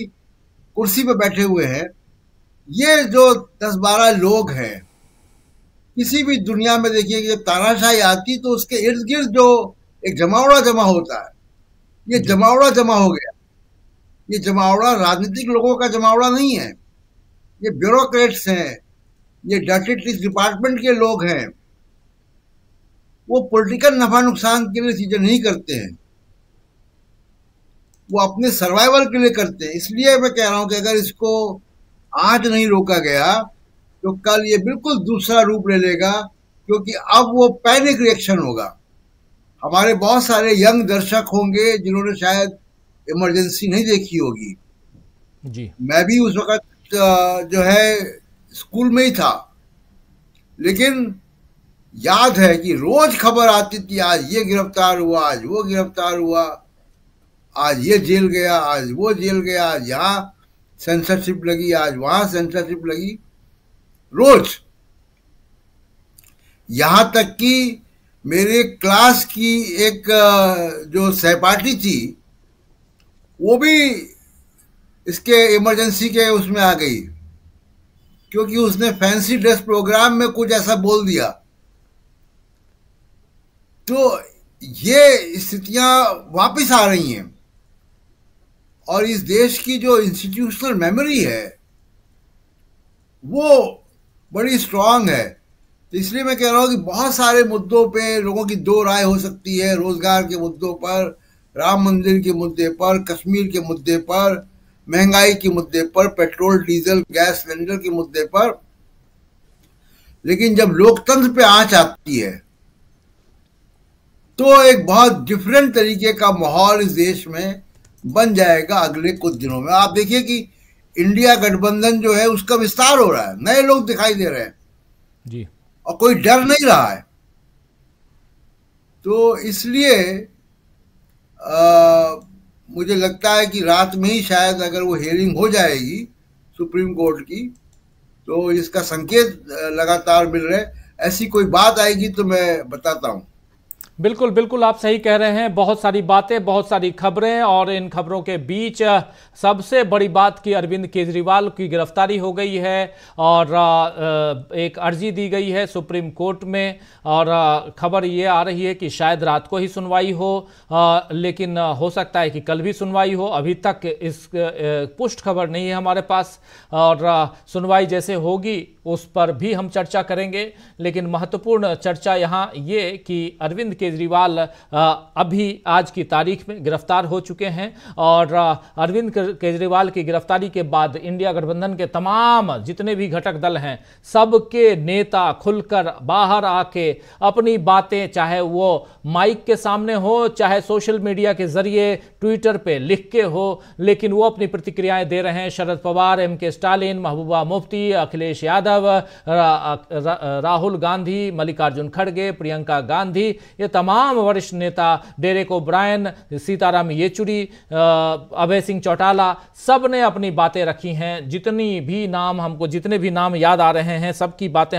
Speaker 2: कुर्सी पे बैठे हुए हैं। ये जो 10-12 लोग हैं, किसी भी दुनिया में देखिए कि जब तानाशाही आती तो उसके इर्द गिर्द जो एक जमावड़ा जमा होता है, ये जमावड़ा जमा हो गया। ये जमावड़ा राजनीतिक लोगों का जमावड़ा नहीं है, ये ब्यूरोक्रेट्स हैं, ये डर्टी ट्रिक्स डिपार्टमेंट के लोग हैं। वो पॉलिटिकल नफा नुकसान के लिए चीजें नहीं करते हैं, वो अपने सर्वाइवल के लिए करते हैं। इसलिए मैं कह रहा हूं कि अगर इसको आज नहीं रोका गया तो कल ये बिल्कुल दूसरा रूप ले लेगा, क्योंकि अब वो पैनिक रिएक्शन होगा। हमारे बहुत सारे यंग दर्शक होंगे जिन्होंने शायद इमरजेंसी नहीं देखी होगी
Speaker 1: जी। मैं
Speaker 2: भी उस वक्त जो है स्कूल में ही था, लेकिन याद है कि रोज खबर आती थी, आज ये गिरफ्तार हुआ, आज वो गिरफ्तार हुआ, आज ये जेल गया, आज वो जेल गया, आज यहाँ सेंसरशिप लगी, आज वहां सेंसरशिप लगी, रोज। यहां तक कि मेरे क्लास की एक जो सहपाठी थी वो भी इसके इमरजेंसी के उसमें आ गई, क्योंकि उसने फैंसी ड्रेस प्रोग्राम में कुछ ऐसा बोल दिया। तो ये स्थितियां वापस आ रही हैं और इस देश की जो इंस्टीट्यूशनल मेमोरी है वो बड़ी स्ट्रांग है। तो इसलिए मैं कह रहा हूं कि बहुत सारे मुद्दों पे लोगों की दो राय हो सकती है, रोजगार के मुद्दों पर, राम मंदिर के मुद्दे पर, कश्मीर के मुद्दे पर, महंगाई के मुद्दे पर, पेट्रोल डीजल गैस सिलेंडर के मुद्दे पर, लेकिन जब लोकतंत्र पे आंच आती है तो एक बहुत डिफरेंट तरीके का माहौल इस देश में बन जाएगा अगले कुछ दिनों में। आप देखिए कि इंडिया गठबंधन जो है उसका विस्तार हो रहा है, नए लोग दिखाई दे रहे हैं
Speaker 1: जी,
Speaker 2: और कोई डर नहीं रहा है। तो इसलिए मुझे लगता है कि रात में ही शायद अगर वो हियरिंग हो जाएगी सुप्रीम कोर्ट की, तो इसका संकेत लगातार मिल रहे हैं। ऐसी कोई बात आएगी तो मैं बताता हूं।
Speaker 1: बिल्कुल बिल्कुल, आप सही कह रहे हैं। बहुत सारी बातें, बहुत सारी खबरें, और इन खबरों के बीच सबसे बड़ी बात कि अरविंद केजरीवाल की गिरफ्तारी हो गई है और एक अर्जी दी गई है सुप्रीम कोर्ट में, और खबर ये आ रही है कि शायद रात को ही सुनवाई हो, लेकिन हो सकता है कि कल भी सुनवाई हो। अभी तक इस पुष्ट खबर नहीं है हमारे पास, और सुनवाई जैसे होगी उस पर भी हम चर्चा करेंगे। लेकिन महत्वपूर्ण चर्चा यहाँ ये कि अरविंद केजरीवाल अभी आज की तारीख में गिरफ्तार हो चुके हैं, और अरविंद केजरीवाल की गिरफ्तारी के बाद इंडिया गठबंधन के तमाम जितने भी घटक दल हैं, सबके नेता खुलकर बाहर आके अपनी बातें, चाहे वो माइक के सामने हो, चाहे सोशल मीडिया के जरिए ट्विटर पे लिख के हो, लेकिन वो अपनी प्रतिक्रियाएं दे रहे हैं। शरद पवार, MK स्टालिन, महबूबा मुफ्ती, अखिलेश यादव, राहुल गांधी, मल्लिकार्जुन खड़गे, प्रियंका गांधी, ये तमाम वरिष्ठ नेता, डेरेक ओब्रायन, सीताराम येचुरी, अभय सिंह चौटाला, सब ने अपनी बातें रखी हैं। जितने भी नाम याद आ रहे हैं, सबकी बातें